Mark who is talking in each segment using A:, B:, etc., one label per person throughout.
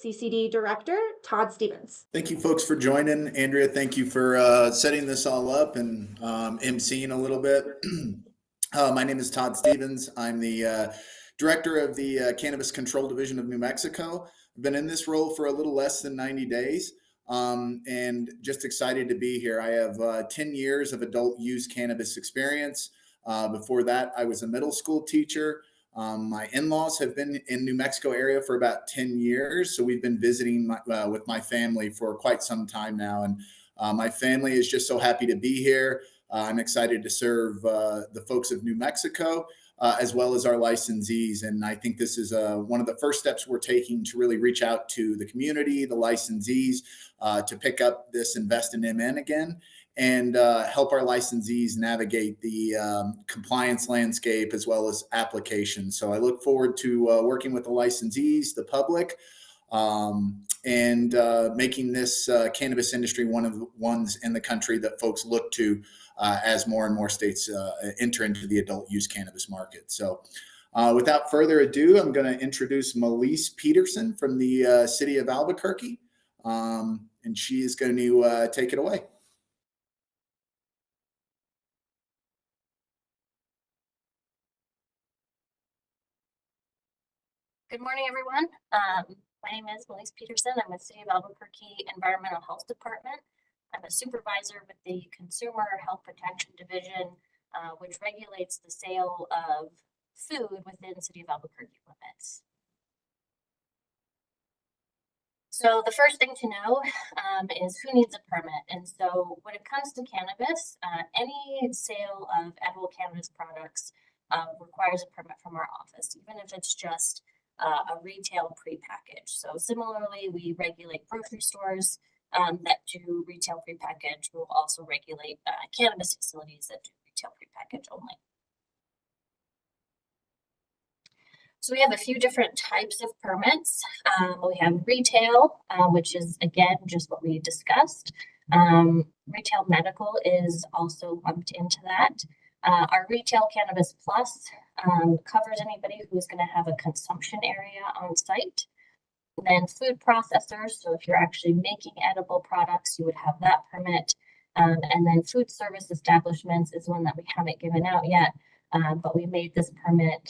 A: CCD Director, Todd Stevens.
B: Thank you folks for joining. Andrea, thank you for setting this all up and emceeing a little bit. My name is Todd Stevens. I'm the Director of the Cannabis Control Division of New Mexico. I've been in this role for a little less than 90 days and just excited to be here. I have 10 years of adult use cannabis experience. Before that, I was a middle school teacher. My in-laws have been in New Mexico area for about 10 years. So we've been visiting with my family for quite some time now. And my family is just so happy to be here. I'm excited to serve the folks of New Mexico as well as our licensees. And I think this is one of the first steps we're taking to really reach out to the community, the licensees, to pick up this InvestiNM again and help our licensees navigate the compliance landscape as well as applications. So I look forward to working with the licensees, the public, and making this cannabis industry one of the ones in the country that folks look to as more and more states enter into the adult use cannabis market. So without further ado, I'm going to introduce Melise Peterson from the city of Albuquerque, and she is going to take it away.
C: Good morning, everyone. My name is Melise Peterson. I'm with City of Albuquerque Environmental Health Department. I'm a supervisor with the Consumer Health Protection Division, which regulates the sale of food within City of Albuquerque limits. So the first thing to know is who needs a permit. And so when it comes to cannabis, any sale of edible cannabis products requires a permit from our office, even if it's just a retail prepackaged. So similarly, we regulate grocery stores that do retail prepackaged. We'll also regulate cannabis facilities that do retail prepackaged only. So we have a few different types of permits. We have retail, which is again just what we discussed. Retail medical is also lumped into that. Our retail cannabis plus covers anybody who's going to have a consumption area on site. And then food processors, so if you're actually making edible products, you would have that permit. And then food service establishments is one that we haven't given out yet, but we made this permit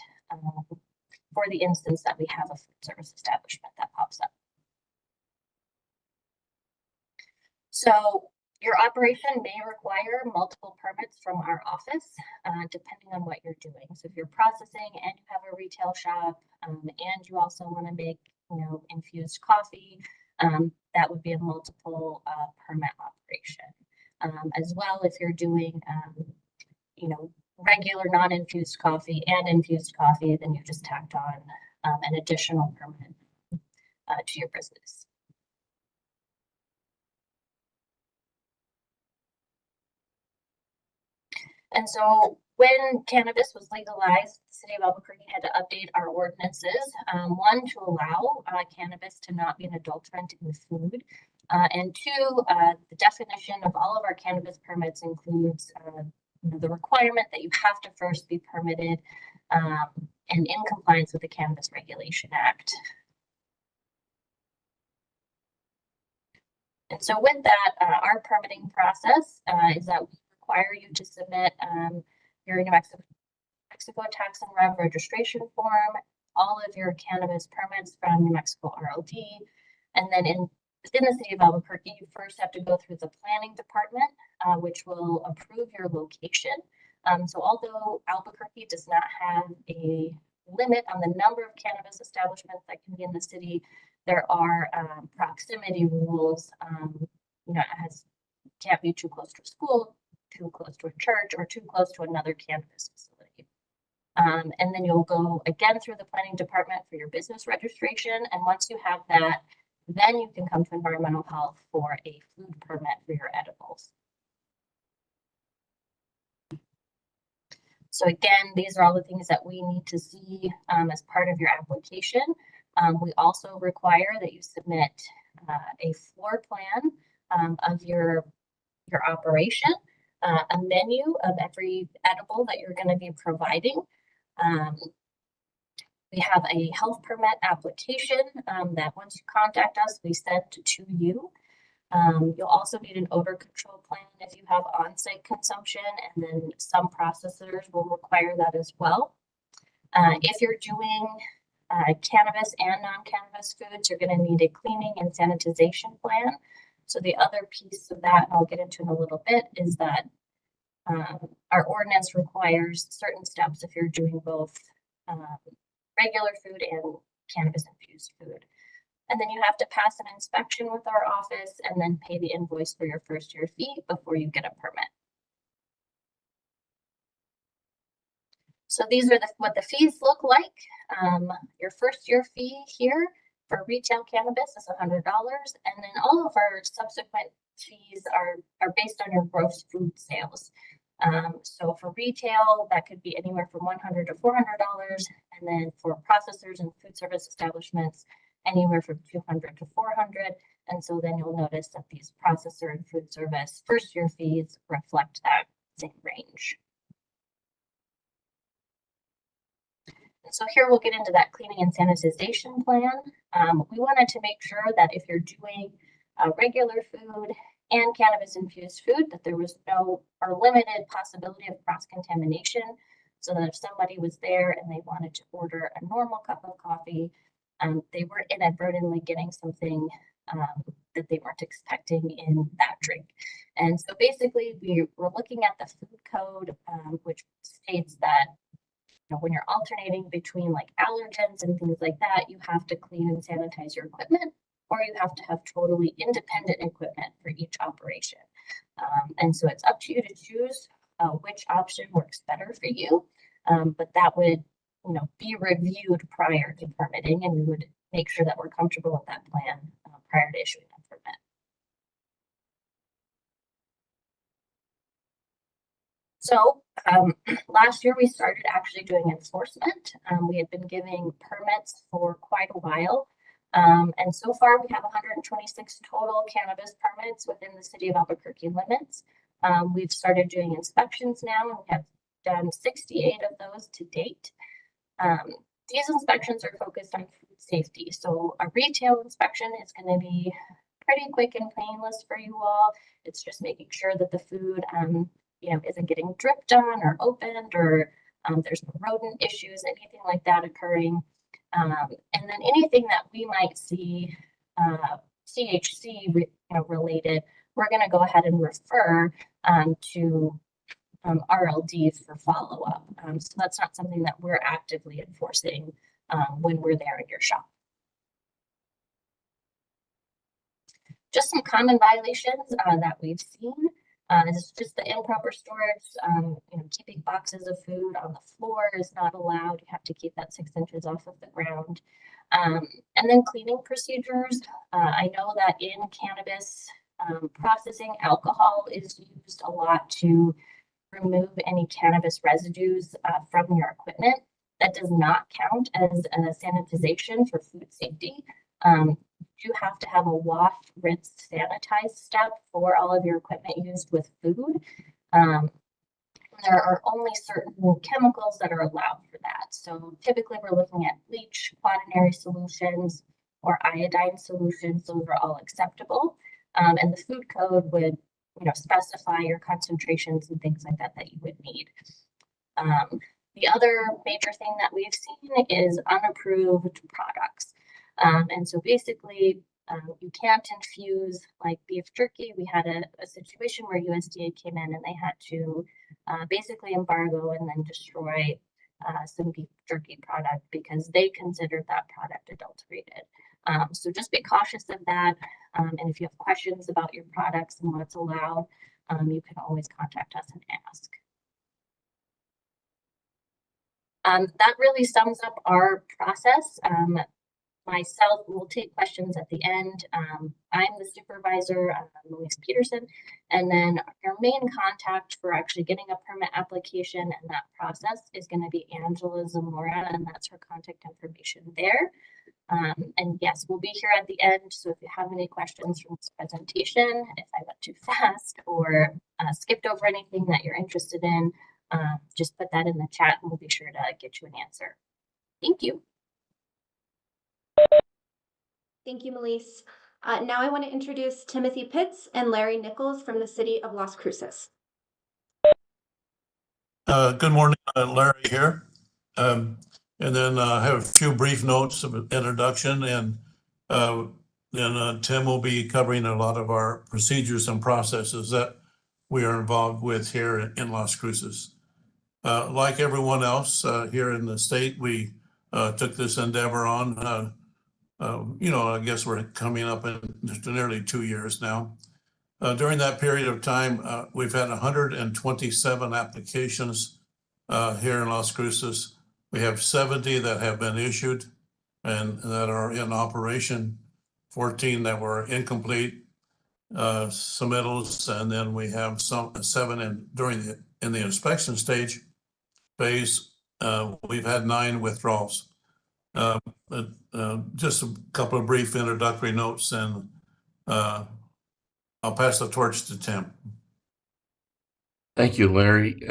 C: for the instance that we have a food service establishment that pops up. So your operation may require multiple permits from our office, depending on what you're doing. So if you're processing and you have a retail shop, and you also want to make, infused coffee, that would be a multiple permit operation. As well, if you're doing, regular non-infused coffee and infused coffee, then you just tacked on an additional permit to your business. And so when cannabis was legalized, the city of Albuquerque had to update our ordinances. One, to allow cannabis to not be an adulterant in food. And two, the definition of all of our cannabis permits includes the requirement that you have to first be permitted and in compliance with the Cannabis Regulation Act. And so with that, our permitting process is that we require you to submit your New Mexico tax and rev registration form, all of your cannabis permits from New Mexico RLD, and then within the city of Albuquerque, you first have to go through the planning department, which will approve your location. So although Albuquerque does not have a limit on the number of cannabis establishments that can be in the city, there are proximity rules. As can't be too close to a school, too close to a church, or too close to another cannabis facility. And then you'll go again through the planning department for your business registration. And once you have that, then you can come to environmental health for a food permit for your edibles. So again, these are all the things that we need to see as part of your application. We also require that you submit a floor plan of your operation, a menu of every edible that you're going to be providing, We have a health permit application that once you contact us, we send to you. You'll also need an odor control plan if you have on-site consumption, and then some processors will require that as well. If you're doing cannabis and non-cannabis foods, you're going to need a cleaning and sanitization plan. So the other piece of that, and I'll get into in a little bit, is that our ordinance requires certain steps if you're doing both regular food and cannabis infused food. And then you have to pass an inspection with our office and then pay the invoice for your first year fee before you get a permit. So these are what the fees look like. Your first year fee here for retail cannabis is $100, and then all of our subsequent fees are based on your gross food sales. So for retail, that could be anywhere from $100 to $400, and then for processors and food service establishments, anywhere from $200 to $400. And so then you'll notice that these processor and food service first year fees reflect that same range. And so here we'll get into that cleaning and sanitization plan. We wanted to make sure that if you're doing regular food and cannabis infused food, that there was no or limited possibility of cross-contamination, so that if somebody was there and they wanted to order a normal cup of coffee, they were inadvertently getting something that they weren't expecting in that drink. And so basically we're looking at the food code, which states that when you're alternating between like allergens and things like that, you have to clean and sanitize your equipment, or you have to have totally independent equipment for each operation. And so it's up to you to choose which option works better for you. But that would, be reviewed prior to permitting, and we would make sure that we're comfortable with that plan prior to issuing a permit. So last year we started actually doing enforcement. We had been giving permits for quite a while. And so far we have 126 total cannabis permits within the city of Albuquerque limits. We've started doing inspections now, and we have done 68 of those to date. These inspections are focused on food safety. So a retail inspection is going to be pretty quick and painless for you all. It's just making sure that the food isn't getting dripped on or opened, or there's no rodent issues, anything like that occurring. And then anything that we might see THC related, we're going to go ahead and refer to RLDs for follow-up. So that's not something that we're actively enforcing when we're there in your shop. Just some common violations that we've seen. This is just the improper storage. Keeping boxes of food on the floor is not allowed. You have to keep that 6 inches off of the ground. And then cleaning procedures. I know that in cannabis processing, alcohol is used a lot to remove any cannabis residues from your equipment. That does not count as a sanitization for food safety. You have to have a wash, rinse, sanitize step for all of your equipment used with food. There are only certain chemicals that are allowed for that. So typically we're looking at bleach, quaternary solutions, or iodine solutions. Those are all acceptable. And the food code would specify your concentrations and things like that you would need. The other major thing that we've seen is unapproved products. And so basically, you can't infuse like beef jerky. We had a situation where USDA came in and they had to basically embargo and then destroy some beef jerky product because they considered that product adulterated. So just be cautious of that. And if you have questions about your products and what's allowed, you can always contact us and ask. That really sums up our process. Myself will take questions at the end. I'm the supervisor, Louise Peterson, and then your main contact for actually getting a permit application and that process is going to be Angela Zamora, and that's her contact information there. And yes, we'll be here at the end, so if you have any questions from this presentation, if I went too fast or skipped over anything that you're interested in, just put that in the chat and we'll be sure to get you an answer. Thank you.
A: Thank you, Melise. Now I want to introduce Timothy Pitts and Larry Nichols from the city of Las Cruces.
D: Good morning, Larry here. And then I have a few brief notes of introduction, and then Tim will be covering a lot of our procedures and processes that we are involved with here in Las Cruces. Like everyone else here in the state, we took this endeavor on. I guess we're coming up in nearly 2 years now. During that period of time, we've had 127 applications here in Las Cruces. We have 70 that have been issued and that are in operation, 14 that were incomplete submittals, and then we have seven in the inspection stage phase. We've had 9 withdrawals. Just a couple of brief introductory notes, and I'll pass the torch to Tim.
E: Thank you, Larry.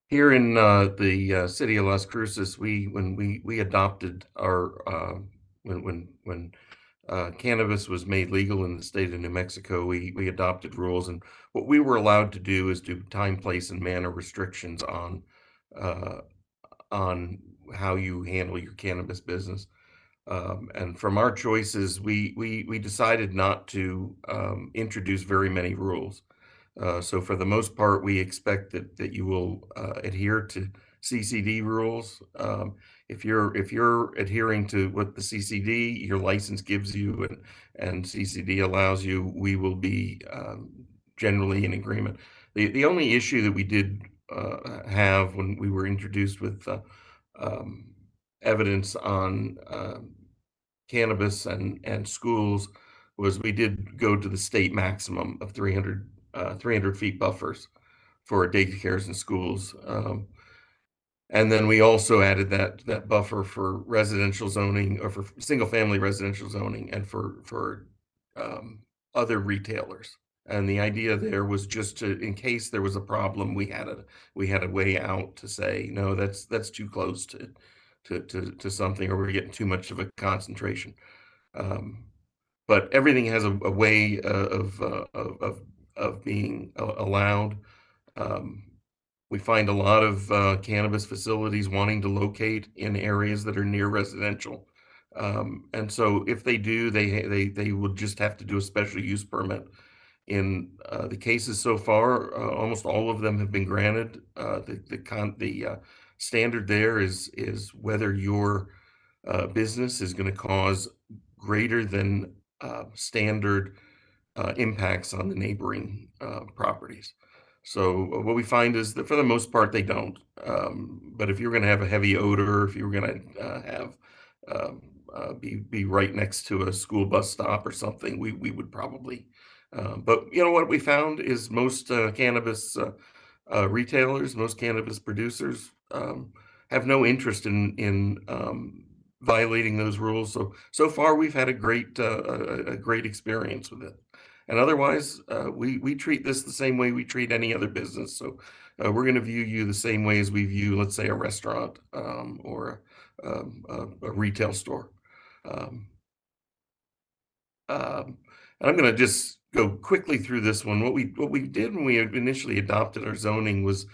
E: Here in the city of Las Cruces, when we adopted our when cannabis was made legal in the state of New Mexico, we adopted rules, and what we were allowed to do is do time, place, and manner restrictions on how you handle your cannabis business. And from our choices, we decided not to introduce very many rules. So for the most part, we expect that you will adhere to CCD rules. If you're adhering to what the CCD, your license gives you, and CCD allows you, we will be generally in agreement. The only issue that we did have when we were introduced with evidence on cannabis and schools was we did go to the state maximum of 300 feet buffers for daycares and schools. And then we also added that buffer for residential zoning, or for single family residential zoning, and for other retailers. And the idea there was just to, in case there was a problem, we had a way out to say, no, that's too close to something, or we're getting too much of a concentration. But everything has a way of being allowed. We find a lot of cannabis facilities wanting to locate in areas that are near residential. And so if they do, they will just have to do a special use permit. In the cases so far, almost all of them have been granted. The standard there is whether your business is going to cause greater than standard impacts on the neighboring properties. So what we find is that for the most part they don't. But if you're going to have a heavy odor, if you were going to have be right next to a school bus stop or something, we would probably. But you know what we found is most cannabis retailers, most cannabis producers have no interest in violating those rules. So far we've had a great experience with it. And otherwise, we treat this the same way we treat any other business. So we're going to view you the same way as we view, let's say, a restaurant or a retail store. And I'm going to just go quickly through this one. What we did when we initially adopted our zoning was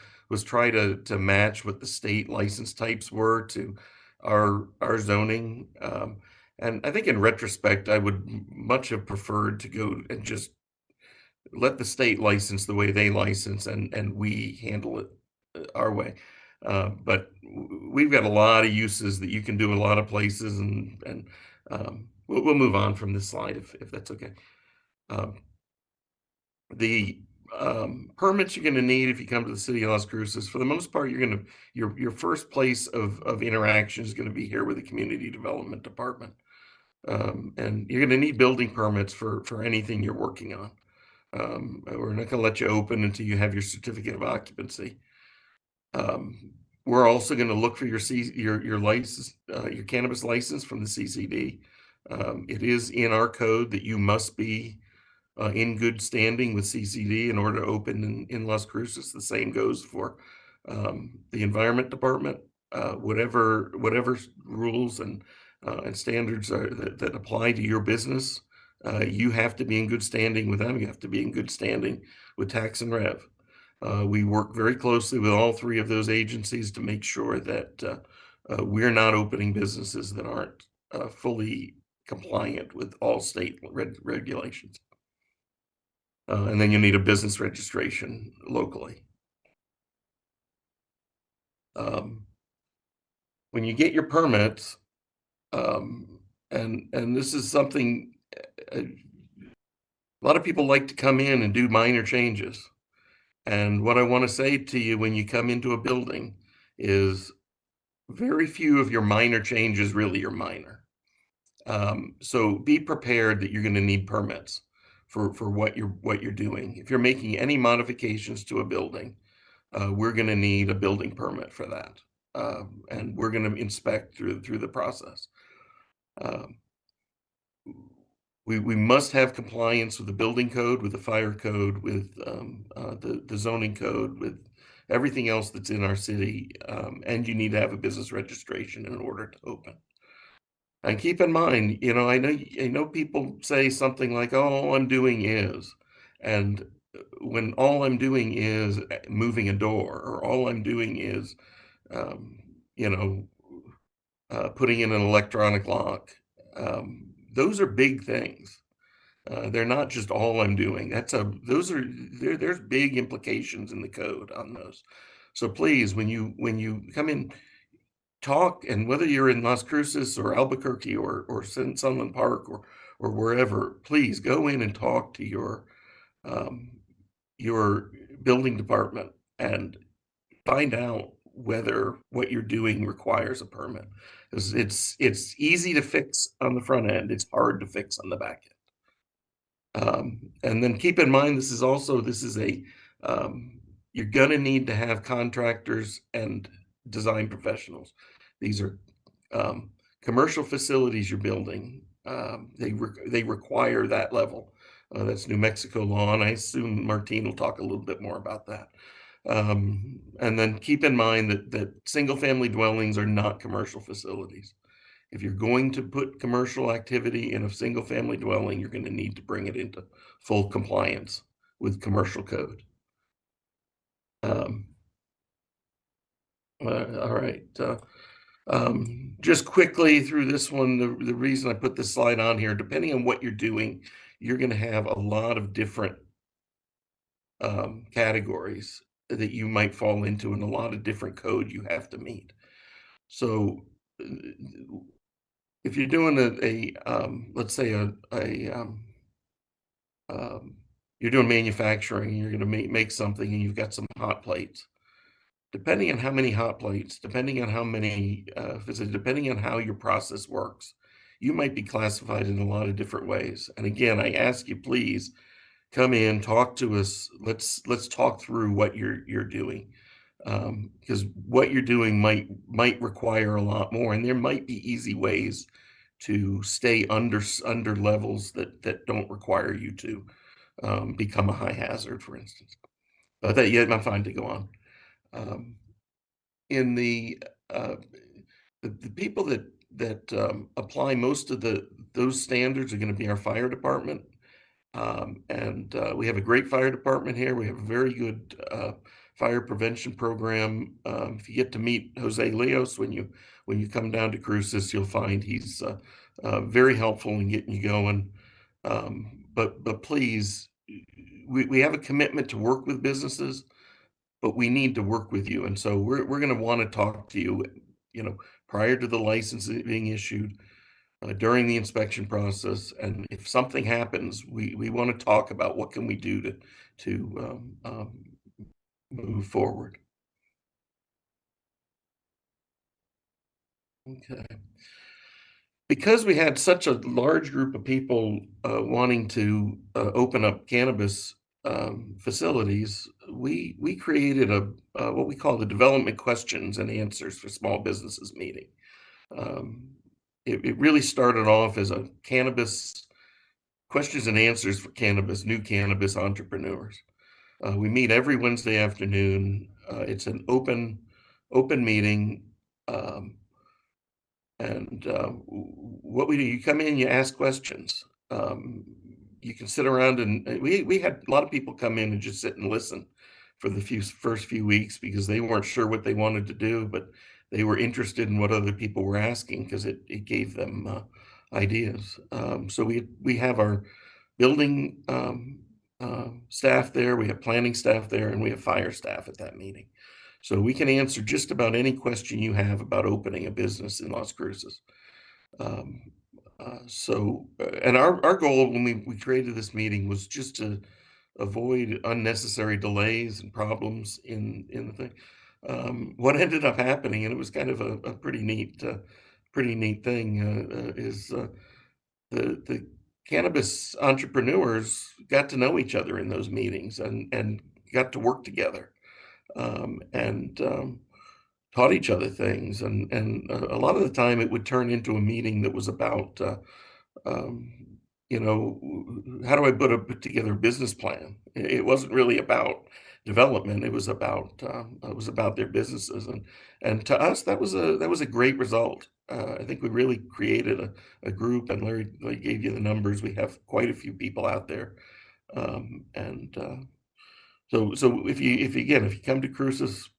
E: try to match what the state license types were to our zoning. And I think in retrospect, I would much have preferred to go and just let the state license the way they license, and we handle it our way. But we've got a lot of uses that you can do in a lot of places, and we'll move on from this slide if that's okay. The permits you're going to need if you come to the city of Las Cruces, for the most part, your first place of interaction is going to be here with the community development department. And you're going to need building permits for anything you're working on. We're not going to let you open until you have your certificate of occupancy. We're also going to look for your license, your cannabis license from the CCD. It is in our code that you must be in good standing with CCD in order to open in Las Cruces. The same goes for the environment department. Whatever rules and and standards that apply to your business, you have to be in good standing with them. You have to be in good standing with Tax and Rev. We work very closely with all three of those agencies to make sure that we're not opening businesses that aren't fully compliant with all state regulations. And then you need a business registration locally. When you get your permits, and this is something a lot of people like to come in and do minor changes. And what I want to say to you when you come into a building is very few of your minor changes really are minor. So be prepared that you're going to need permits for what you're doing. If you're making any modifications to a building, we're going to need a building permit for that, and we're going to inspect through the process. Um, we must have compliance with the building code, with the fire code, with the zoning code, with everything else that's in our city, and you need to have a business registration in order to open. And keep in mind, I know people say something like, "Oh, all I'm doing is," and when all I'm doing is moving a door, or all I'm doing is, um, you know, putting in an electronic lock, those are big things. They're not just all I'm doing. There's big implications in the code on those. So please, when you come in, talk, and whether you're in Las Cruces or Albuquerque or Sunland Park or wherever, please go in and talk to um, your building department and find out whether what you're doing requires a permit. 'Cause it's easy to fix on the front end. It's hard to fix on the back end. And then keep in mind, this is you're gonna need to have contractors and design professionals. These are commercial facilities you're building. They require that level. That's New Mexico law, and I assume Martine will talk a little bit more about that. And then keep in mind that single family dwellings are not commercial facilities. If you're going to put commercial activity in a single family dwelling, you're going to need to bring it into full compliance with commercial code. Um, all right. Just quickly through this one, the reason I put this slide on here, depending on what you're doing, you're going to have a lot of different categories that you might fall into, and a lot of different code you have to meet. So if you're doing let's say you're doing manufacturing, you're going to make something, and you've got some hot plates. Depending on how many hot plates, depending on how many, depending on how your process works, you might be classified in a lot of different ways. And again, I ask you, please come in, talk to us. Let's talk through what you're doing, because what you're doing might require a lot more, and there might be easy ways to stay under levels that don't require you to become a high hazard, for instance. But I'm fine to go on. In uh, the people that apply most of those standards are going to be our fire department. And we have a great fire department here. We have a very good fire prevention program. If you get to meet Jose Leos when you come down to Cruces, you'll find he's very helpful in getting you going. But please, we have a commitment to work with businesses, but we need to work with you. And so we're going to want to talk to you, prior to the license being issued, during the inspection process. And if something happens, we want to talk about what can we do to move forward. Okay. Because we had such a large group of people wanting to open up cannabis facilities, we created what we call the development questions and answers for small businesses meeting. It really started off as a cannabis questions and answers for new cannabis entrepreneurs. We meet every Wednesday afternoon. It's an open meeting. And what we do, you come in, you ask questions. You can sit around and we had a lot of people come in and just sit and listen for the first few weeks because they weren't sure what they wanted to do, but they were interested in what other people were asking because it gave them ideas. So we have our building staff there, we have planning staff there, and we have fire staff at that meeting. So we can answer just about any question you have about opening a business in Las Cruces. And our goal when we created this meeting was just to avoid unnecessary delays and problems in the thing. What ended up happening, and it was kind of a pretty neat thing, is the cannabis entrepreneurs got to know each other in those meetings and got to work together, and taught each other things. And a lot of the time it would turn into a meeting that was about, um, how do I put together a business plan? It wasn't really about development. It was about their businesses. And to us, that was a great result. I think we really created a group, and Larry gave you the numbers. We have quite a few people out there. And so if you come to Cruces,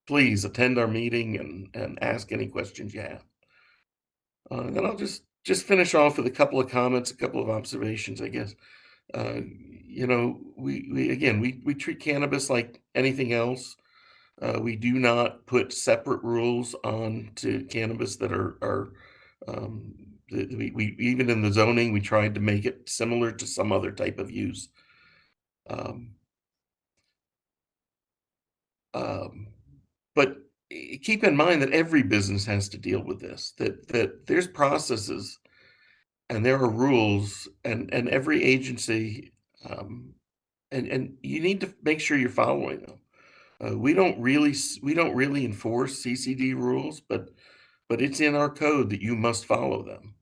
E: please attend our meeting and ask any questions you have. And then I'll just finish off with a couple of comments, a couple of observations, I guess. We treat cannabis like anything else. We do not put separate rules on to cannabis that are we even in the zoning, we tried to make it similar to some other type of use. Um, um, but keep in mind that every business has to deal with this, that there's processes and there are rules, and every agency, and you need to make sure you're following them. We don't really enforce CCD rules, but it's in our code that you must follow them.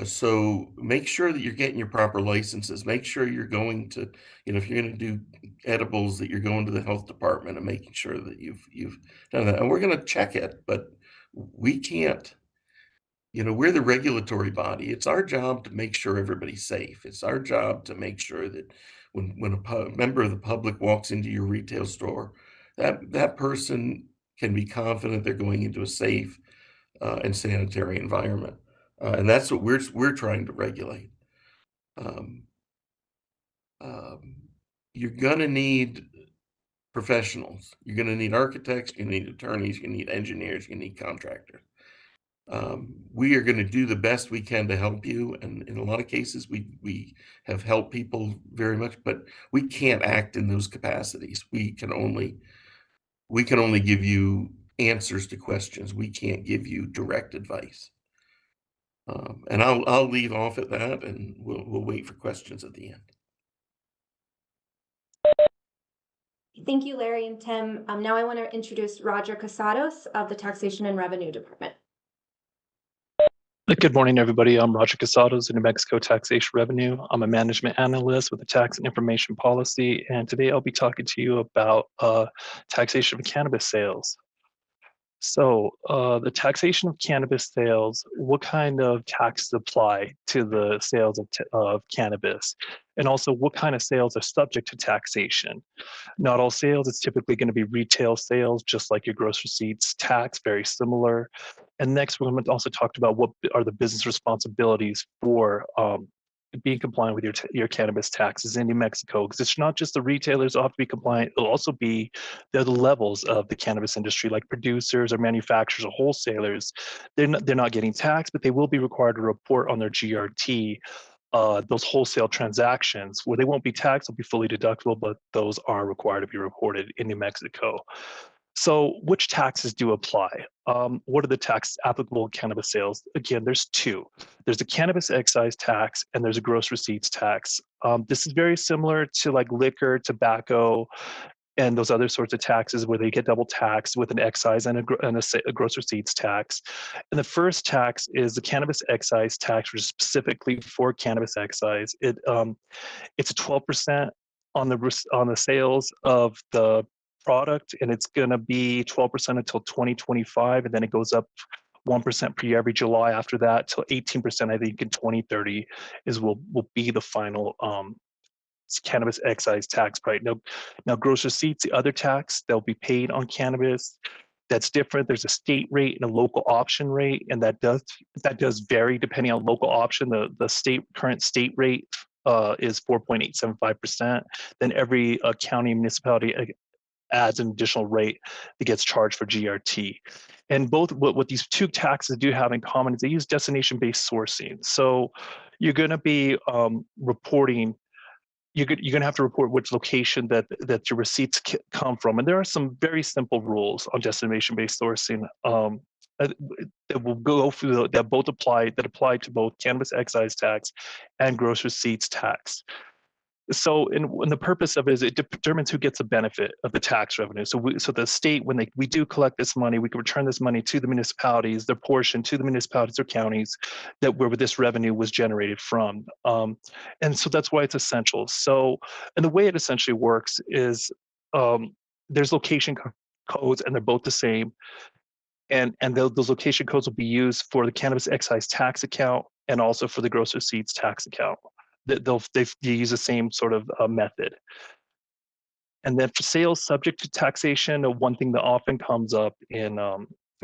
E: So make sure that you're getting your proper licenses. Make sure you're going to, if you're going to do edibles, that you're going to the health department and making sure that you've done that. And we're going to check it, but we can't. We're the regulatory body. It's our job to make sure everybody's safe. It's our job to make sure that when a member of the public walks into your retail store, that person can be confident they're going into a safe and sanitary environment. And that's what we're trying to regulate. Um, um, you're gonna need professionals. You're gonna need architects. You need attorneys. You need engineers. You need contractors. We are going to do the best we can to help you, and in a lot of cases we have helped people very much, but we can't act in those capacities. We can only give you answers to questions. We can't give you direct advice. And I'll leave off at that, and we'll wait for questions at the end.
A: Thank you, Larry and Tim. Now I want to introduce Roger Casados of the Taxation and Revenue Department.
F: Good morning, everybody. I'm Roger Casados in New Mexico Taxation Revenue. I'm a management analyst with the Tax and Information Policy, and today I'll be talking to you about taxation of cannabis sales. So the taxation of cannabis sales, what kind of taxes apply to the sales of cannabis? And also what kind of sales are subject to taxation? Not all sales, it's typically going to be retail sales, just like your gross receipts tax, very similar. And next, we're going to also talk about what are the business responsibilities for being compliant with your cannabis taxes in New Mexico, because it's not just the retailers who have to be compliant, it'll also be the other levels of the cannabis industry, like producers or manufacturers or wholesalers. They're not getting taxed, but they will be required to report on their GRT those wholesale transactions where they won't be taxed, will be fully deductible, but those are required to be reported in New Mexico. So which taxes do apply? What are the taxes applicable in cannabis sales? Again, there's two. There's a cannabis excise tax and there's a gross receipts tax. This is very similar to like liquor, tobacco, and those other sorts of taxes where they get double taxed with an excise and a gross receipts tax. And the first tax is the cannabis excise tax, which is specifically for cannabis excise. It's a 12% on the sales of the product, and it's going to be 12% until 2025, and then it goes up 1% per year every July after that, till 18%, I think, in 2030 will be the final cannabis excise tax rate. Now gross receipts, the other tax that'll be paid on cannabis, that's different. There's a state rate and a local option rate, and that does vary depending on local option. The current state rate is 4.875%. Then every county and municipality adds an additional rate that gets charged for GRT. And both what these two taxes do have in common is they use destination-based sourcing. So you're going to be reporting. You're going to have to report which location that your receipts come from. And there are some very simple rules on destination-based sourcing that will go through that apply to both cannabis excise tax and gross receipts tax. So, and the purpose of it is it determines who gets the benefit of the tax revenue. So, the state, when we do collect this money, we can return this money to the municipalities, their portion to the municipalities or counties where this revenue was generated from. And so that's why it's essential. So, and the way it essentially works is there's location codes, and they're both the same. And those location codes will be used for the cannabis excise tax account and also for the gross receipts tax account. They use the same sort of method. And then for sales subject to taxation, one thing that often comes up in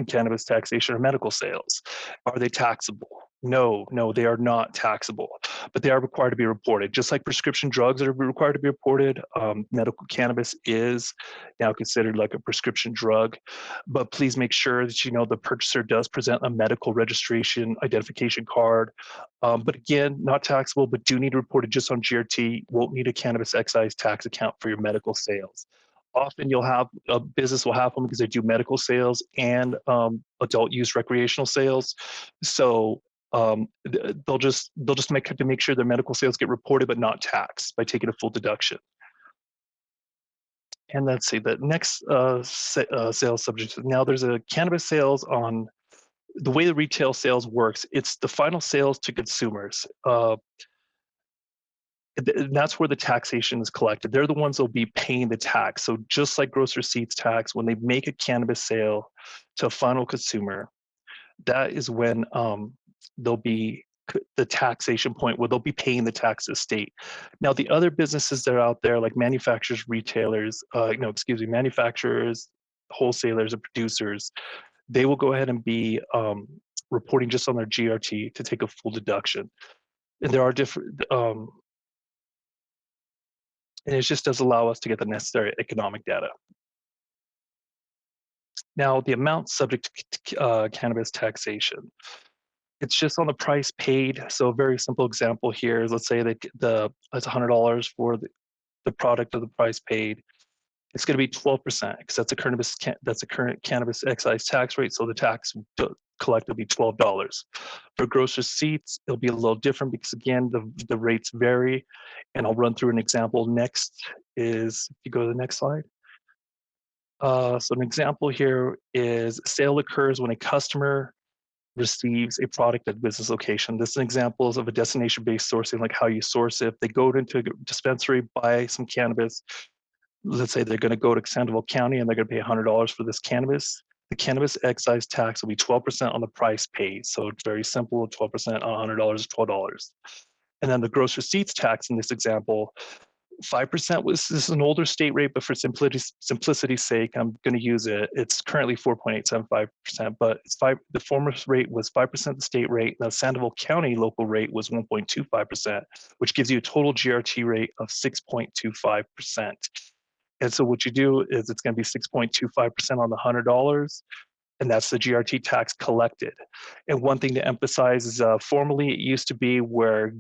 F: cannabis taxation are medical sales. Are they taxable? No, they are not taxable, but they are required to be reported. Just like prescription drugs are required to be reported, medical cannabis is now considered like a prescription drug. But please make sure that the purchaser does present a medical registration identification card. But again, not taxable, but do need to report it just on GRT. Won't need a cannabis excise tax account for your medical sales. Often you'll have a business will have them because they do medical sales and adult use recreational sales. So they'll just make sure their medical sales get reported but not taxed by taking a full deduction. And let's see, the next sales subject. Now there's a cannabis sales on the way the retail sales works. It's the final sales to consumers. And that's where the taxation is collected. They're the ones that'll be paying the tax. So just like gross receipts tax, when they make a cannabis sale to a final consumer, that is when there'll be the taxation point where they'll be paying the tax to the state. Now, the other businesses that are out there, like manufacturers, retailers, manufacturers, wholesalers, and producers, they will go ahead and be reporting just on their GRT to take a full deduction. And there are different, and it just does allow us to get the necessary economic data. Now, the amount subject to cannabis taxation. It's just on the price paid. So a very simple example here is, let's say that it's $100 for the product of the price paid. It's going to be 12% because that's a current cannabis excise tax rate. So the tax collected will be $12. For gross receipts, it'll be a little different because again, the rates vary. And I'll run through an example. Next is, if you go to the next slide. So an example here is sale occurs when a customer receives a product at a business location. This is an example of a destination-based sourcing, like how you source it. They go into a dispensary, buy some cannabis. Let's say they're going to go to Sandoval County and they're going to pay $100 for this cannabis. The cannabis excise tax will be 12% on the price paid. So it's very simple, 12% on $100 is $12. And then the gross receipts tax in this example, 5% this is an older state rate, but for simplicity's sake, I'm going to use it. It's currently 4.875%, but the former rate was 5% the state rate. The Sandoval County local rate was 1.25%, which gives you a total GRT rate of 6.25%. And so what you do is it's going to be 6.25% on the $100. And that's the GRT tax collected. And one thing to emphasize is formerly it used to be where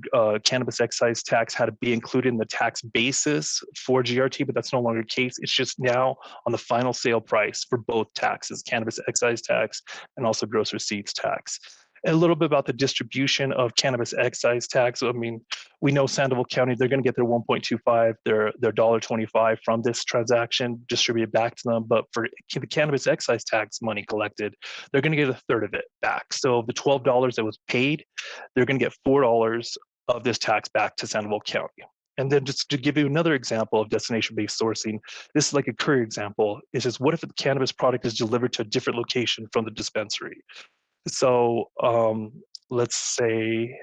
F: cannabis excise tax had to be included in the tax basis for GRT, but that's no longer the case. It's just now on the final sale price for both taxes, cannabis excise tax and also gross receipts tax. And a little bit about the distribution of cannabis excise tax. I mean, we know Sandoval County, they're going to get their 1.25, their $1.25 from this transaction distributed back to them. But for the cannabis excise tax money collected, they're going to get a third of it back. So the $12 that was paid, they're going to get $4 of this tax back to Sandoval County. And then just to give you another example of destination-based sourcing, this is like a career example. It's just, what if the cannabis product is delivered to a different location from the dispensary? So let's say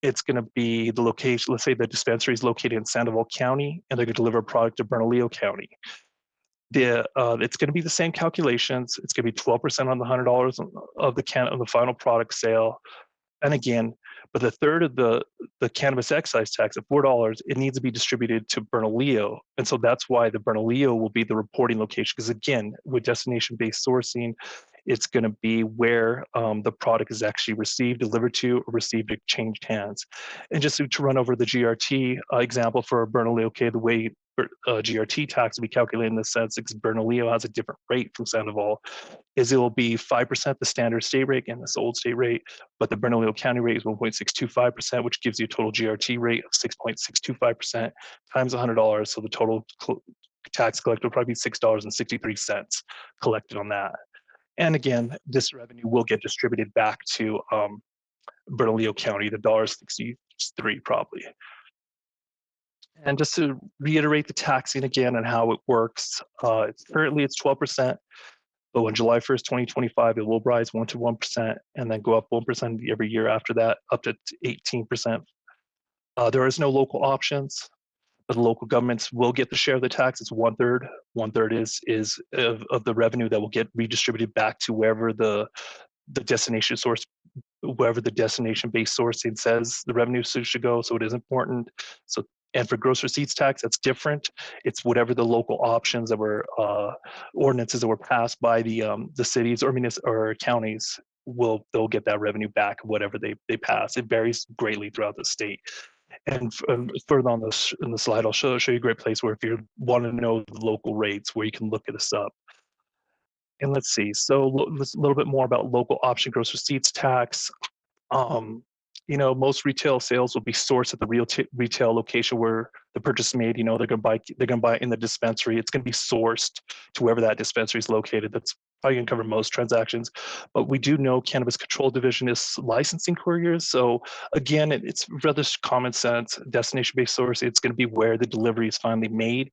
F: it's going to be the location. Let's say the dispensary is located in Sandoval County, and they're going to deliver a product to Bernalillo County. It's going to be the same calculations. It's going to be 12% on the $100 of the final product sale. And again, but the third of the cannabis excise tax at $4, it needs to be distributed to Bernalillo. And so that's why the Bernalillo will be the reporting location. Because again, with destination-based sourcing, it's going to be where the product is actually received, delivered to, or received, exchanged hands. And just to run over the GRT example for Bernalillo, okay, the way GRT tax will be calculated in the sense because Bernalillo has a different rate from Sandoval, is it will be 5% the standard state rate, and that's the old state rate, but the Bernalillo County rate is 1.625%, which gives you a total GRT rate of 6.625% times $100. So the total tax collected will probably be $6.63 collected on that. And again, this revenue will get distributed back to Bernalillo County, the $1.63 probably. And just to reiterate the taxing again and how it works, currently it's 12%, but on July 1st, 2025, it will rise 1% and then go up 1% every year after that, up to 18%. There is no local options, but the local governments will get the share of the tax. It's 1/3. 1/3 is of the revenue that will get redistributed back to wherever the destination source, wherever the destination-based sourcing says the revenue should go. So it is important. So, and for gross receipts tax, that's different. It's whatever the local options that were ordinances that were passed by the cities or counties they'll get that revenue back, whatever they pass. It varies greatly throughout the state. And further on this in the slide, I'll show you a great place where if you want to know the local rates, where you can look this up. And let's see, so a little bit more about local option gross receipts tax. Most retail sales will be sourced at the retail location where the purchase is made. They're going to buy in the dispensary. It's going to be sourced to wherever that dispensary is located. That's probably going to cover most transactions. But we do know Cannabis Control Division is licensing couriers. So again, it's rather common sense. Destination-based source, it's going to be where the delivery is finally made.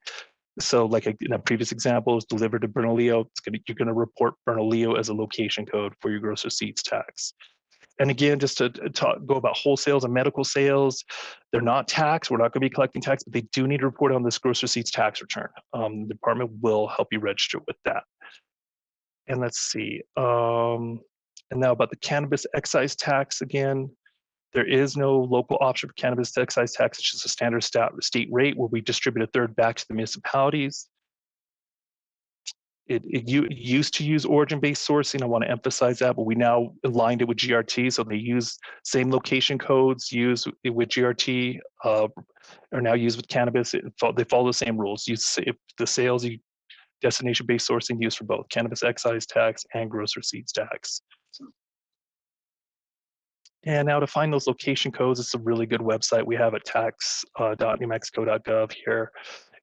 F: So like in a previous example, is delivered to Bernalillo, you're going to report Bernalillo as a location code for your gross receipts tax. And again, just to go about wholesales and medical sales, they're not taxed. We're not going to be collecting tax, but they do need to report on this gross receipts tax return. The department will help you register with that. And let's see. And now about the cannabis excise tax again. There is no local option for cannabis excise tax. It's just a standard state rate where we distribute 1/3 back to the municipalities. It used to use origin-based sourcing. I want to emphasize that, but we now aligned it with GRT. So they use same location codes used with GRT are now used with cannabis. They follow the same rules. If the sales, destination-based sourcing used for both cannabis excise tax and gross receipts tax. And now to find those location codes, it's a really good website we have at tax.newmexico.gov here.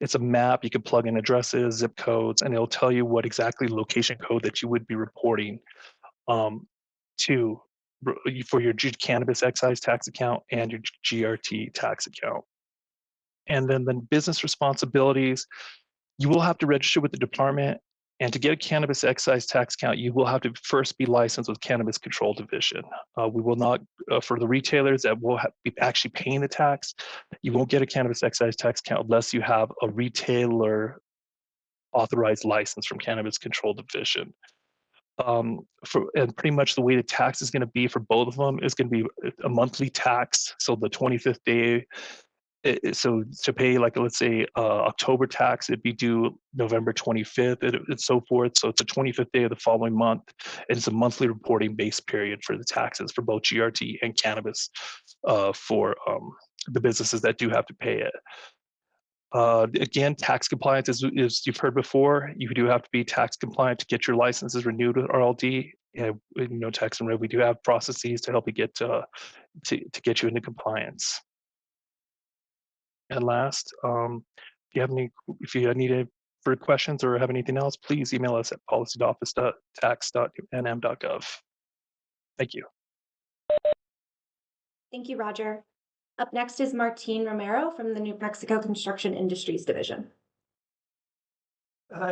F: It's a map. You can plug in addresses, zip codes, and it'll tell you what exactly location code that you would be reporting to for your cannabis excise tax account and your GRT tax account. And then the business responsibilities, you will have to register with the department. And to get a cannabis excise tax account, you will have to first be licensed with Cannabis Control Division. We will not, for the retailers that will be actually paying the tax, you won't get a cannabis excise tax account unless you have a retailer authorized license from Cannabis Control Division. And pretty much the way the tax is going to be for both of them is going to be a monthly tax. So the 25th day. So to pay, like, let's say October tax, it'd be due November 25th and so forth. So it's the 25th day of the following month. And it's a monthly reporting base period for the taxes for both GRT and cannabis for the businesses that do have to pay it. Again, tax compliance, as you've heard before, you do have to be tax compliant to get your licenses renewed with RLD. And tax and rev, we do have processes to help you get to get you into compliance. And last, if you need any further questions or have anything else, please email us at policy.office.tax.nm.gov. Thank you.
A: Thank you, Roger. Up next is Martine Romero from the New Mexico Construction Industries Division.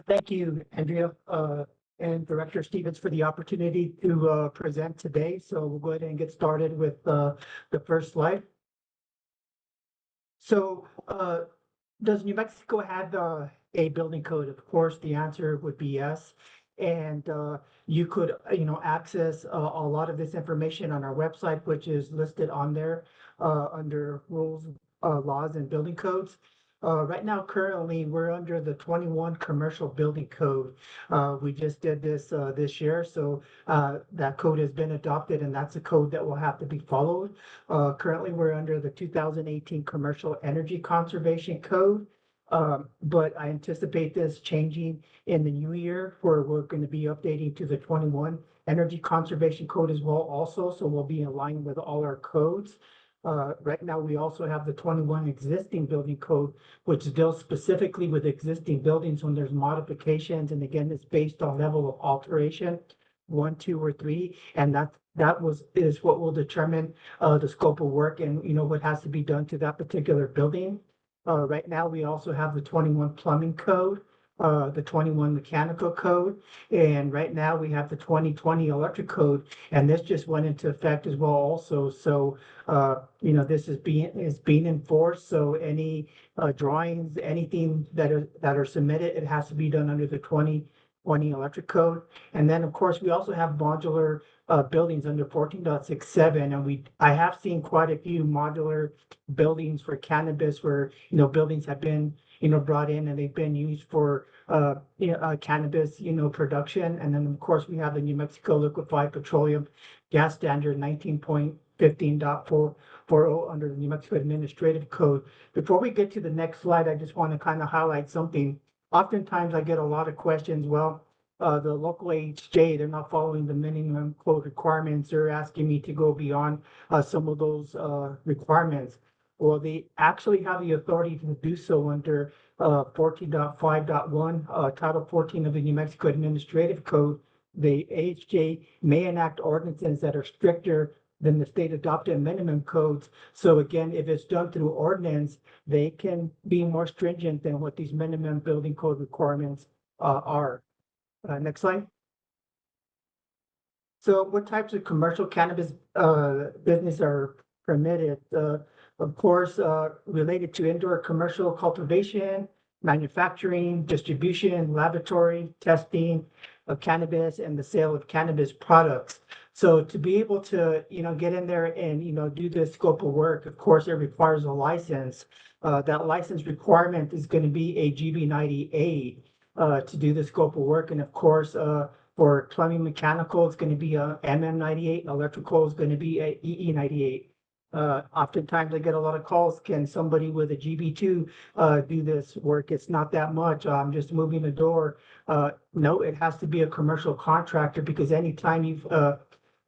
G: Thank you, Andrea. and Director Stevens for the opportunity to present today. So we'll go ahead and get started with the first slide. So does New Mexico have a building code? Of course, the answer would be yes. And you could, access a lot of this information on our website, which is listed on there under rules, laws, and building codes. Right now, currently, we're under the 21 Commercial Building Code. We just did this this year, so that code has been adopted, and that's a code that will have to be followed. Currently, we're under the 2018 Commercial Energy Conservation Code. But I anticipate this changing in the new year, where we're going to be updating to the 21 Energy Conservation Code as well also, so we'll be in line with all our codes. Right now, we also have the 21 existing building code, which deals specifically with existing buildings when there's modifications, and again, it's based on level of alteration, 1, 2, or 3, and is what will determine the scope of work and what has to be done to that particular building. Right now, we also have the 21 plumbing code, the 21 mechanical code, and right now we have the 2020 electric code, and this just went into effect as well also. So, this is being enforced. So any drawings, anything that are submitted, it has to be done under the 2020 electric code. And then, of course, we also have modular buildings under 14.67, and I have seen quite a few modular buildings for cannabis where buildings have been brought in and they've been used for cannabis production. And then of course we have the New Mexico Liquefied Petroleum Gas Standard 19.15.440 under the New Mexico Administrative Code. Before we get to the next slide, I just want to kind of highlight something. Oftentimes I get a lot of questions. Well, the local AHJ, they're not following the minimum code requirements. They're asking me to go beyond some of those requirements. Well, they actually have the authority to do so under 14.5.1, Title 14 of the New Mexico Administrative Code. The AHJ may enact ordinances that are stricter than the state adopted minimum codes. So again, if it's done through ordinance, they can be more stringent than what these minimum building code requirements are. Next slide. So what types of commercial cannabis business are permitted? Of course, related to indoor commercial cultivation, manufacturing, distribution, laboratory, testing of cannabis, and the sale of cannabis products. So to be able to, get in there and, do this scope of work, of course, it requires a license. That license requirement is going to be a GB98 to do the scope of work. And of course, for plumbing mechanical, it's going to be a MM98. Electrical is going to be a EE98. Oftentimes I get a lot of calls. Can somebody with a GB2 do this work? It's not that much. I'm just moving a door. No, it has to be a commercial contractor, because anytime you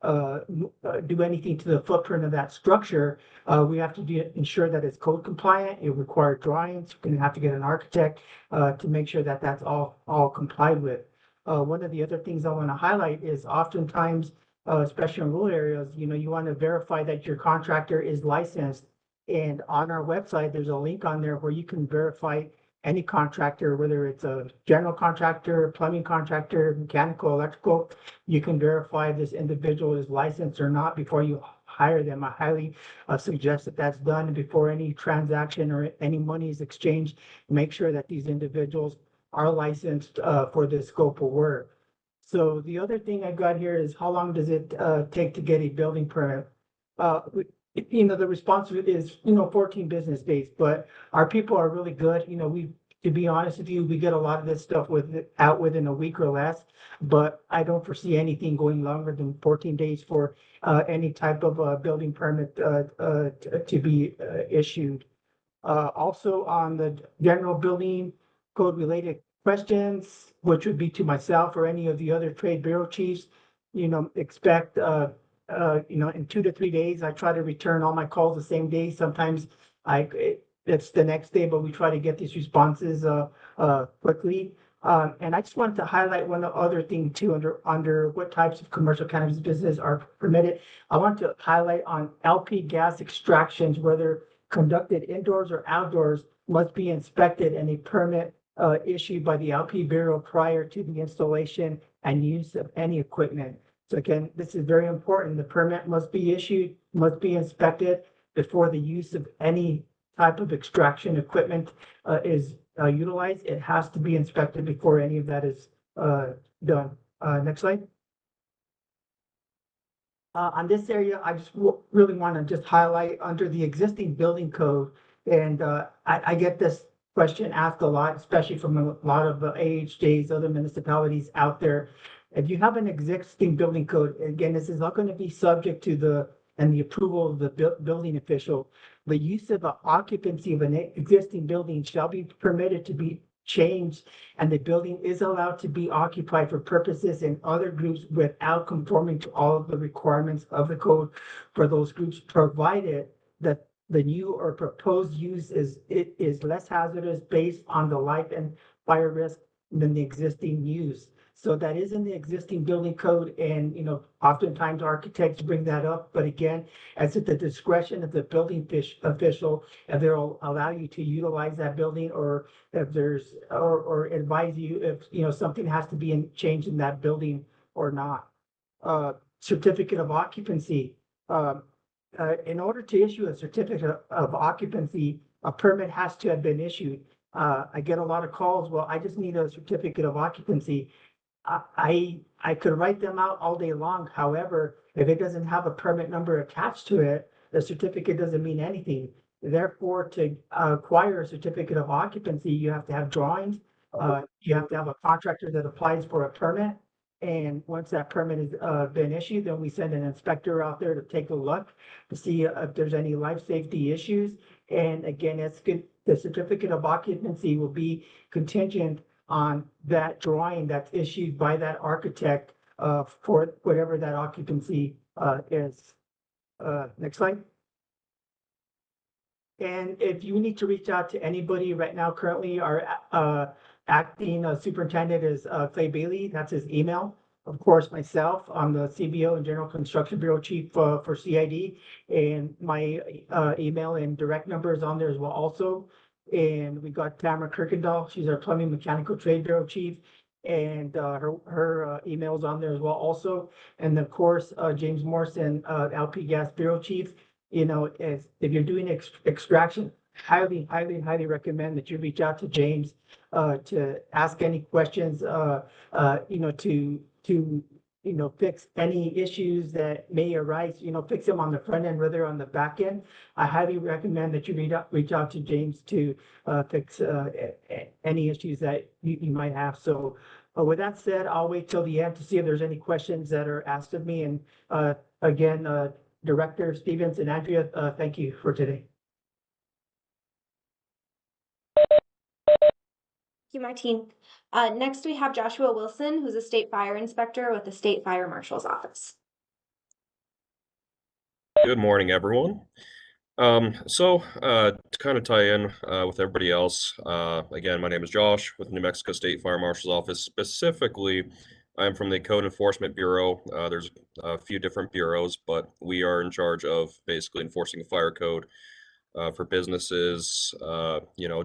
G: do anything to the footprint of that structure, we have to ensure that it's code compliant. It requires drawings. You're going to have to get an architect to make sure that that's all complied with. One of the other things I want to highlight is oftentimes, especially in rural areas, you want to verify that your contractor is licensed. And on our website, there's a link on there where you can verify any contractor, whether it's a general contractor, plumbing contractor, mechanical, electrical. You can verify this individual is licensed or not before you hire them. I highly suggest that that's done before any transaction or any money is exchanged. Make sure that these individuals are licensed for this scope of work. So the other thing I got here is how long does it take to get a building permit? The response is 14 business days, but our people are really good. To be honest with you, we get a lot of this stuff out within a week or less, but I don't foresee anything going longer than 14 days for any type of building permit to be issued. Also on the general building code related questions, which would be to myself or any of the other trade bureau chiefs, expect, in 2 to 3 days. I try to return all my calls the same day. Sometimes it's the next day, but we try to get these responses quickly. And I just wanted to highlight one other thing too, under what types of commercial cannabis business are permitted. I want to highlight on LP gas extractions, whether conducted indoors or outdoors, must be inspected and a permit issued by the LP Bureau prior to the installation and use of any equipment. So again, this is very important. The permit must be issued, must be inspected before the use of any type of extraction equipment is utilized. It has to be inspected before any of that is done. Next slide. On this area, I just really want to just highlight under the existing building code, and I get this question asked a lot, especially from a lot of AHJs, other municipalities out there. If you have an existing building code, again, this is not going to be subject to the approval of the building official. The use of occupancy of an existing building shall be permitted to be changed, and the building is allowed to be occupied for purposes in other groups without conforming to all of the requirements of the code for those groups, provided that the new or proposed use is less hazardous based on the life and fire risk than the existing use. So that is in the existing building code, and oftentimes architects bring that up, but again, it's at the discretion of the building official if they'll allow you to utilize that building, or if there's or advise you if something has to be changed in that building or not. Certificate of occupancy. In order to issue a certificate of occupancy, a permit has to have been issued. I get a lot of calls. Well, I just need a certificate of occupancy. I could write them out all day long. However, if it doesn't have a permit number attached to it, the certificate doesn't mean anything. Therefore, to acquire a certificate of occupancy, you have to have drawings. You have to have a contractor that applies for a permit. And once that permit has been issued, then we send an inspector out there to take a look to see if there's any life safety issues. And again, it's good. The certificate of occupancy will be contingent on that drawing that's issued by that architect for whatever that occupancy is. Next slide. And if you need to reach out to anybody right now, currently our acting superintendent is Clay Bailey. That's his email. Of course, myself, I'm the CBO and General Construction Bureau Chief for CID, and my email and direct number is on there as well also. And we got Tamara Kirkendall. She's our Plumbing Mechanical Trade Bureau Chief, and her email's on there as well also. And of course, James Morrison, LP Gas Bureau Chief. If you're doing extraction, highly recommend that you reach out to James to ask any questions, to fix any issues that may arise, fix them on the front end rather on the back end. I highly recommend that you reach out to James to fix any issues that you might have. So with that said, I'll wait till the end to see if there's any questions that are asked of me. And again, Director Stevens and Andrea, thank you for today.
A: Thank you, Martin. Next, we have Joshua Wilson, who's a state fire inspector with the State Fire Marshal's Office.
H: Good morning, everyone. To kind of tie in with everybody else, again, my name is Josh with New Mexico State Fire Marshal's Office. Specifically, I'm from the Code Enforcement Bureau. There's a few different bureaus, but we are in charge of basically enforcing the fire code for businesses,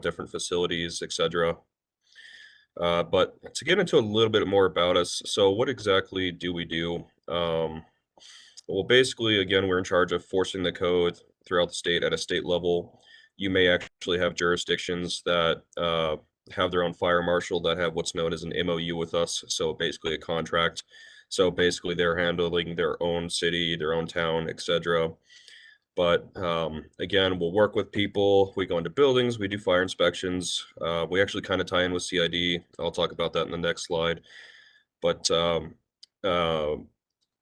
H: different facilities, etc. But to get into a little bit more about us, so what exactly do we do? Well, basically, again, we're in charge of forcing the code throughout the state at a state level. You may actually have jurisdictions that have their own fire marshal that have what's known as an MOU with us. So basically a contract. So basically they're handling their own city, their own town, etc. But again, we'll work with people. We go into buildings, we do fire inspections. We actually kind of tie in with CID. I'll talk about that in the next slide. But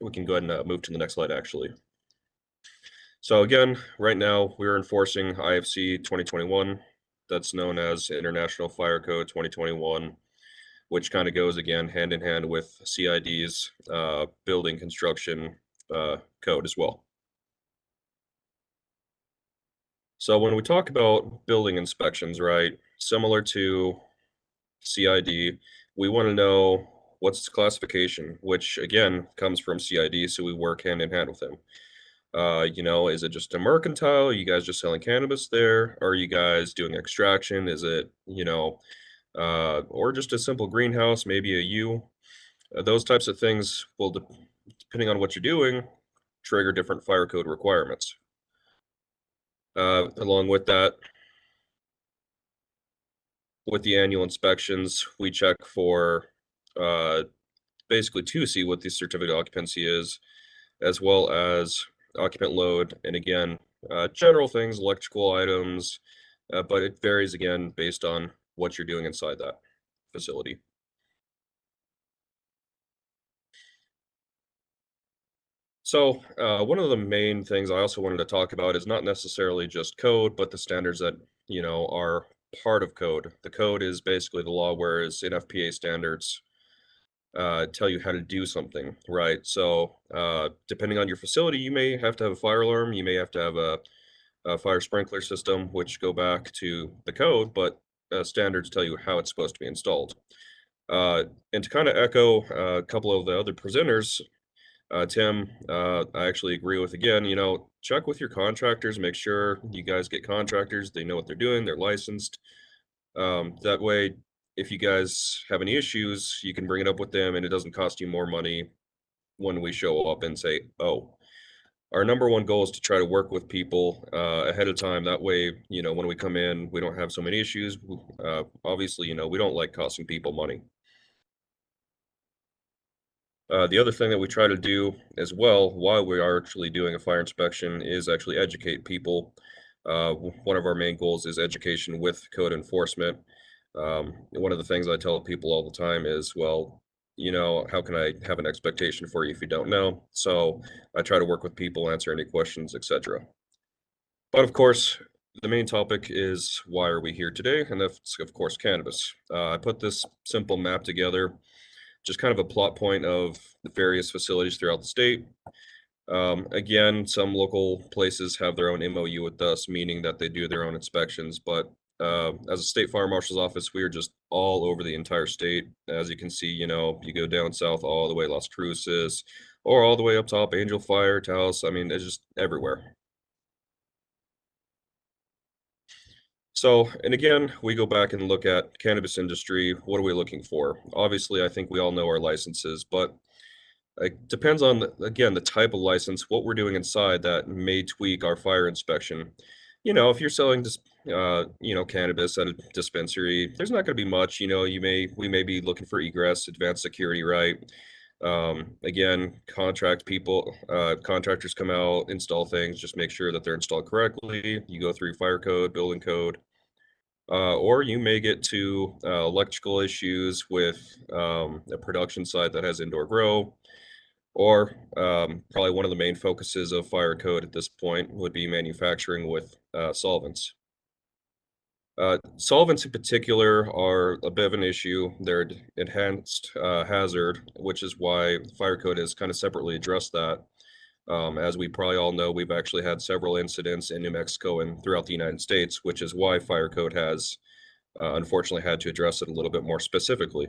H: we can go ahead and move to the next slide, actually. So again, right now we're enforcing IFC 2021. That's known as International Fire Code 2021, which kind of goes again hand in hand with CID's building construction code as well. So when we talk about building inspections, right, similar to CID, we want to know what's its classification, which again comes from CID, so we work hand in hand with them. Is it just a mercantile? Are you guys just selling cannabis there? Are you guys doing extraction? Is it, or just a simple greenhouse, maybe a U? Those types of things will, depending on what you're doing, trigger different fire code requirements. Along with that, with the annual inspections, we check for basically to see what the certificate of occupancy is, as well as occupant load, and again, general things, electrical items, but it varies again based on what you're doing inside that facility. So one of the main things I also wanted to talk about is not necessarily just code, but the standards that, are part of code. The code is basically the law, whereas NFPA standards tell you how to do something, right? So depending on your facility, you may have to have a fire alarm, you may have to have a fire sprinkler system, which go back to the code, but standards tell you how it's supposed to be installed. And to kind of echo a couple of the other presenters, Tim, I actually agree with again, check with your contractors, make sure you guys get contractors, they know what they're doing, they're licensed. That way, if you guys have any issues, you can bring it up with them and it doesn't cost you more money when we show up and say, oh, our number one goal is to try to work with people ahead of time. That way, when we come in, we don't have so many issues. Obviously, we don't like costing people money. The other thing that we try to do as well while we are actually doing a fire inspection is actually educate people. One of our main goals is education with code enforcement. One of the things I tell people all the time is, well, how can I have an expectation for you if you don't know? So I try to work with people, answer any questions, etc. But of course, the main topic is why are we here today? And that's, of course, cannabis. I put this simple map together, just kind of a plot point of the various facilities throughout the state. Again, some local places have their own MOU with us, meaning that they do their own inspections. But as a state fire marshal's office, we are just all over the entire state. As you can see, you go down south all the way Las Cruces, or all the way up top, Angel Fire, Taos. I mean, it's just everywhere. So, and again, we go back and look at cannabis industry. What are we looking for? Obviously, I think we all know our licenses, but it depends on, again, the type of license, what we're doing inside that may tweak our fire inspection. If you're selling just, cannabis at a dispensary, there's not going to be much. We may be looking for egress, advanced security, right? Again, contractors come out, install things, just make sure that they're installed correctly. You go through fire code, building code. Or you may get to electrical issues with a production site that has indoor grow, or probably one of the main focuses of fire code at this point would be manufacturing with solvents. Solvents in particular are a bit of an issue. They're an enhanced hazard, which is why fire code has kind of separately addressed that. As we probably all know, we've actually had several incidents in New Mexico and throughout the United States, which is why fire code has unfortunately had to address it a little bit more specifically.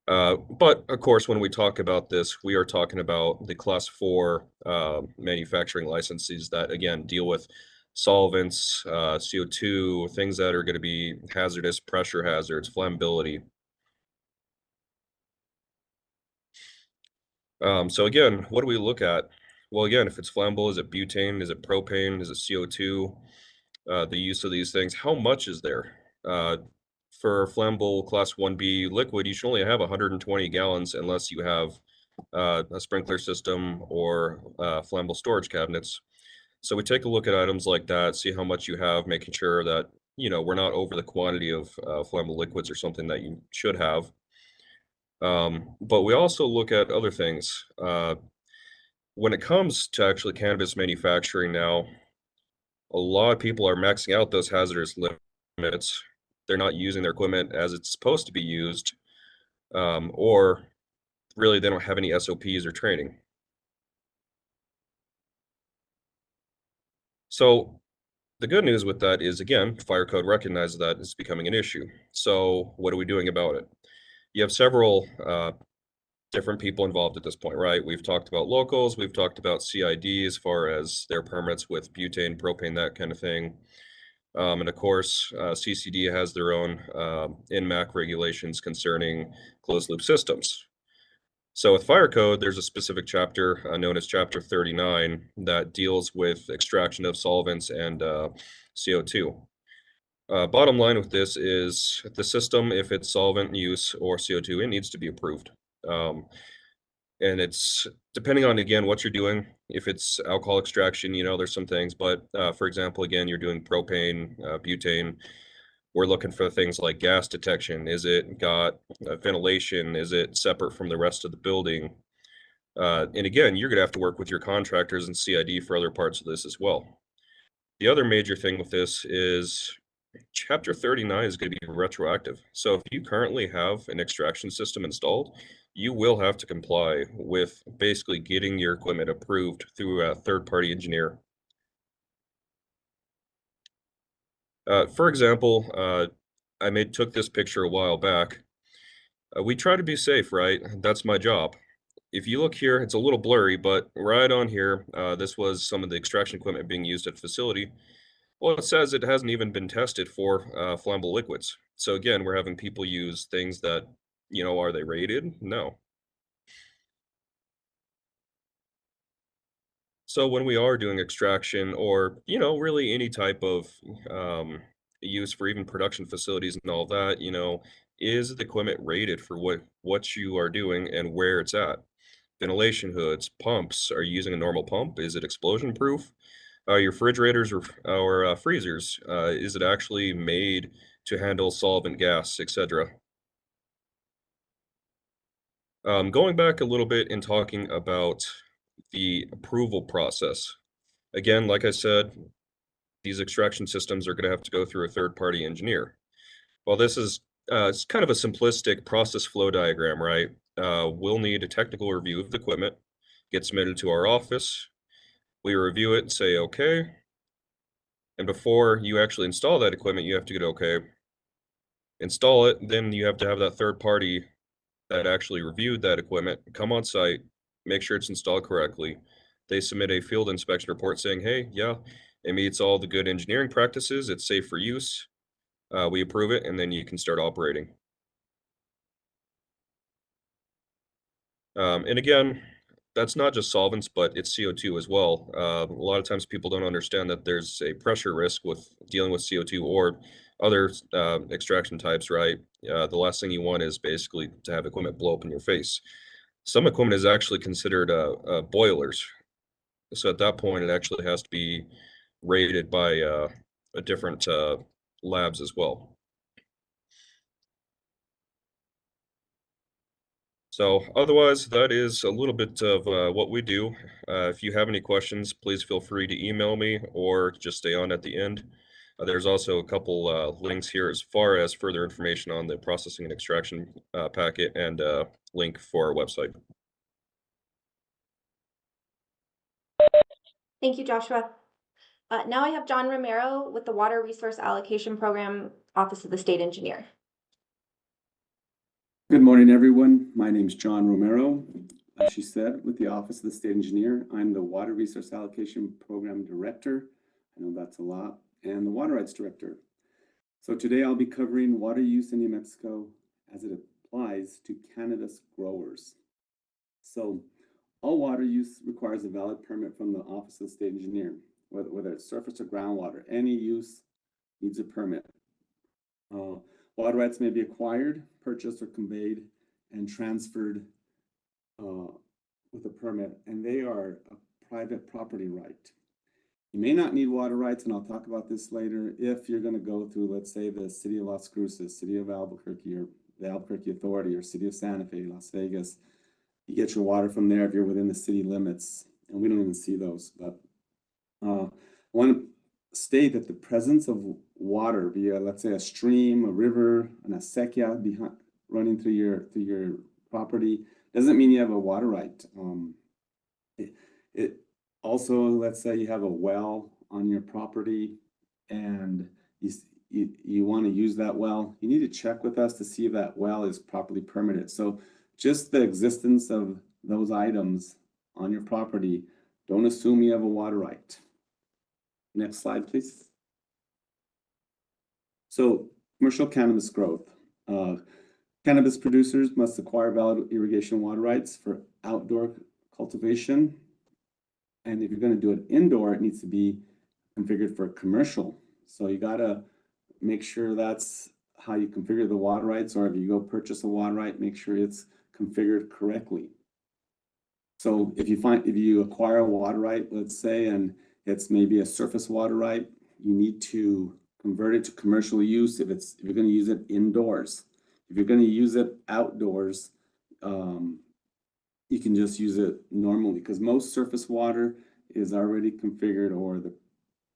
H: But of course, when we talk about this, we are talking about the class 4 manufacturing licenses that, again, deal with solvents, CO2, things that are going to be hazardous, pressure hazards, flammability. So again, what do we look at? Well, again, if it's flammable, is it butane? Is it propane? Is it CO2? The use of these things, how much is there? For flammable class 1B liquid, you should only have 120 gallons unless you have a sprinkler system or flammable storage cabinets. So we take a look at items like that, see how much you have, making sure that, we're not over the quantity of flammable liquids or something that you should have. But we also look at other things. When it comes to actually cannabis manufacturing now, a lot of people are maxing out those hazardous limits. They're not using their equipment as it's supposed to be used, or really they don't have any SOPs or training. So the good news with that is, again, fire code recognizes that it's becoming an issue. So what are we doing about it? You have several different people involved at this point, right? We've talked about locals, we've talked about CID as far as their permits with butane, propane, that kind of thing. And of course, CCD has their own NMAC regulations concerning closed loop systems. So with fire code, there's a specific chapter known as Chapter 39 that deals with extraction of solvents and CO2. Bottom line with this is the system, if it's solvent use or CO2, it needs to be approved. And it's depending on, again, what you're doing. If it's alcohol extraction, there's some things, but for example, again, you're doing propane, butane. We're looking for things like gas detection. Is it got ventilation? Is it separate from the rest of the building? And again, you're gonna have to work with your contractors and CID for other parts of this as well. The other major thing with this is Chapter 39 is going to be retroactive. So if you currently have an extraction system installed, you will have to comply with basically getting your equipment approved through a third-party engineer. For example, I took this picture a while back. We try to be safe, right? That's my job. If you look here, it's a little blurry, but right on here, this was some of the extraction equipment being used at the facility. Well, it says it hasn't even been tested for flammable liquids. So again, we're having people use things that, are they rated? No. So when we are doing extraction or, really any type of use for even production facilities and all that, is the equipment rated for what you are doing and where it's at? Ventilation hoods, pumps, are you using a normal pump? Is it explosion proof? Your refrigerators or freezers, is it actually made to handle solvent, gas, etc.? Going back a little bit and talking about the approval process. Again, like I said, these extraction systems are going to have to go through a third-party engineer. Well, this is it's kind of a simplistic process flow diagram, right? We'll need a technical review of the equipment, get submitted to our office. We review it and say, okay. And before you actually install that equipment, you have to get okay. Install it, then you have to have that third party that actually reviewed that equipment come on site, make sure it's installed correctly. They submit a field inspection report saying, hey, yeah, it meets all the good engineering practices, it's safe for use. We approve it, and then you can start operating. And again, that's not just solvents, but it's CO2 as well. A lot of times people don't understand that there's a pressure risk with dealing with CO2 or other extraction types, right? The last thing you want is basically to have equipment blow up in your face. Some equipment is actually considered boilers. So at that point, it actually has to be rated by a different labs as well. So otherwise, that is a little bit of what we do. If you have any questions, please feel free to email me or just stay on at the end. There's also a couple links here as far as further information on the processing and extraction packet and link for our website.
A: Thank you, Joshua. Now I have John Romero with the Water Resource Allocation Program, Office of the State Engineer.
I: Good morning, everyone. My name is John Romero. As she said, with the Office of the State Engineer, I'm the Water Resource Allocation Program Director. I know that's a lot, and the Water Rights Director. So today I'll be covering water use in New Mexico as it applies to cannabis growers. So all water use requires a valid permit from the Office of the State Engineer, whether it's surface or groundwater. Any use needs a permit. Water rights may be acquired, purchased, or conveyed and transferred with a permit, and they are a private property right. You may not need water rights, and I'll talk about this later, if you're going to go through, let's say, the City of Las Cruces, City of Albuquerque, or the Albuquerque Authority, or City of Santa Fe, Las Vegas. You get your water from there if you're within the city limits, and we don't even see those. But I want to state that the presence of water via, let's say, a stream, a river, an acequia running through your property doesn't mean you have a water right. It also, let's say you have a well on your property and you want to use that well, you need to check with us to see if that well is properly permitted. So just the existence of those items on your property, don't assume you have a water right. Next slide, please. So commercial cannabis growth. Cannabis producers must acquire valid irrigation water rights for outdoor cultivation. And if you're going to do it indoor, it needs to be configured for commercial. So you got to make sure that's how you configure the water rights, or if you go purchase a water right, make sure it's configured correctly. So if you acquire a water right, let's say, and it's maybe a surface water right, you need to convert it to commercial use if you're going to use it indoors. If you're going to use it outdoors, you can just use it normally, because most surface water is already configured, or the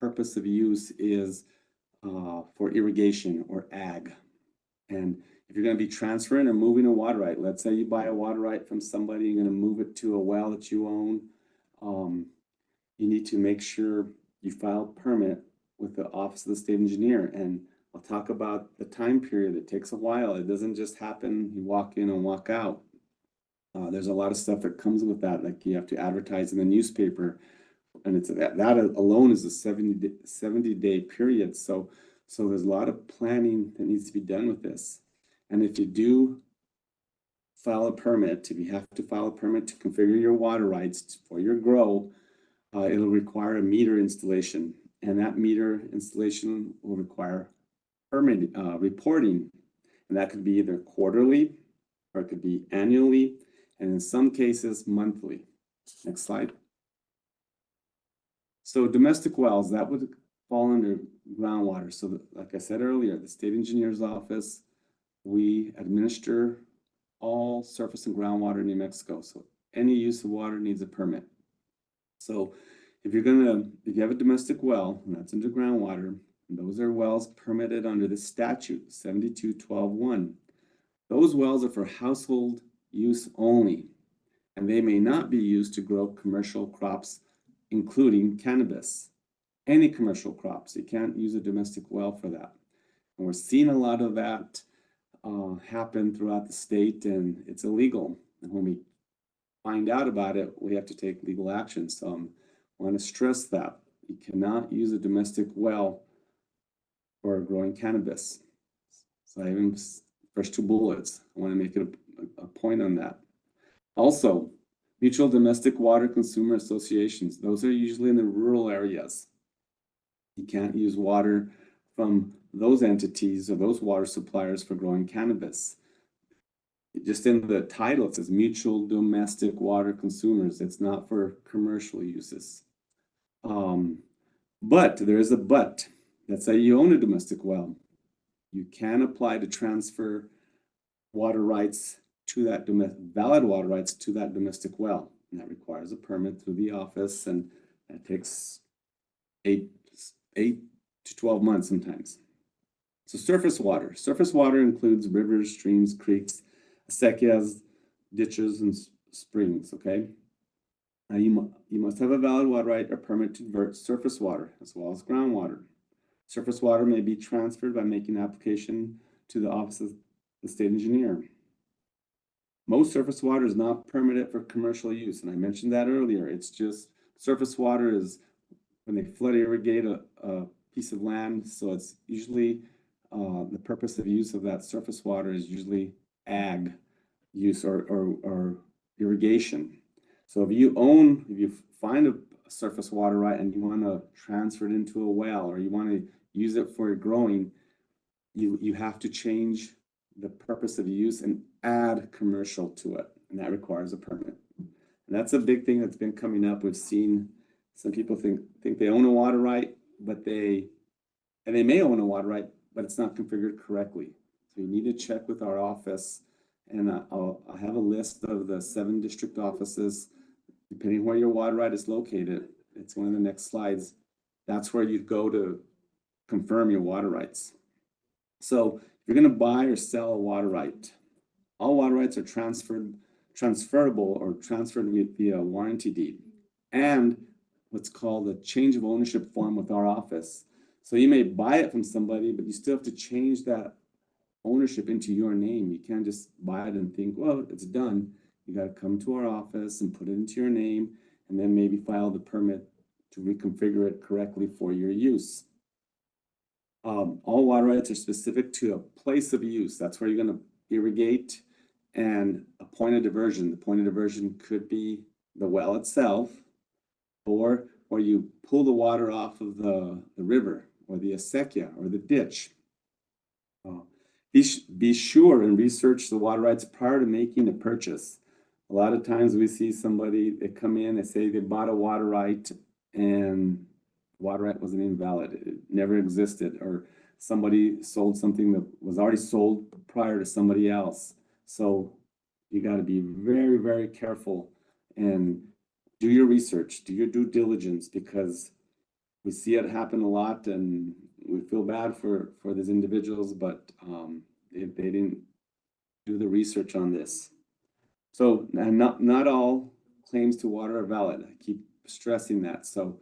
I: purpose of use is for irrigation or ag. And if you're going to be transferring or moving a water right, let's say you buy a water right from somebody, you're going to move it to a well that you own, you need to make sure you file a permit with the Office of the State Engineer. And I'll talk about the time period. It takes a while. It doesn't just happen, you walk in and walk out. There's a lot of stuff that comes with that, like you have to advertise in the newspaper, and it's that alone is a 70-day period. So there's a lot of planning that needs to be done with this. And if you do file a permit, if you have to file a permit to configure your water rights for your grow, it'll require a meter installation, and that meter installation will require permit reporting, and that could be either quarterly or it could be annually, and in some cases monthly. Next slide. So domestic wells, that would fall under groundwater. So like I said earlier, the state engineer's office, we administer all surface and groundwater in New Mexico. So any use of water needs a permit. So if you have a domestic well, and that's under groundwater, and those are wells permitted under the statute 72-12-1. Those wells are for household use only, and they may not be used to grow commercial crops, including cannabis. Any commercial crops, you can't use a domestic well for that. And we're seeing a lot of that happen throughout the state, and it's illegal. And when we find out about it, we have to take legal action. So I want to stress that you cannot use a domestic well for growing cannabis. So I even first two bullets, I want to make it a point on that. Also, mutual domestic water consumer associations, those are usually in the rural areas. You can't use water from those entities or those water suppliers for growing cannabis. Just in the title, it says mutual domestic water consumers. It's not for commercial uses. But there is a but. Let's say you own a domestic well. You can apply to transfer water rights to that valid water rights to that domestic well. And that requires a permit through the office, and that takes 8 to 12 months sometimes. So surface water. Surface water includes rivers, streams, creeks, acequias, ditches, and springs, okay? Now you must have a valid water right or permit to divert surface water as well as groundwater. Surface water may be transferred by making application to the Office of the State Engineer. Most surface water is not permitted for commercial use, and I mentioned that earlier. It's just surface water is when they flood irrigate a piece of land, so it's usually the purpose of use of that surface water is usually ag use or irrigation. So if you find a surface water right and you want to transfer it into a well, or you want to use it for growing, you have to change the purpose of use and add commercial to it, and that requires a permit. And that's a big thing that's been coming up. We've seen some people think they own a water right, but they may own a water right, but it's not configured correctly. So you need to check with our office, and I'll have a list of the 7 district offices, depending where your water right is located. It's one of the next slides. That's where you go to confirm your water rights. So if you're going to buy or sell a water right, all water rights are transferable or transferred via warranty deed, and what's called a change of ownership form with our office. So you may buy it from somebody, but you still have to change that ownership into your name. You can't just buy it and think, well, it's done. You got to come to our office and put it into your name, and then maybe file the permit to reconfigure it correctly for your use. All water rights are specific to a place of use. That's where you're going to irrigate and a point of diversion. The point of diversion could be the well itself, or where you pull the water off of the river or the acequia or the ditch. Be sure and research the water rights prior to making a purchase. A lot of times we see somebody, they come in, they say they bought a water right and water right wasn't even valid. It never existed, or somebody sold something that was already sold prior to somebody else. So you got to be very, very careful and do your research, do your due diligence, because we see it happen a lot and we feel bad for these individuals, but if they didn't do the research on this. So not all claims to water are valid. I keep stressing that. So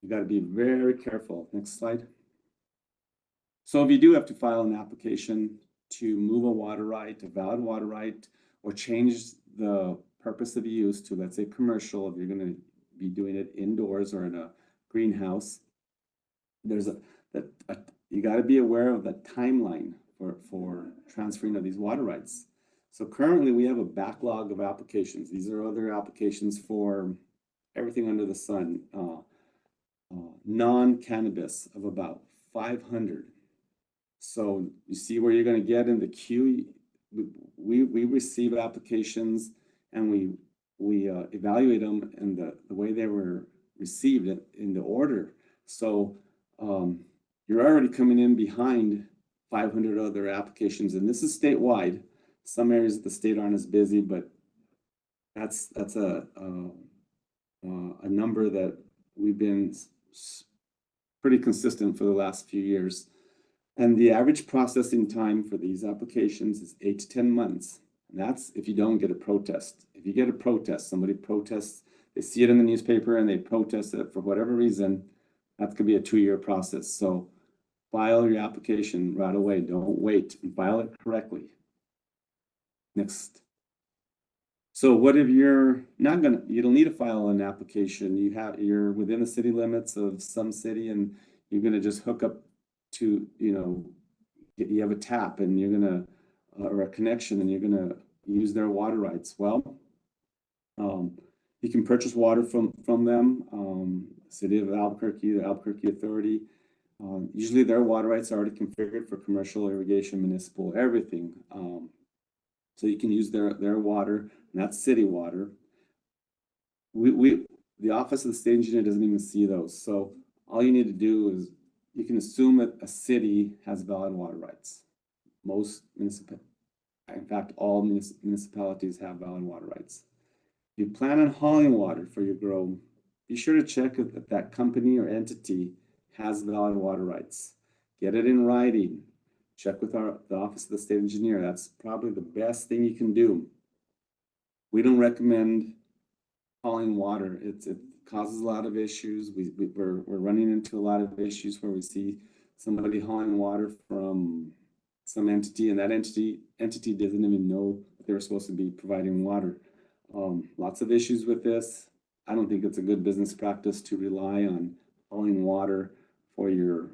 I: you got to be very careful. Next slide. So if you do have to file an application to move a water right, a valid water right, or change the purpose of use to, let's say, commercial, if you're going to be doing it indoors or in a greenhouse, there's you got to be aware of the timeline for transferring of these water rights. So currently we have a backlog of applications. These are other applications for everything under the sun, non-cannabis of about 500. So you see where you're going to get in the queue. We receive applications and we evaluate them in the way they were received in the order. So you're already coming in behind 500 other applications, and this is statewide. Some areas of the state aren't as busy, but that's a number that we've been pretty consistent for the last few years. And the average processing time for these applications is 8 to 10 months. And that's if you don't get a protest. If you get a protest, somebody protests, they see it in the newspaper and they protest it for whatever reason, that could be a 2-year process. So file your application right away. Don't wait, and file it correctly. Next. So what if you're not gonna, you don't need to file an application. You're within the city limits of some city and you're gonna just hook up to, you have a tap and you're gonna, or a connection, and you're gonna use their water rights. Well, you can purchase water from them, City of Albuquerque, the Albuquerque Authority. Usually their water rights are already configured for commercial, irrigation, municipal, everything. So you can use their water, and that's city water. The Office of the State Engineer doesn't even see those. So all you need to do is, you can assume that a city has valid water rights. Most municipalities, in fact, all municipalities have valid water rights. If you plan on hauling water for your grow, be sure to check if that company or entity has valid water rights. Get it in writing. Check with the Office of the State Engineer. That's probably the best thing you can do. We don't recommend hauling water. It causes a lot of issues. We're running into a lot of issues where we see somebody hauling water from some entity, and that entity doesn't even know that they're supposed to be providing water. Lots of issues with this. I don't think it's a good business practice to rely on hauling water for your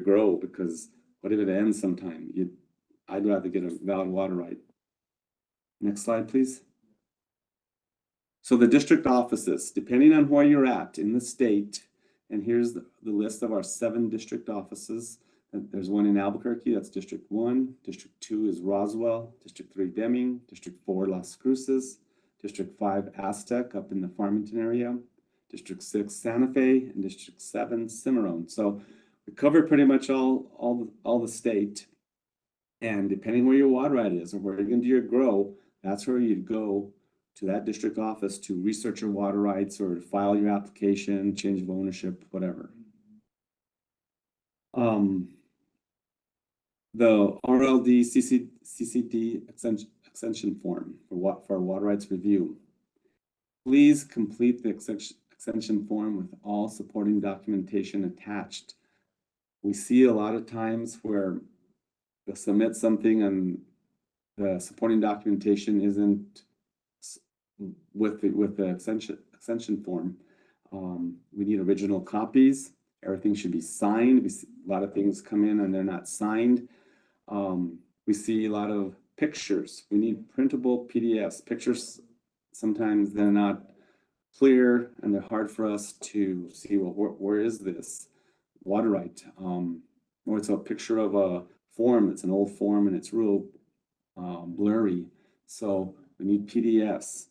I: grow, because what if it ends sometime? I'd rather get a valid water right. Next slide, please. So the district offices, depending on where you're at in the state, and here's the list of our 7 district offices. There's one in Albuquerque, that's District 1. District 2 is Roswell. District 3, Deming. District 4, Las Cruces. District 5, Aztec, up in the Farmington area. District 6, Santa Fe. And District 7, Cimarron. So we cover pretty much all the state. And depending where your water right is or where you're going to do your grow, that's where you'd go to that district office to research your water rights or file your application, change of ownership, whatever. The RLD CCD extension form for water rights review. Please complete the extension form with all supporting documentation attached. We see a lot of times where they'll submit something and the supporting documentation isn't with the extension form. We need original copies. Everything should be signed. We see a lot of things come in and they're not signed. We see a lot of pictures. We need printable PDFs. Pictures, sometimes they're not clear and they're hard for us to see, well, where is this water right? Or it's a picture of a form, it's an old form and it's real blurry. So we need PDFs.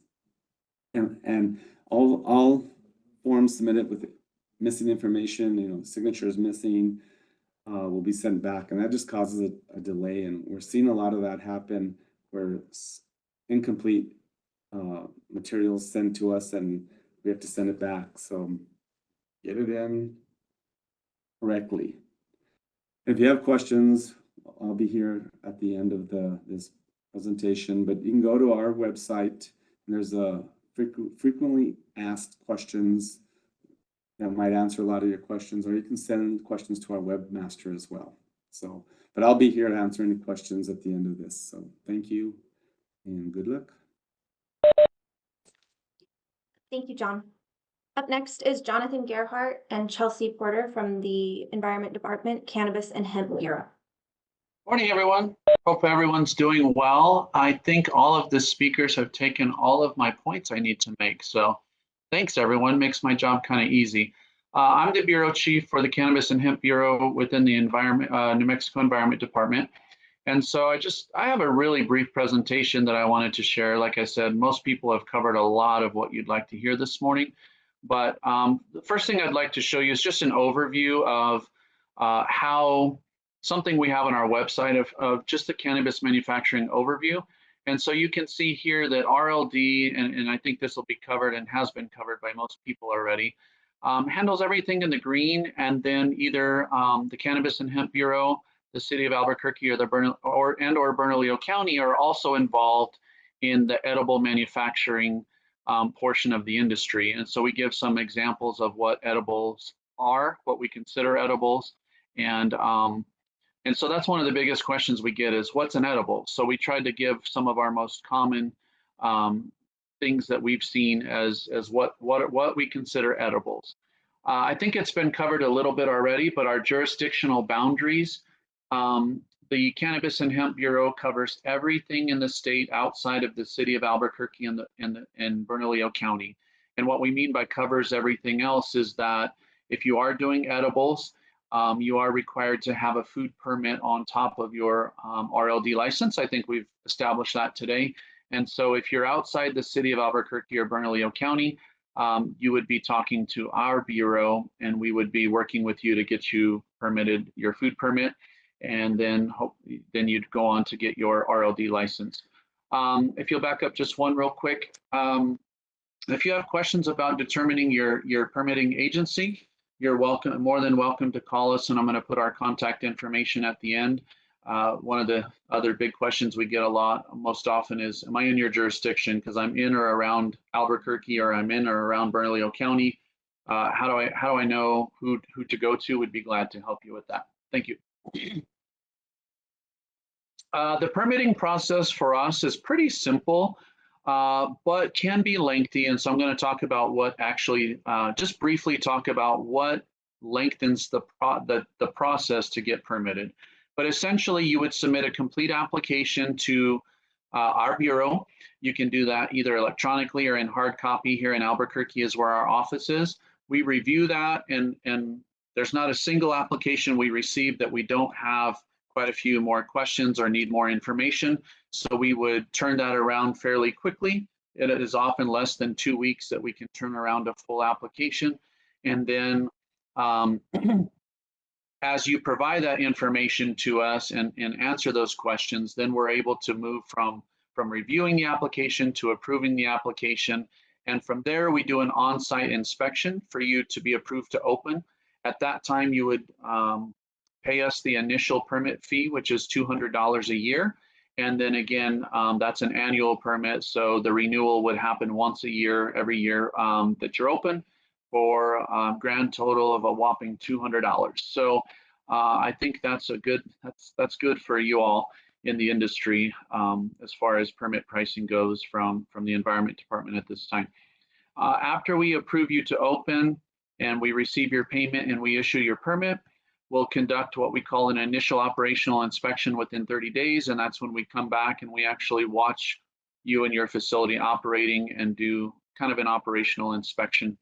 I: And all forms submitted with missing information, you know, signatures missing, will be sent back, and that just causes a delay. And we're seeing a lot of that happen where incomplete materials sent to us and we have to send it back. So get it in correctly. If you have questions, I'll be here at the end of this presentation, but you can go to our website and there's a frequently asked questions that might answer a lot of your questions, or you can send questions to our webmaster as well. So, but I'll be here to answer any questions at the end of this. So thank you and good luck.
A: Thank you, John. Up next is Jonathan Gerhardt and Chelsea Porter from the Environment Department, Cannabis and Hemp Bureau.
J: Morning, everyone. Hope everyone's doing well. I think all of the speakers have taken all of my points I need to make. So thanks, everyone. Makes my job kind of easy. I'm the Bureau Chief for the Cannabis and Hemp Bureau within the New Mexico Environment Department. And so I have a really brief presentation that I wanted to share. Like I said, most people have covered a lot of what you'd like to hear this morning. But the first thing I'd like to show you is just an overview of how something we have on our website of just the cannabis manufacturing overview. And so you can see here that RLD, and I think this will be covered and has been covered by most people already, handles everything in the green, and then either the Cannabis and Hemp Bureau, the City of Albuquerque, or the Bernalillo County are also involved in the edible manufacturing portion of the industry. And so we give some examples of what edibles are, what we consider edibles, and so that's one of the biggest questions we get is what's an edible? So we tried to give some of our most common things that we've seen as what we consider edibles. I think it's been covered a little bit already, but our jurisdictional boundaries, the Cannabis and Hemp Bureau covers everything in the state outside of the City of Albuquerque and Bernalillo County. And what we mean by covers everything else is that if you are doing edibles, you are required to have a food permit on top of your RLD license. I think we've established that today. And so if you're outside the City of Albuquerque or Bernalillo County, you would be talking to our bureau, and we would be working with you to get you permitted, your food permit, and then you'd go on to get your RLD license. If you'll back up just one real quick, if you have questions about determining your permitting agency, you're more than welcome to call us, and I'm going to put our contact information at the end. One of the other big questions we get most often is, am I in your jurisdiction? Because I'm in or around Albuquerque, or I'm in or around Bernalillo County. How do I know who to go to? Would be glad to help you with that. Thank you. The permitting process for us is pretty simple, but can be lengthy. And so I'm going to talk about what actually, just briefly talk about what lengthens the process to get permitted. But essentially, you would submit a complete application to our bureau. You can do that either electronically or in hard copy. Here in Albuquerque is where our office is. We review that, and there's not a single application we receive that we don't have quite a few more questions or need more information. So we would turn that around fairly quickly. It is often less than 2 weeks that we can turn around a full application. And then as you provide that information to us and answer those questions, then we're able to move from reviewing the application to approving the application. And from there, we do an on-site inspection for you to be approved to open. At that time, you would pay us the initial permit fee, which is $200 a year. And then again, that's an annual permit. So the renewal would happen once a year, every year that you're open, for a grand total of a whopping $200. So I think that's good for you all in the industry as far as permit pricing goes from the Environment Department at this time. After we approve you to open and we receive your payment and we issue your permit, we'll conduct what we call an initial operational inspection within 30 days. And that's when we come back and we actually watch you and your facility operating and do kind of an operational inspection.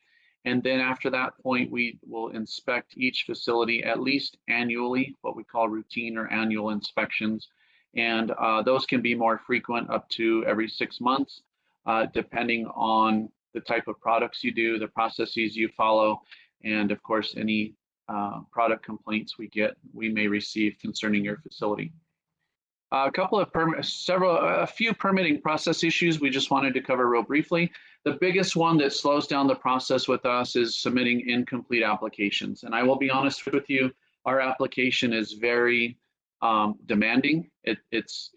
J: And then after that point, we will inspect each facility at least annually, what we call routine or annual inspections. And those can be more frequent, up to every 6 months, depending on the type of products you do, the processes you follow, and of course, any product complaints we may receive concerning your facility. A few permitting process issues we just wanted to cover real briefly. The biggest one that slows down the process with us is submitting incomplete applications. And I will be honest with you, our application is very demanding. It's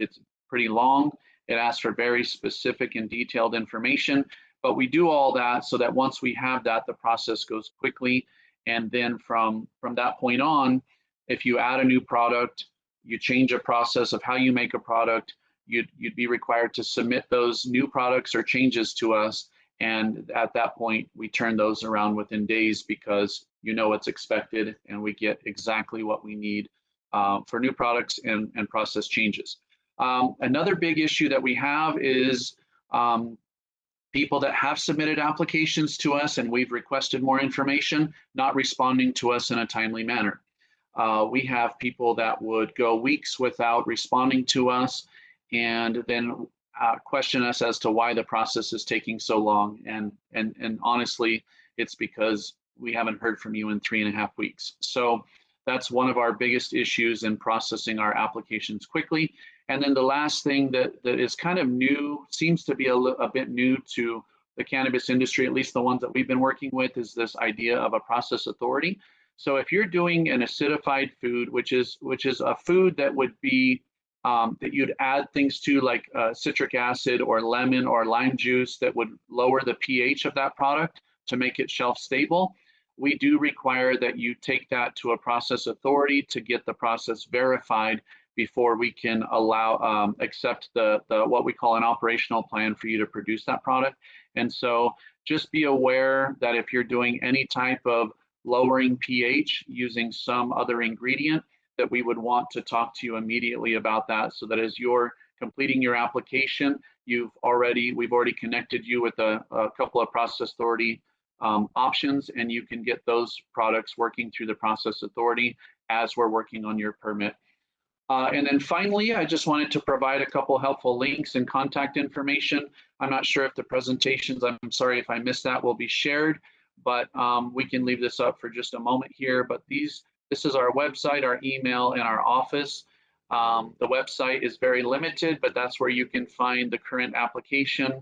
J: pretty long. It asks for very specific and detailed information, but we do all that so that once we have that, the process goes quickly. And then from that point on, if you add a new product, you change a process of how you make a product, you'd be required to submit those new products or changes to us. And at that point, we turn those around within days because you know what's expected and we get exactly what we need for new products and process changes. Another big issue that we have is people that have submitted applications to us and we've requested more information, not responding to us in a timely manner. We have people that would go weeks without responding to us and then question us as to why the process is taking so long. And honestly, it's because we haven't heard from you in 3.5 weeks. So that's one of our biggest issues in processing our applications quickly. And then the last thing that is kind of new, seems to be a bit new to the cannabis industry, at least the ones that we've been working with, is this idea of a process authority. So if you're doing an acidified food, which is a food that would be that you'd add things to like citric acid or lemon or lime juice that would lower the pH of that product to make it shelf stable, we do require that you take that to a process authority to get the process verified before we can allow accept the what we call an operational plan for you to produce that product. And so just be aware that if you're doing any type of lowering pH using some other ingredient, that we would want to talk to you immediately about that, so that as you're completing your application, we've already connected you with a couple of process authority options, and you can get those products working through the process authority as we're working on your permit. And then finally, I just wanted to provide a couple helpful links and contact information. I'm not sure if the presentations, I'm sorry if I missed that, will be shared, but we can leave this up for just a moment here. But this is our website, our email, and our office. The website is very limited, but that's where you can find the current application.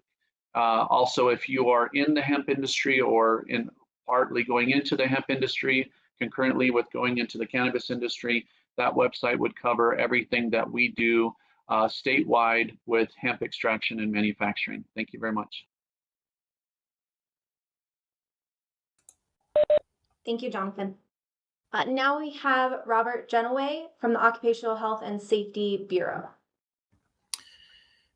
J: Also, if you are in the hemp industry or in partly going into the hemp industry, concurrently with going into the cannabis industry, that website would cover everything that we do statewide with hemp extraction and manufacturing. Thank you very much.
A: Thank you, Jonathan. Now we have Robert Genoway from the Occupational Health and Safety Bureau.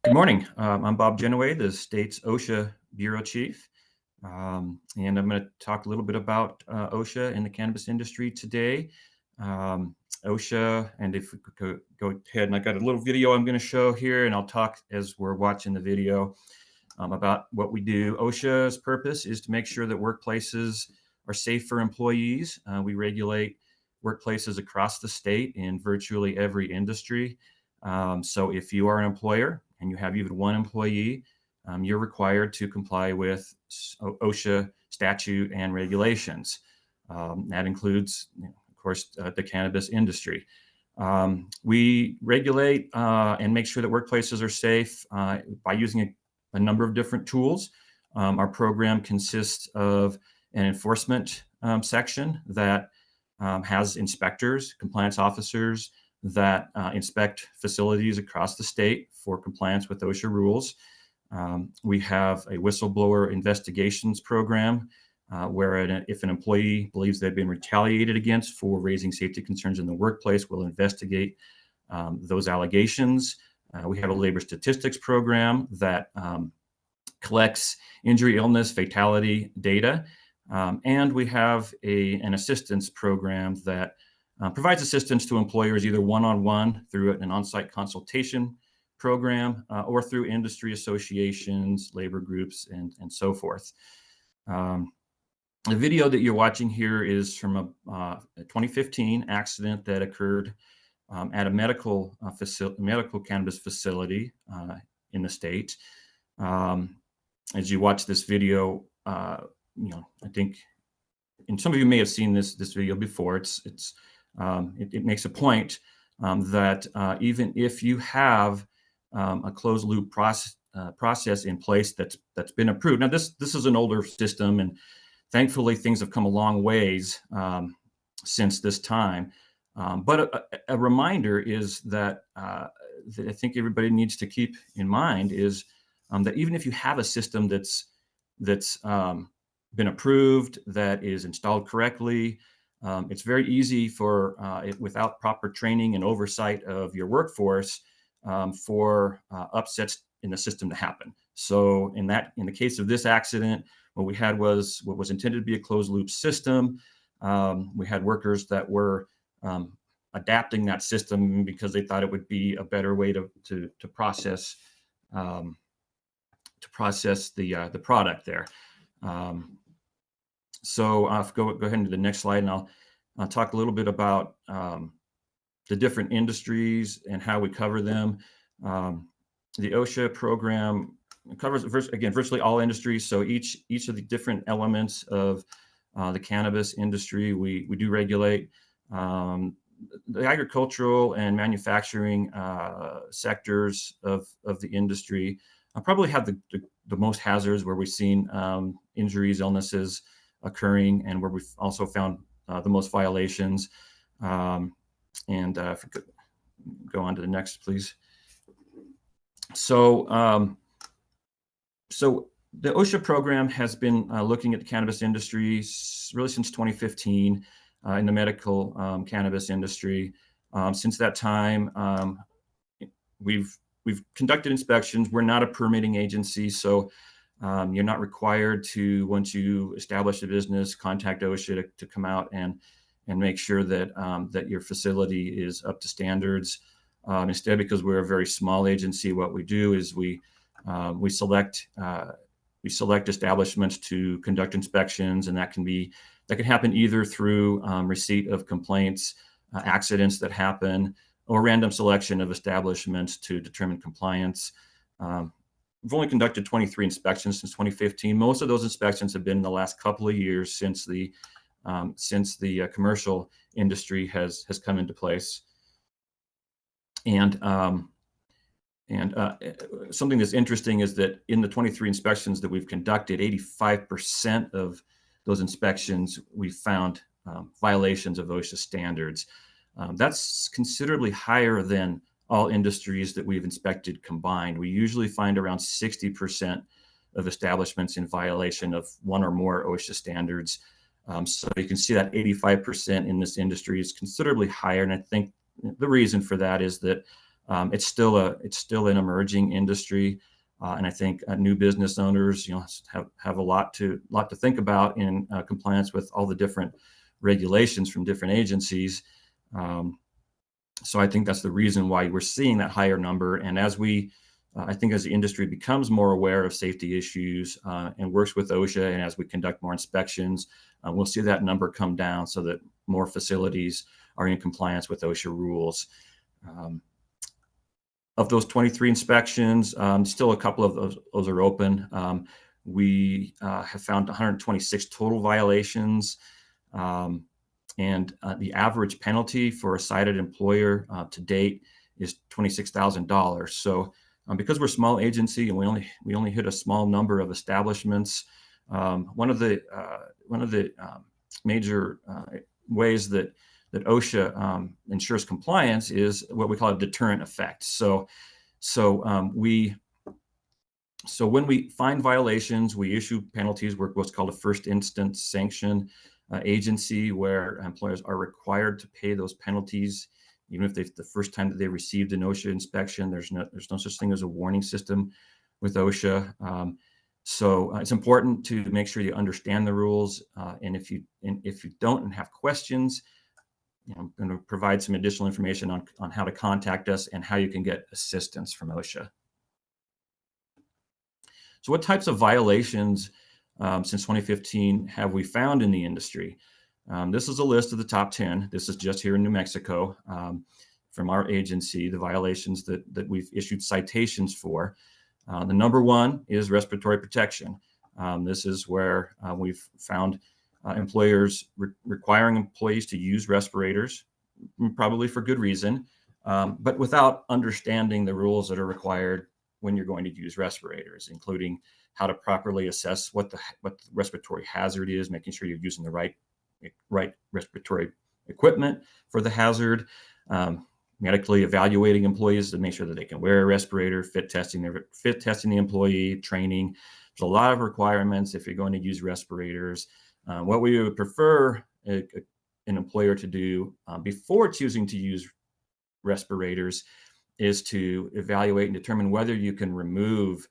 K: Good morning. I'm Bob Genoway, the state's OSHA Bureau Chief. And I'm going to talk a little bit about OSHA in the cannabis industry today. OSHA, and if we could go ahead, and I got a little video I'm going to show here, and I'll talk as we're watching the video about what we do. OSHA's purpose is to make sure that workplaces are safe for employees. We regulate workplaces across the state in virtually every industry. So if you are an employer and you have even one employee, you're required to comply with OSHA statute and regulations. That includes, of course, the cannabis industry. We regulate and make sure that workplaces are safe by using a number of different tools. Our program consists of an enforcement section that has inspectors, compliance officers that inspect facilities across the state for compliance with OSHA rules. We have a whistleblower investigations program where if an employee believes they've been retaliated against for raising safety concerns in the workplace, we'll investigate those allegations. We have a labor statistics program that collects injury, illness, fatality data. And we have an assistance program that provides assistance to employers either one-on-one through an on-site consultation program or through industry associations, labor groups, and so forth. The video that you're watching here is from a 2015 accident that occurred at a medical cannabis facility in the state. As you watch this video, I think, and some of you may have seen this video before. It makes a point that even if you have a closed loop process in place that's been approved. Now, this is an older system, and thankfully things have come a long ways since this time. But a reminder is that I think everybody needs to keep in mind is that even if you have a system that's been approved, that is installed correctly, it's very easy for without proper training and oversight of your workforce for upsets in the system to happen. So in the case of this accident, what we had was what was intended to be a closed loop system. We had workers that were adapting that system because they thought it would be a better way to process the product there. So I'll go ahead into the next slide, and I'll talk a little bit about the different industries and how we cover them. The OSHA program covers, virtually all industries. So each of the different elements of the cannabis industry we do regulate. The agricultural and manufacturing sectors of the industry probably have the most hazards, where we've seen injuries, illnesses occurring, and where we've also found the most violations. And if we could go on to the next, please. So, so the OSHA program has been looking at the cannabis industry really since 2015 in the medical cannabis industry. Since that time, we've conducted inspections. We're not a permitting agency, so you're not required to, once you establish a business, contact OSHA to come out and make sure that that your facility is up to standards. Instead, because we're a very small agency, what we do is we select establishments to conduct inspections, and that can happen either through receipt of complaints, accidents that happen, or random selection of establishments to determine compliance. We've only conducted 23 inspections since 2015. Most of those inspections have been in the last couple of years since the commercial industry has come into place. And something that's interesting is that in the 23 inspections that we've conducted, 85% of those inspections we found violations of OSHA standards. That's considerably higher than all industries that we've inspected combined. We usually find around 60% of establishments in violation of one or more OSHA standards. So you can see that 85% in this industry is considerably higher. And I think the reason for that is that it's still an emerging industry. And I think new business owners, have a lot to think about in compliance with all the different regulations from different agencies. So I think that's the reason why we're seeing that higher number. And as I think as the industry becomes more aware of safety issues and works with OSHA, and as we conduct more inspections, we'll see that number come down so that more facilities are in compliance with OSHA rules. Of those 23 inspections, still a couple of those are open. We have found 126 total violations. And the average penalty for a cited employer to date is $26,000. So because we're a small agency and we only hit a small number of establishments, one of the major ways that OSHA ensures compliance is what we call a deterrent effect. So when we find violations, we issue penalties. We're what's called a first instance sanction agency, where employers are required to pay those penalties, even if the first time that they received an OSHA inspection. There's no such thing as a warning system with OSHA. So it's important to make sure you understand the rules, and if you don't and have questions, I'm going to provide some additional information on how to contact us and how you can get assistance from OSHA. So what types of violations since 2015 have we found in the industry? This is a list of the top 10. This is just here in New Mexico from our agency, the violations that we've issued citations for. The number one is respiratory protection. This is where we've found employers requiring employees to use respirators, probably for good reason, but without understanding the rules that are required when you're going to use respirators, including how to properly assess what the respiratory hazard is, making sure you're using the right respiratory equipment for the hazard, medically evaluating employees to make sure that they can wear a respirator, fit testing the employee, training. There's a lot of requirements if you're going to use respirators. What we would prefer an employer to do before choosing to use respirators is to evaluate and determine whether you can remove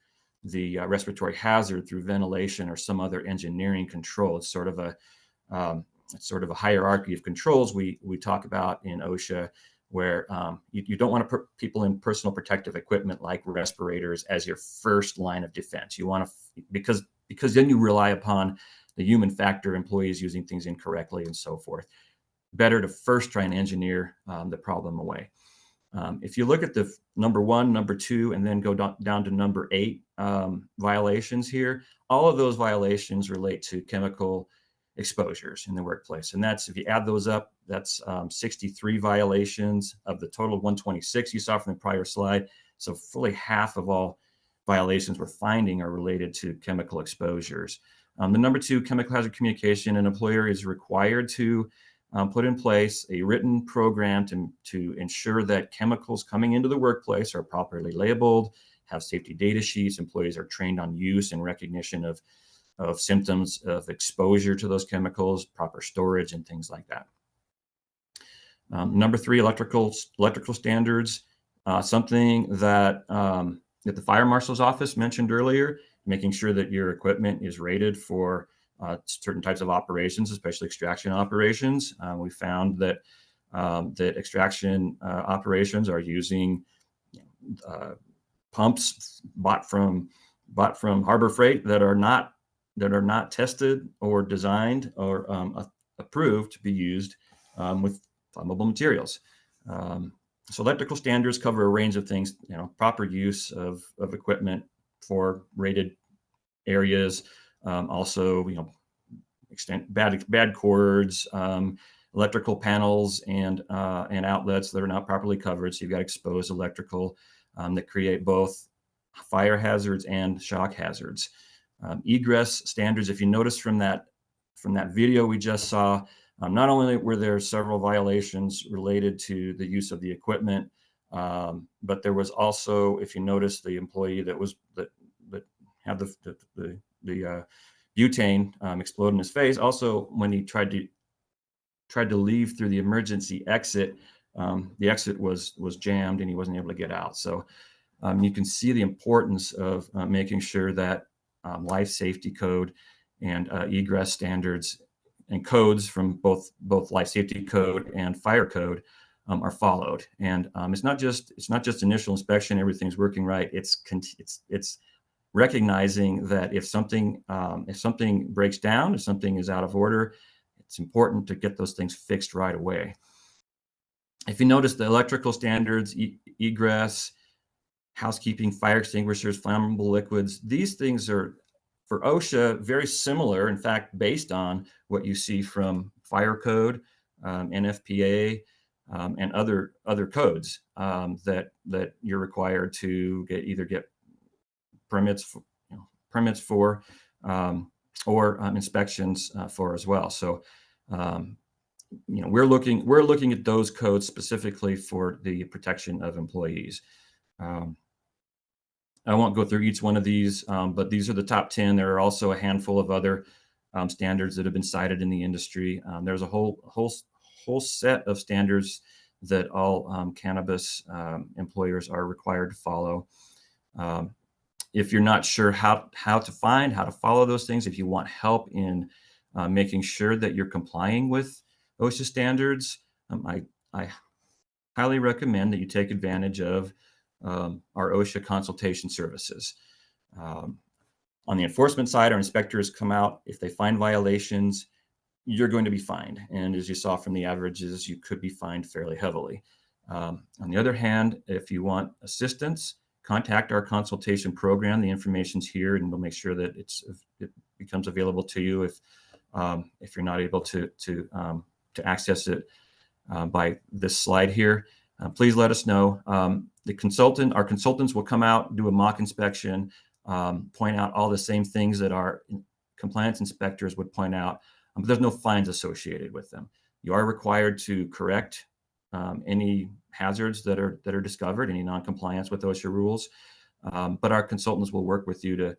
K: the respiratory hazard through ventilation or some other engineering control. It's sort of a hierarchy of controls we talk about in OSHA, where you don't want to put people in personal protective equipment like respirators as your first line of defense. You want to, because then you rely upon the human factor, employees using things incorrectly and so forth. Better to first try and engineer the problem away. If you look at the number 1, number 2, and then go down to number 8 violations here, all of those violations relate to chemical exposures in the workplace. And that's, if you add those up, that's 63 violations of the total of 126 you saw from the prior slide. So fully half of all violations we're finding are related to chemical exposures. The number 2, chemical hazard communication. An employer is required to put in place a written program to ensure that chemicals coming into the workplace are properly labeled, have safety data sheets, employees are trained on use and recognition of symptoms of exposure to those chemicals, proper storage, and things like that. Number 3, electrical standards, something that the fire marshal's office mentioned earlier, making sure that your equipment is rated for certain types of operations, especially extraction operations. We found that extraction operations are using pumps bought from Harbor Freight that are not tested or designed or approved to be used with flammable materials. So electrical standards cover a range of things, proper use of equipment for rated areas. Also, bad cords, electrical panels, and outlets that are not properly covered. So you've got exposed electrical that create both fire hazards and shock hazards. Egress standards. If you notice from that video we just saw, not only were there several violations related to the use of the equipment, but there was also, if you notice, the employee that had the butane explode in his face. Also, when he tried to leave through the emergency exit, the exit was jammed and he wasn't able to get out. So you can see the importance of making sure that life safety code and egress standards and codes from both life safety code and fire code are followed. And it's not just initial inspection, everything's working right. It's recognizing that if something breaks down, if something is out of order, it's important to get those things fixed right away. If you notice the electrical standards, egress, housekeeping, fire extinguishers, flammable liquids, these things are, for OSHA, very similar, in fact, based on what you see from fire code, NFPA, and other codes that you're required to get permits for or inspections for as well. So we're looking at those codes specifically for the protection of employees. I won't go through each one of these, but these are the top 10. There are also a handful of other standards that have been cited in the industry. There's a whole set of standards that all cannabis employers are required to follow. If you're not sure how to follow those things, if you want help in making sure that you're complying with OSHA standards, I highly recommend that you take advantage of our OSHA consultation services. On the enforcement side, our inspectors come out. If they find violations, you're going to be fined. And as you saw from the averages, you could be fined fairly heavily. On the other hand, if you want assistance, contact our consultation program. The information's here, and we'll make sure that it becomes available to you if you're not able to access it by this slide here. Please let us know. Our consultants will come out, do a mock inspection, point out all the same things that our compliance inspectors would point out, but there's no fines associated with them. You are required to correct any hazards that are discovered, any non-compliance with OSHA rules, but our consultants will work with you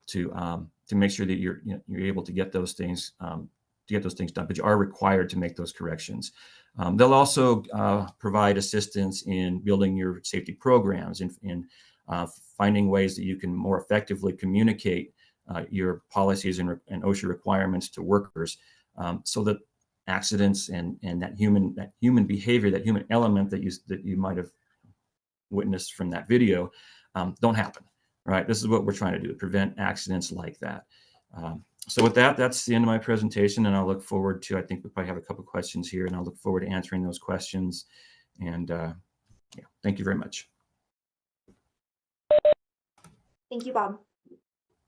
K: to make sure that you're able to get those things done. But you are required to make those corrections. They'll also provide assistance in building your safety programs, in finding ways that you can more effectively communicate your policies and OSHA requirements to workers, so that accidents and that human behavior, that human element that you might have witnessed from that video, don't happen. Right? This is what we're trying to do: prevent accidents like that. So with that, that's the end of my presentation, and I'll look forward to, I think we probably have a couple questions here, and I'll look forward to answering those questions. And yeah, thank you very much.
A: Thank you, Bob.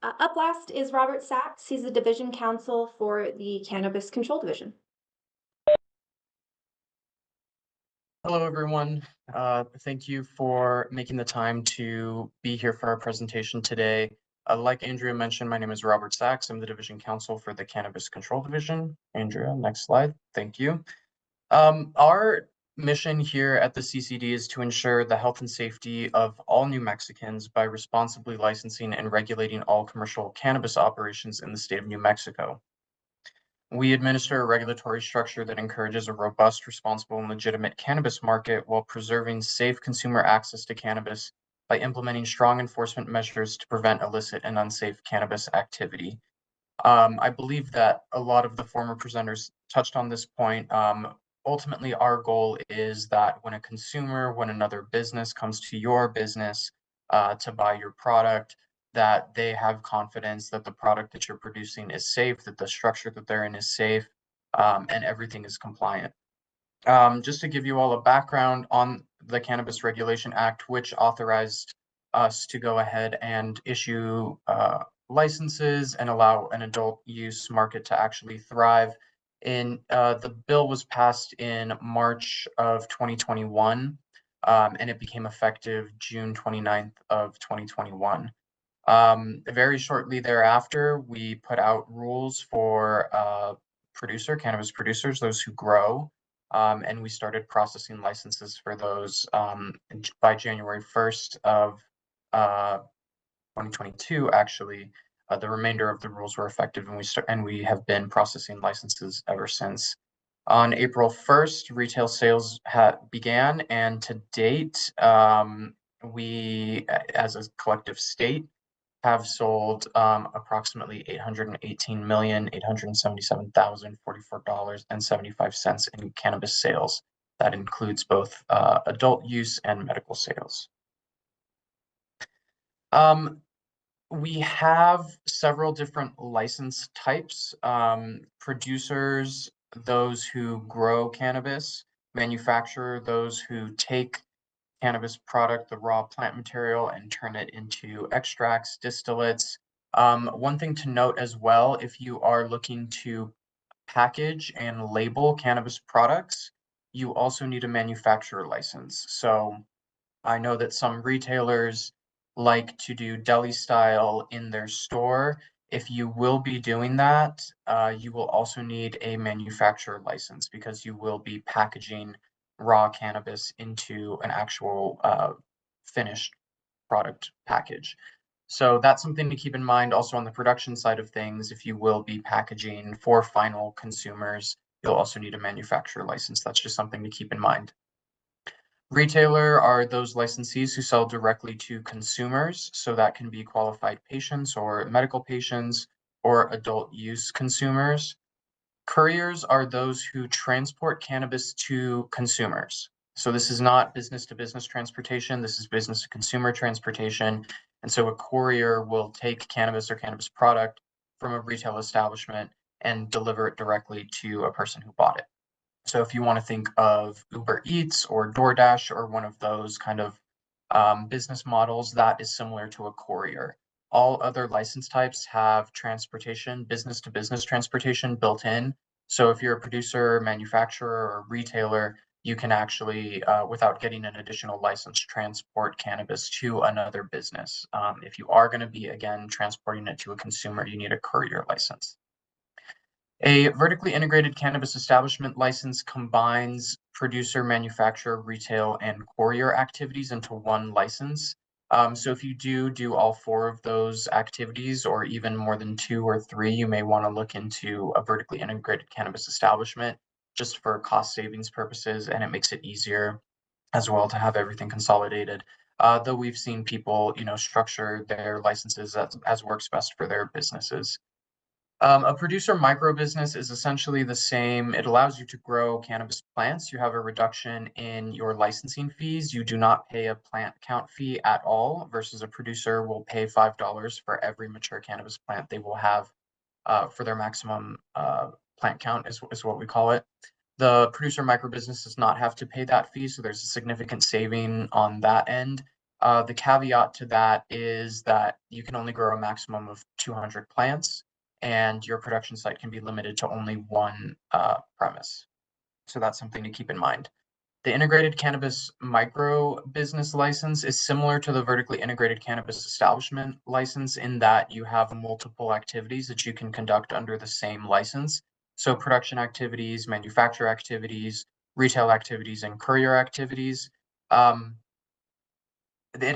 A: Up last is Robert Sachs. He's the division counsel for the Cannabis Control Division.
L: Hello, everyone. Thank you for making the time to be here for our presentation today. Like Andrea mentioned, my name is Robert Sachs. I'm the division counsel for the Cannabis Control Division. Andrea, next slide. Thank you. Our mission here at the CCD is to ensure the health and safety of all New Mexicans by responsibly licensing and regulating all commercial cannabis operations in the state of New Mexico. We administer a regulatory structure that encourages a robust, responsible, and legitimate cannabis market while preserving safe consumer access to cannabis by implementing strong enforcement measures to prevent illicit and unsafe cannabis activity. I believe that a lot of the former presenters touched on this point. Ultimately, our goal is that when another business comes to your business to buy your product, that they have confidence that the product that you're producing is safe, that the structure that they're in is safe, and everything is compliant. Just to give you all a background on the Cannabis Regulation Act, which authorized us to go ahead and issue licenses and allow an adult use market to actually thrive. The bill was passed in March of 2021, and it became effective June 29th of 2021. Very shortly thereafter, we put out rules for cannabis producers, those who grow, and we started processing licenses for those by January 1st of 2022. Actually, the remainder of the rules were effective, and we have been processing licenses ever since. On April 1st, retail sales began, and to date, we, as a collective state, have sold approximately $818,877,044.75 in cannabis sales. That includes both adult use and medical sales. We have several different license types: producers, those who grow cannabis; manufacturer, those who take cannabis product, the raw plant material, and turn it into extracts, distillates. One thing to note as well, if you are looking to package and label cannabis products, you also need a manufacturer license. So I know that some retailers like to do deli style in their store. If you will be doing that, you will also need a manufacturer license, because you will be packaging raw cannabis into an actual finished product package. So that's something to keep in mind. Also, on the production side of things, if you will be packaging for final consumers, you'll also need a manufacturer license. That's just something to keep in mind. Retailer are those licensees who sell directly to consumers, so that can be qualified patients or medical patients or adult use consumers. Couriers are those who transport cannabis to consumers. So this is not business to business transportation. This is business to consumer transportation. And so a courier will take cannabis or cannabis product from a retail establishment and deliver it directly to a person who bought it. So if you want to think of Uber Eats or DoorDash or one of those kind of business models, that is similar to a courier. All other license types have transportation, business to business transportation built in. So if you're a producer, manufacturer, or retailer, you can actually, without getting an additional license, transport cannabis to another business. If you are going to be, again, transporting it to a consumer, you need a courier license. A vertically integrated cannabis establishment license combines producer, manufacturer, retail, and courier activities into one license. So if you do all four of those activities, or even more than two or three, you may want to look into a vertically integrated cannabis establishment just for cost savings purposes, and it makes it easier as well to have everything consolidated. Though we've seen people, structure their licenses as works best for their businesses. A producer micro business is essentially the same. It allows you to grow cannabis plants. You have a reduction in your licensing fees. You do not pay a plant count fee at all, versus a producer will pay $5 for every mature cannabis plant they will have for their maximum plant count, is what we call it. The producer micro business does not have to pay that fee, so there's a significant saving on that end. The caveat to that is that you can only grow a maximum of 200 plants, and your production site can be limited to only one premise. So that's something to keep in mind. The integrated cannabis micro business license is similar to the vertically integrated cannabis establishment license in that you have multiple activities that you can conduct under the same license. So production activities, manufacture activities, retail activities, and courier activities. It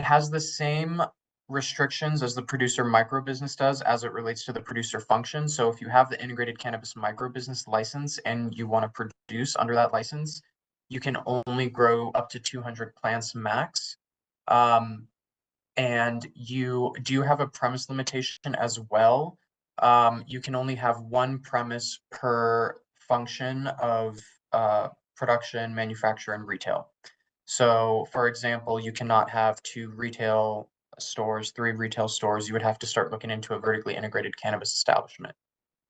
L: has the same restrictions as the producer micro business does as it relates to the producer function. So if you have the integrated cannabis micro business license and you want to produce under that license, you can only grow up to 200 plants max. And you do have a premise limitation as well. You can only have one premise per function of production, manufacture, and retail. So, for example, you cannot have two retail stores, three retail stores. You would have to start looking into a vertically integrated cannabis establishment.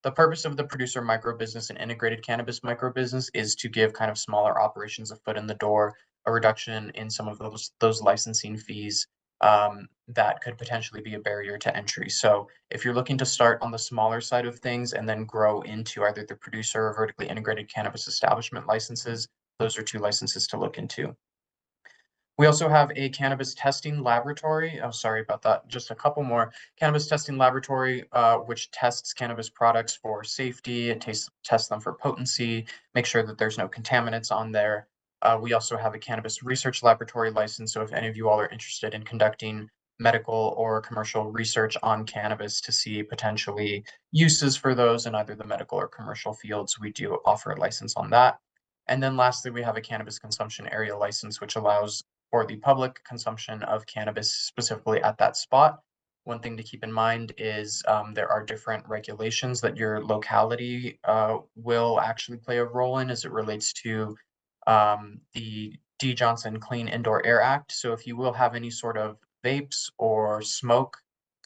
L: The purpose of the producer micro business and integrated cannabis micro business is to give kind of smaller operations a foot in the door, a reduction in some of those licensing fees that could potentially be a barrier to entry. So if you're looking to start on the smaller side of things and then grow into either the producer or vertically integrated cannabis establishment licenses, those are two licenses to look into. We also have a cannabis testing laboratory. Oh, sorry about that. Just a couple more. Cannabis testing laboratory, which tests cannabis products for safety. It tests them for potency, make sure that there's no contaminants on there. We also have a cannabis research laboratory license. So if any of you all are interested in conducting medical or commercial research on cannabis to see potentially uses for those in either the medical or commercial fields, we do offer a license on that. And then lastly, we have a cannabis consumption area license, which allows for the public consumption of cannabis specifically at that spot. One thing to keep in mind is there are different regulations that your locality will actually play a role in as it relates to the D. Johnson Clean Indoor Air Act. So if you will have any sort of vapes or smoke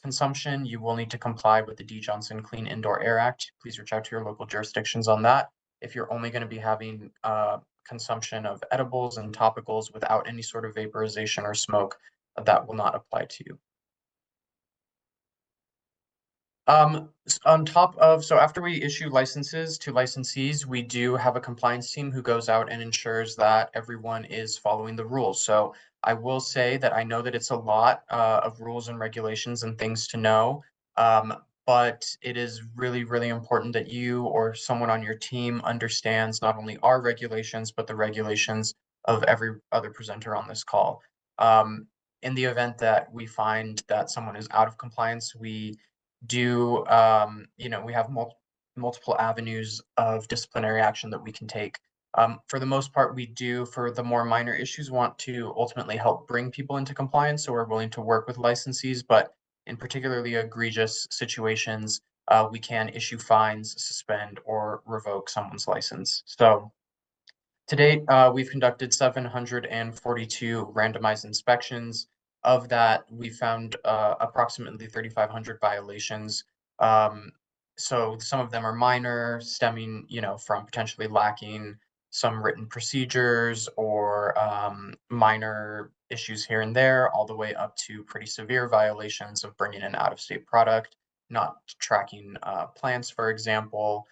L: consumption, you will need to comply with the D. Johnson Clean Indoor Air Act. Please reach out to your local jurisdictions on that. If you're only going to be having consumption of edibles and topicals without any sort of vaporization or smoke, that will not apply to you. On top of, so after we issue licenses to licensees, we do have a compliance team who goes out and ensures that everyone is following the rules. So I will say that I know that it's a lot of rules and regulations and things to know, but it is really, really important that you or someone on your team understands not only our regulations, but the regulations of every other presenter on this call. In the event that we find that someone is out of compliance, we do, we have multiple avenues of disciplinary action that we can take. For the most part, we do, for the more minor issues, want to ultimately help bring people into compliance. So we're willing to work with licensees, but in particularly egregious situations, we can issue fines, suspend, or revoke someone's license. So to date, we've conducted 742 randomized inspections. Of that, we found approximately 3,500 violations. So some of them are minor, stemming, from potentially lacking some written procedures or minor issues here and there, all the way up to pretty severe violations of bringing in out-of-state product, not tracking plants, for example.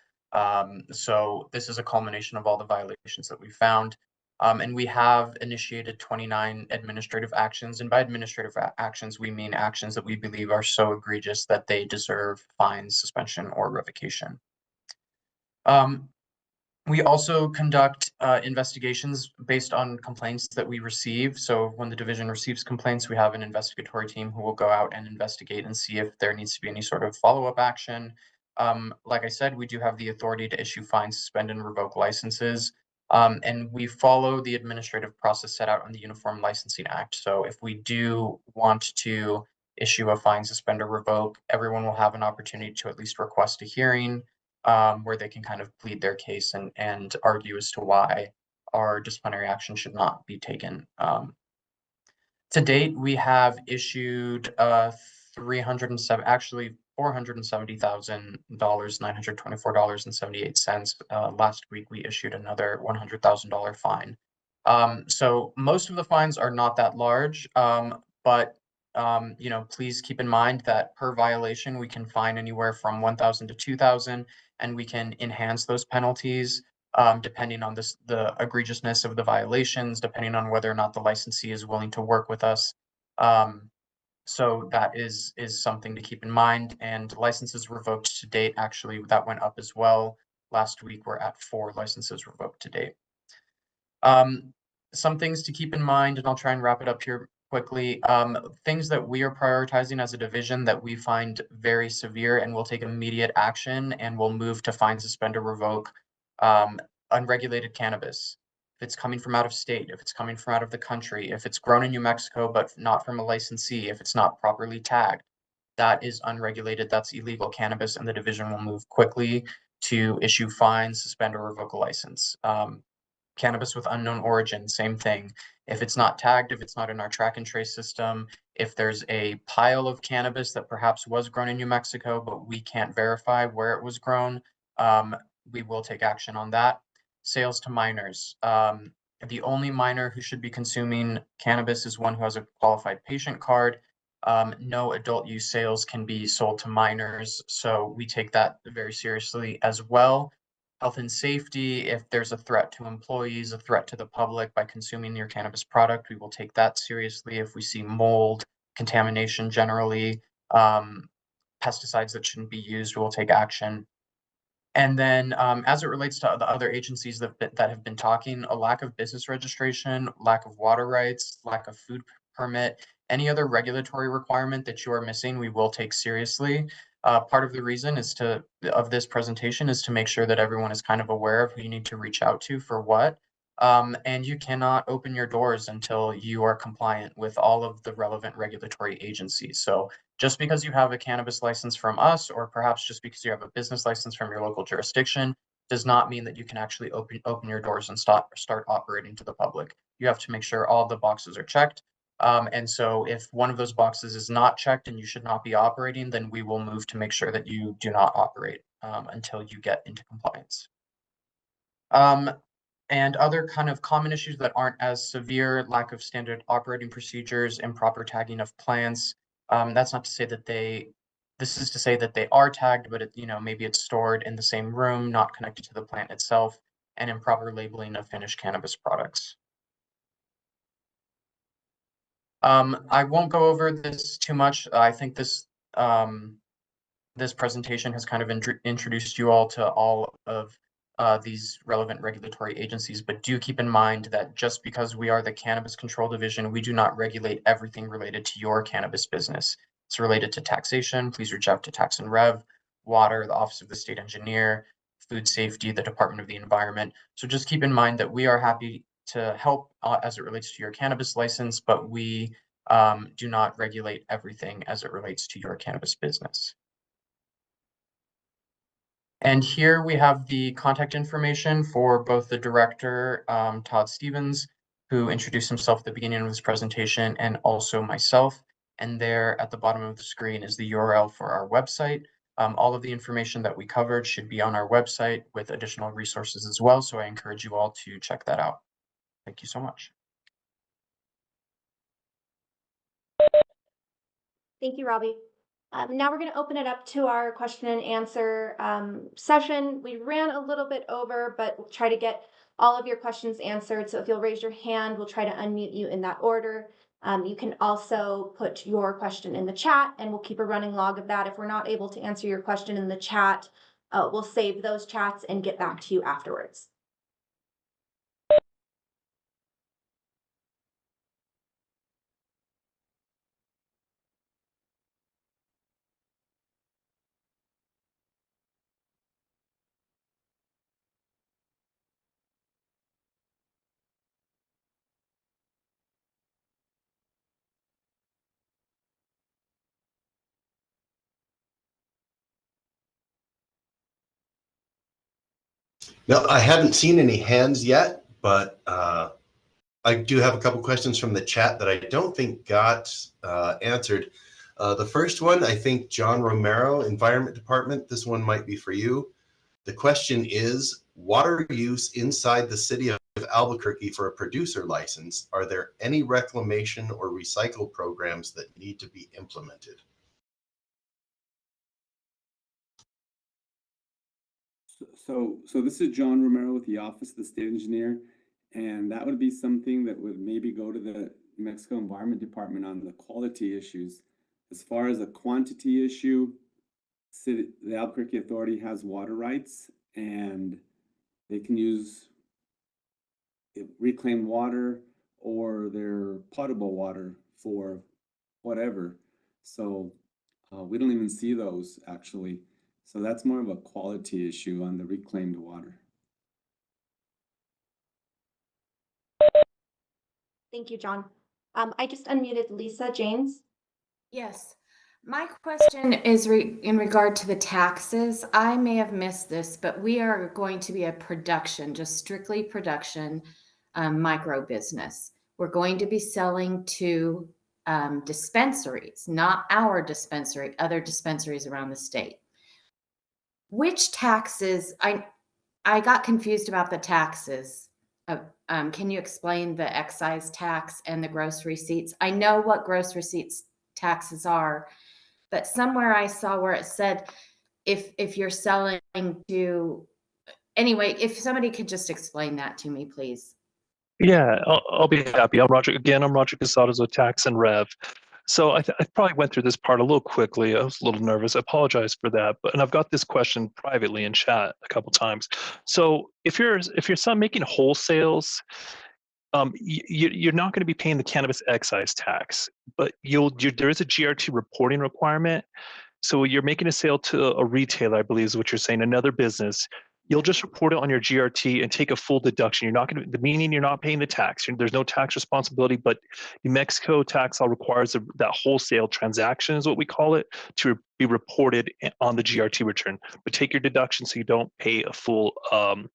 L: So this is a culmination of all the violations that we found. And we have initiated 29 administrative actions. And by administrative actions, we mean actions that we believe are so egregious that they deserve fines, suspension, or revocation. We also conduct investigations based on complaints that we receive. So when the division receives complaints, we have an investigatory team who will go out and investigate and see if there needs to be any sort of follow-up action. Like I said, we do have the authority to issue fines, suspend, and revoke licenses. And we follow the administrative process set out in the Uniform Licensing Act. So if we do want to issue a fine, suspend, or revoke, everyone will have an opportunity to at least request a hearing, where they can kind of plead their case and argue as to why our disciplinary action should not be taken. To date, we have issued 307, actually $470,000, $924.78. Last week, we issued another $100,000 fine. So most of the fines are not that large, but please keep in mind that per violation, we can fine anywhere from 1,000 to 2,000, and we can enhance those penalties depending on the egregiousness of the violations, depending on whether or not the licensee is willing to work with us. So that is something to keep in mind. And licenses revoked to date, actually, that went up as well. Last week, we're at 4 licenses revoked to date. Some things to keep in mind, and I'll try and wrap it up here quickly. Things that we are prioritizing as a division that we find very severe and will take immediate action and will move to fine, suspend, or revoke. Unregulated cannabis. If it's coming from out of state, if it's coming from out of the country, if it's grown in New Mexico but not from a licensee, if it's not properly tagged, that is unregulated, that's illegal cannabis, and the division will move quickly to issue fines, suspend, or revoke a license. Cannabis with unknown origin, same thing. If it's not tagged, if it's not in our track and trace system, if there's a pile of cannabis that perhaps was grown in New Mexico, but we can't verify where it was grown, we will take action on that. Sales to minors. The only minor who should be consuming cannabis is one who has a qualified patient card. No adult use sales can be sold to minors, so we take that very seriously as well. Health and safety, if there's a threat to employees, a threat to the public by consuming your cannabis product, we will take that seriously. If we see mold, contamination generally, pesticides that shouldn't be used, we'll take action. And then as it relates to the other agencies that have been talking, a lack of business registration, lack of water rights, lack of food permit, any other regulatory requirement that you are missing, we will take seriously. Part of the reason of this presentation is to make sure that everyone is kind of aware of who you need to reach out to for what. And you cannot open your doors until you are compliant with all of the relevant regulatory agencies. So just because you have a cannabis license from us, or perhaps just because you have a business license from your local jurisdiction, does not mean that you can actually open your doors and start operating to the public. You have to make sure all the boxes are checked. And so if one of those boxes is not checked and you should not be operating, then we will move to make sure that you do not operate until you get into compliance. And other kind of common issues that aren't as severe, lack of standard operating procedures, improper tagging of plants. That's not to say that this is to say that they are tagged, but maybe it's stored in the same room, not connected to the plant itself, and improper labeling of finished cannabis products. I won't go over this too much. I think this presentation has kind of introduced you all to all of these relevant regulatory agencies, but do keep in mind that just because we are the Cannabis Control Division, we do not regulate everything related to your cannabis business. It's related to taxation. Please reach out to Tax and Rev, Water, the Office of the State Engineer, Food Safety, the Department of the Environment. So just keep in mind that we are happy to help as it relates to your cannabis license, but we do not regulate everything as it relates to your cannabis business. And here we have the contact information for both the director, Todd Stevens, who introduced himself at the beginning of this presentation, and also myself. And there at the bottom of the screen is the URL for our website. All of the information that we covered should be on our website with additional resources as well. So I encourage you all to check that out. Thank you so much.
A: Thank you, Robbie. Now we're going to open it up to our question and answer session. We ran a little bit over, but we'll try to get all of your questions answered. So if you'll raise your hand, we'll try to unmute you in that order. You can also put your question in the chat, and we'll keep a running log of that. If we're not able to answer your question in the chat, we'll save those chats and get back to you afterwards.
M: No, I haven't seen any hands yet, but I do have a couple questions from the chat that I don't think got answered. The first one, I think John Romero, Environment Department, this one might be for you. The question is, water use inside the city of Albuquerque for a producer license, are there any reclamation or recycle programs that need to be implemented?
I: So this is John Romero with the Office of the State Engineer, and that would be something that would maybe go to the New Mexico Environment Department on the quality issues. As far as a quantity issue, the Albuquerque Authority has water rights, and they can use reclaimed water or their potable water for whatever. So we don't even see those actually. So that's more of a quality issue on the reclaimed water.
A: Thank you, John. I just unmuted Lisa James.
N: Yes. My question is in regard to the taxes. I may have missed this, but we are going to be a production, just strictly production, micro business. We're going to be selling to dispensaries, not our dispensary, other dispensaries around the state. Which taxes? I got confused about the taxes. Can you explain the excise tax and the gross receipts? I know what gross receipts taxes are, but somewhere I saw where it said if you're selling to, anyway, if somebody could just explain that to me, please.
F: Yeah, I'll be happy. I'm Roger Casados with Tax and Rev. So I probably went through this part a little quickly. I was a little nervous. I apologize for that. And I've got this question privately in chat a couple times. So if you're making wholesales, you're not going to be paying the cannabis excise tax, but there is a GRT reporting requirement. So you're making a sale to a retailer, I believe is what you're saying, another business. You'll just report it on your GRT and take a full deduction. You're not going to, meaning you're not paying the tax. There's no tax responsibility, but New Mexico tax law requires that wholesale transaction is what we call it to be reported on the GRT return. But take your deduction so you don't pay a full, so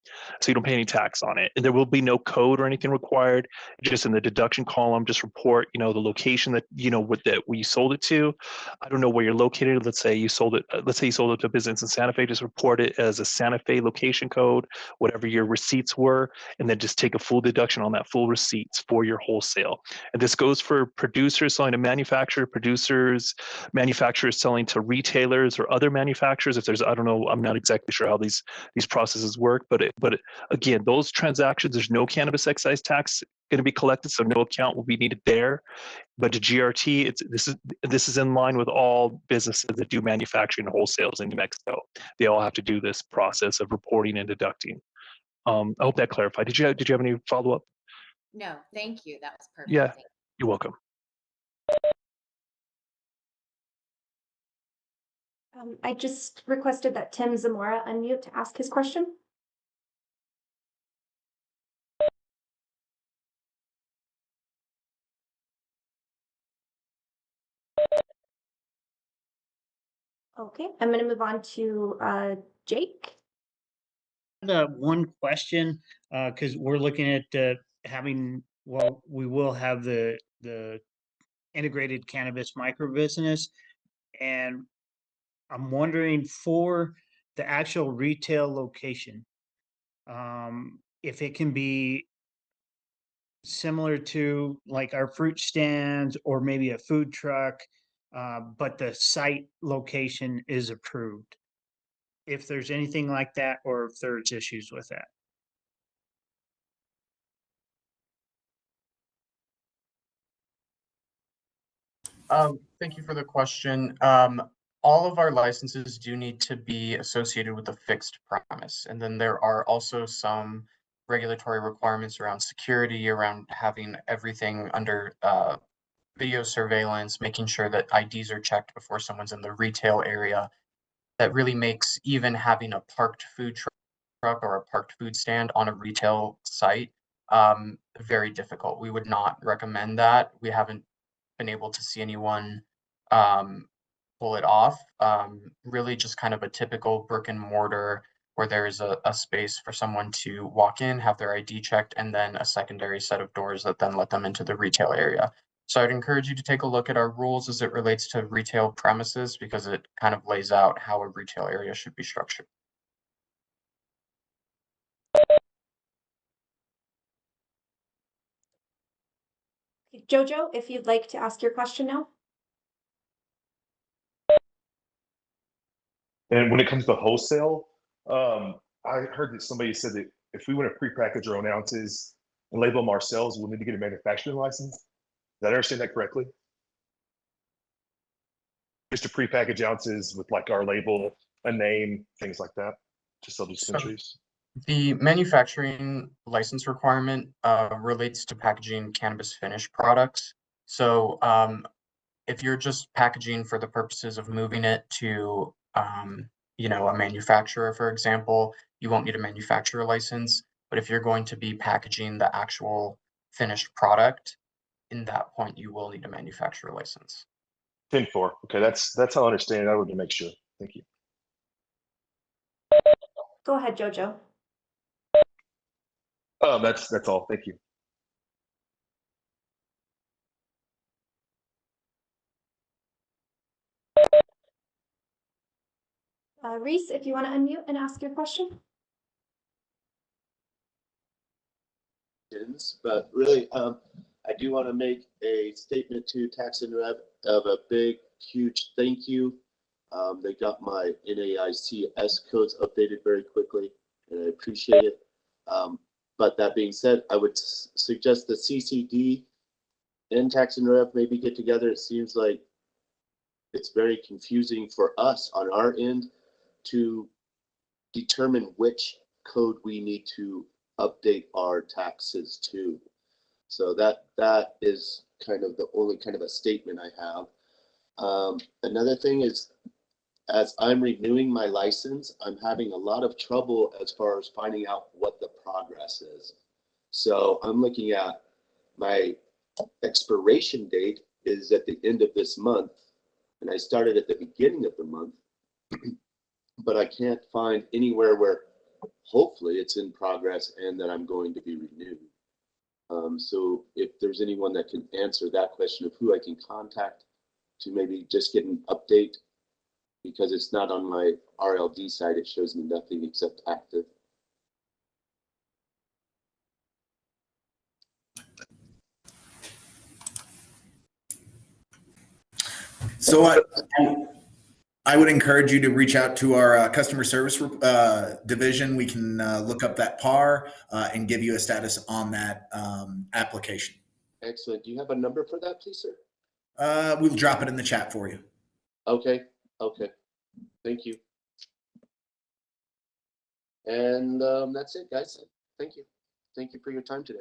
F: you don't pay any tax on it. And there will be no code or anything required. Just in the deduction column, just report, the location that that we sold it to. I don't know where you're located. Let's say you sold it. Let's say you sold it to a business in Santa Fe. Just report it as a Santa Fe location code, whatever your receipts were, and then just take a full deduction on that full receipts for your wholesale. And this goes for producers selling to manufacturers, manufacturers selling to retailers or other manufacturers. If there's, I don't know, I'm not exactly sure how these processes work, but again, those transactions, there's no cannabis excise tax going to be collected, so no account will be needed there. But the GRT, this is in line with all businesses that do manufacturing and wholesales in New Mexico. They all have to do this process of reporting and deducting. I hope that clarified. Did you have any follow up?
N: No, thank you. That was perfect.
F: Yeah, you're welcome.
A: I just requested that Tim Zamora unmute to ask his question. Okay, I'm going to move on to Jake.
O: one question, because we're looking at having, well, we will have the integrated cannabis micro business, and I'm wondering for the actual retail location, if it can be similar to like our fruit stands or maybe a food truck, but the site location is approved. If there's anything like that, or if there's issues with that.
L: Thank you for the question. All of our licenses do need to be associated with a fixed premise. And then there are also some regulatory requirements around security, around having everything under video surveillance, making sure that IDs are checked before someone's in the retail area. That really makes even having a parked food truck or a parked food stand on a retail site very difficult. We would not recommend that. We haven't been able to see anyone pull it off. Really just kind of a typical brick and mortar where there's a space for someone to walk in, have their ID checked, and then a secondary set of doors that then let them into the retail area. So I'd encourage you to take a look at our rules as it relates to retail premises, because it kind of lays out how a retail area should be structured.
A: Jojo, if you'd like to ask your question now.
P: And when it comes to wholesale, I heard that somebody said that if we want to prepackage our own ounces and label them ourselves, we'll need to get a manufacturing license. Did I understand that correctly? Just to prepackage ounces with like our label, a name, things like that, to sell dispensaries.
L: The manufacturing license requirement relates to packaging cannabis finished products. So if you're just packaging for the purposes of moving it to, a manufacturer, for example, you won't need a manufacturer license. But if you're going to be packaging the actual finished product, in that point, you will need a manufacturer license.
P: 10-4. Okay, that's how I understand it. I wanted to make sure. Thank you.
A: Go ahead, Jojo.
P: That's all. Thank you.
A: Reese, if you want to unmute and ask your question.
Q: But really, I do want to make a statement to Tax and Rev of a big, huge thank you. They got my NAICS codes updated very quickly, and I appreciate it. But that being said, I would suggest the CCD and Tax and Rev maybe get together. It seems like it's very confusing for us on our end to determine which code we need to update our taxes to. So that is kind of the only kind of a statement I have. Another thing is, as I'm renewing my license, I'm having a lot of trouble as far as finding out what the progress is. So I'm looking at my expiration date is at the end of this month, and I started at the beginning of the month, but I can't find anywhere where hopefully it's in progress and that I'm going to be renewed. So if there's anyone that can answer that question of who I can contact to maybe just get an update, because it's not on my RLD side, it shows me nothing except active.
B: So I would encourage you to reach out to our customer service division. We can look up that PAR and give you a status on that application.
Q: Excellent. Do you have a number for that, please, sir?
B: We'll drop it in the chat for you.
Q: Okay. Okay. Thank you. And that's it, guys. Thank you. Thank you for your time today.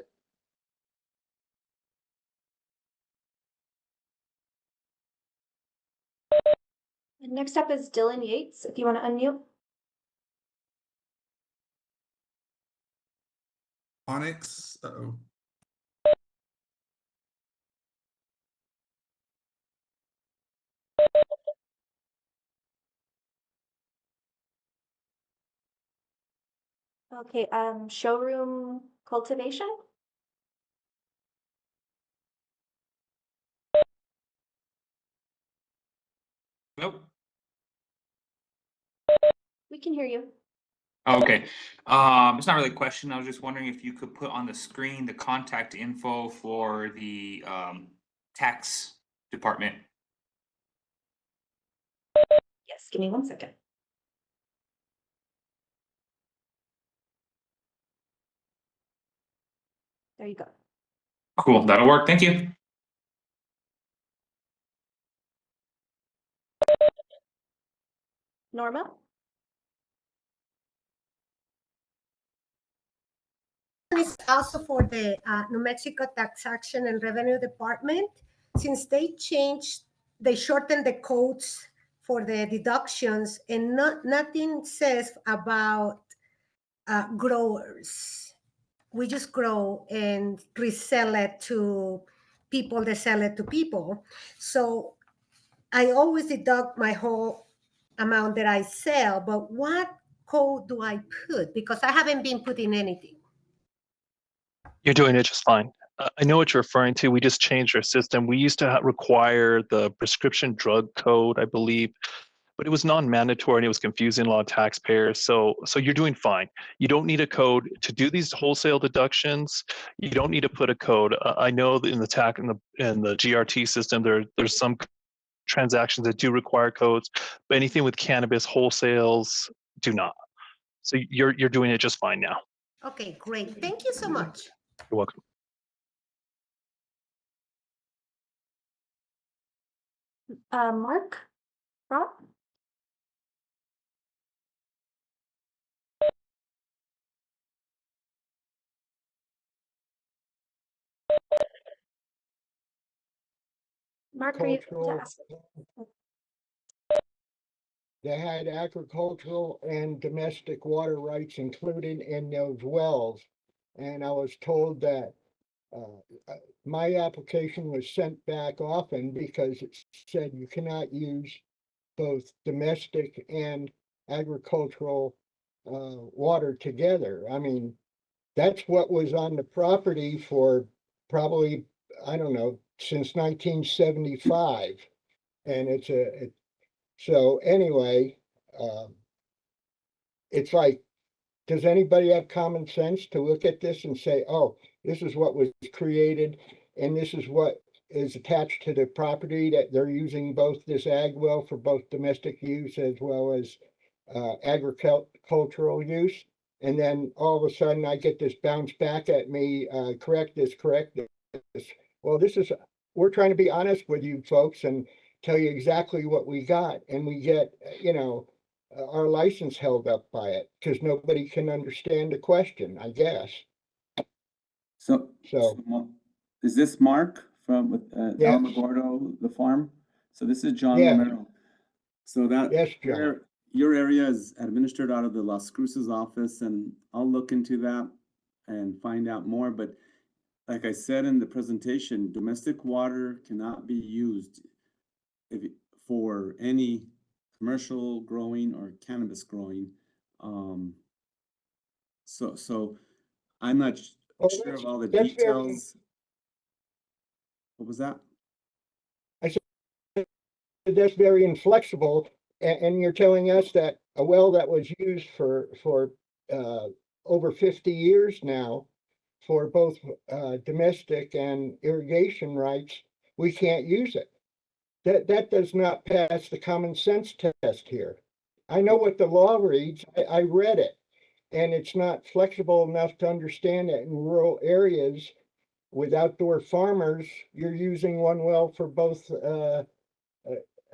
A: Next up is Dylan Yates, if you want to unmute.
R: Onyx. Uh-oh.
A: Okay, showroom cultivation?
S: Nope.
A: We can hear you.
S: Okay. It's not really a question. I was just wondering if you could put on the screen the contact info for the tax department.
A: Yes, give me 1 second. There you go.
S: Cool, that'll work. Thank you.
A: Norma?
T: Is also for the New Mexico Taxation and Revenue Department. Since they shortened the codes for the deductions, and nothing says about growers. We just grow and resell it to people that sell it to people. So I always deduct my whole amount that I sell, but what code do I put? Because I haven't been putting anything.
F: You're doing it just fine. I know what you're referring to. We just changed our system. We used to require the prescription drug code, I believe, but it was non-mandatory and it was confusing a lot of taxpayers. So you're doing fine. You don't need a code to do these wholesale deductions. You don't need to put a code. I know that in the GRT system, there's some transactions that do require codes, but anything with cannabis wholesales do not. So you're doing it just fine now.
T: Okay, great. Thank you so much.
F: You're welcome.
A: Mark? Rob? Mark, are you able to ask?
U: They had agricultural and domestic water rights included in those wells. And I was told that my application was sent back often because it said you cannot use both domestic and agricultural water together. I mean, that's what was on the property for probably, I don't know, since 1975. And so anyway, it's like, does anybody have common sense to look at this and say, oh, this is what was created and this is what is attached to the property, that they're using both this ag well for both domestic use as well as agricultural use? And then all of a sudden I get this bounce back at me, correct this. Well, we're trying to be honest with you folks and tell you exactly what we got, and we get, our license held up by it because nobody can understand the question, I guess.
I: So is this Mark from
U: Yes.
I: Alamogordo, the farm? So this is John
U: Yes.
I: Romero. So that
U: Yes, John.
I: your area is administered out of the Las Cruces office, and I'll look into that and find out more. But like I said in the presentation, domestic water cannot be used for any commercial growing or cannabis growing. So I'm not sure of all the details. What was that?
U: I said that's very inflexible, and you're telling us that a well that was used for over 50 years now for both domestic and irrigation rights, we can't use it. That does not pass the common sense test here. I know what the law reads. I read it, and it's not flexible enough to understand that in rural areas with outdoor farmers, you're using one well for both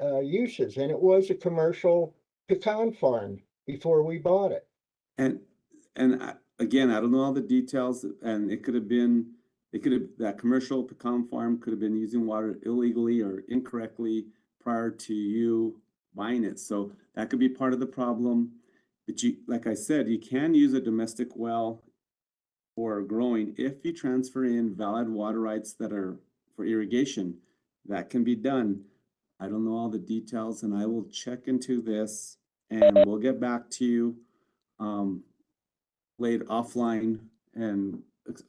U: uses. And it was a commercial pecan farm before we bought it.
I: And again, I don't know all the details, and that commercial pecan farm could have been using water illegally or incorrectly prior to you buying it. So that could be part of the problem. But like I said, you can use a domestic well for growing if you transfer in valid water rights that are for irrigation. That can be done. I don't know all the details, and I will check into this and we'll get back to you laid offline, and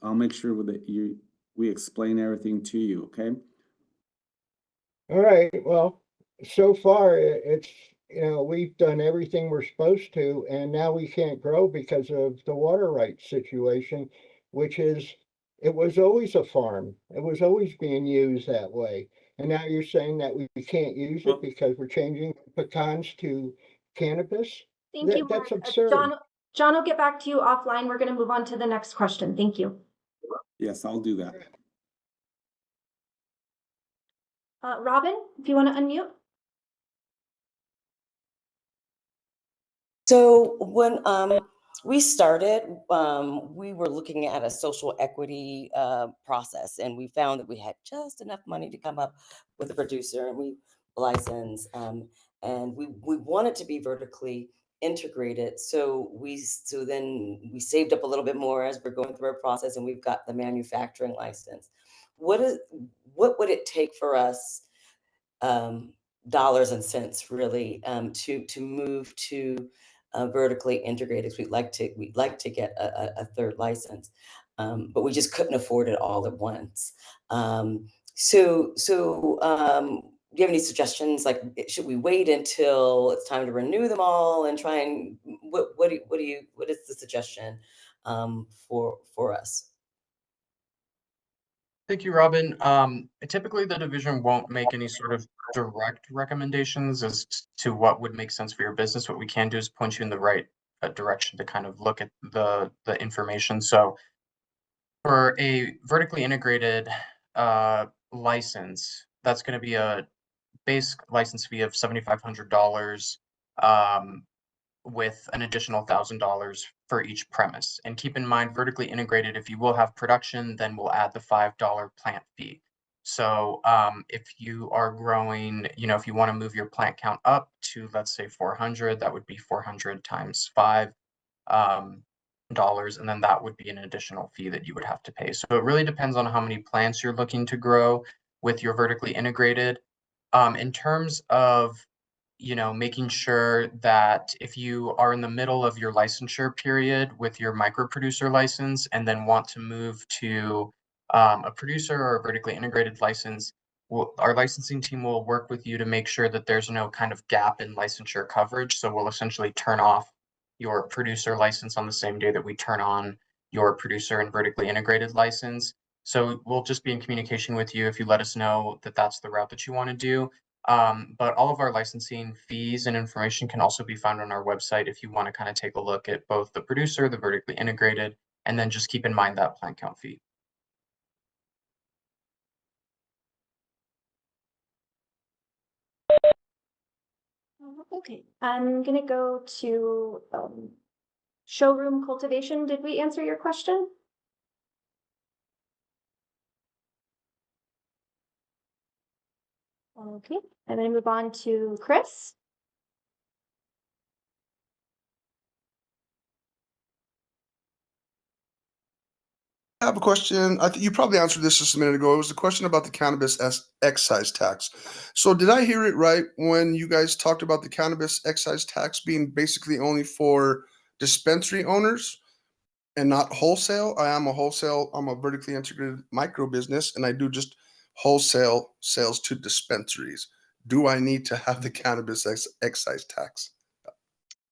I: I'll make sure that we explain everything to you, okay?
U: All right, well, so far it's, we've done everything we're supposed to, and now we can't grow because of the water rights situation, which is, it was always a farm. It was always being used that way. And now you're saying that we can't use it because we're changing pecans to cannabis?
A: Thank you,
U: That's
A: Mark.
U: absurd.
A: John will get back to you offline. We're going to move on to the next question. Thank you.
I: Yes, I'll do that.
A: Robin, if you want to unmute.
C: So when we started, we were looking at a social equity process, and we found that we had just enough money to come up with a producer, and we licensed, and we wanted to be vertically integrated. So then we saved up a little bit more as we're going through our process, and we've got the manufacturing license. What would it take for us, dollars and cents really, to move to vertically integrated? We'd like to get a third license, but we just couldn't afford it all at once. Do you have any suggestions? Like, should we wait until it's time to renew them all and try and what is the suggestion for us?
L: Thank you, Robin. Typically, the division won't make any sort of direct recommendations as to what would make sense for your business. What we can do is point you in the right direction to kind of look at the information. So for a vertically integrated license, that's going to be a base license fee of $7,500 with an additional $1,000 for each premise. And keep in mind, vertically integrated, if you will have production, then we'll add the $5 plant fee. So if you are growing, if you want to move your plant count up to, let's say 400, that would be 400 times $5, and then that would be an additional fee that you would have to pay. So it really depends on how many plants you're looking to grow with your vertically integrated. In terms of making sure that if you are in the middle of your licensure period with your micro producer license and then want to move to a producer or a vertically integrated license, our licensing team will work with you to make sure that there's no kind of gap in licensure coverage. So we'll essentially turn off your producer license on the same day that we turn on your producer and vertically integrated license. So we'll just be in communication with you if you let us know that that's the route that you want to do. But all of our licensing fees and information can also be found on our website if you want to kind of take a look at both the producer, the vertically integrated, and then just keep in mind that plant count fee.
A: Okay, I'm going to go to showroom cultivation. Did we answer your question? Okay, and then move on to Chris.
V: I have a question. I think you probably answered this just a minute ago. It was a question about the cannabis excise tax. So did I hear it right when you guys talked about the cannabis excise tax being basically only for dispensary owners and not wholesale? I'm a vertically integrated micro business, and I do just wholesale sales to dispensaries. Do I need to have the cannabis excise tax?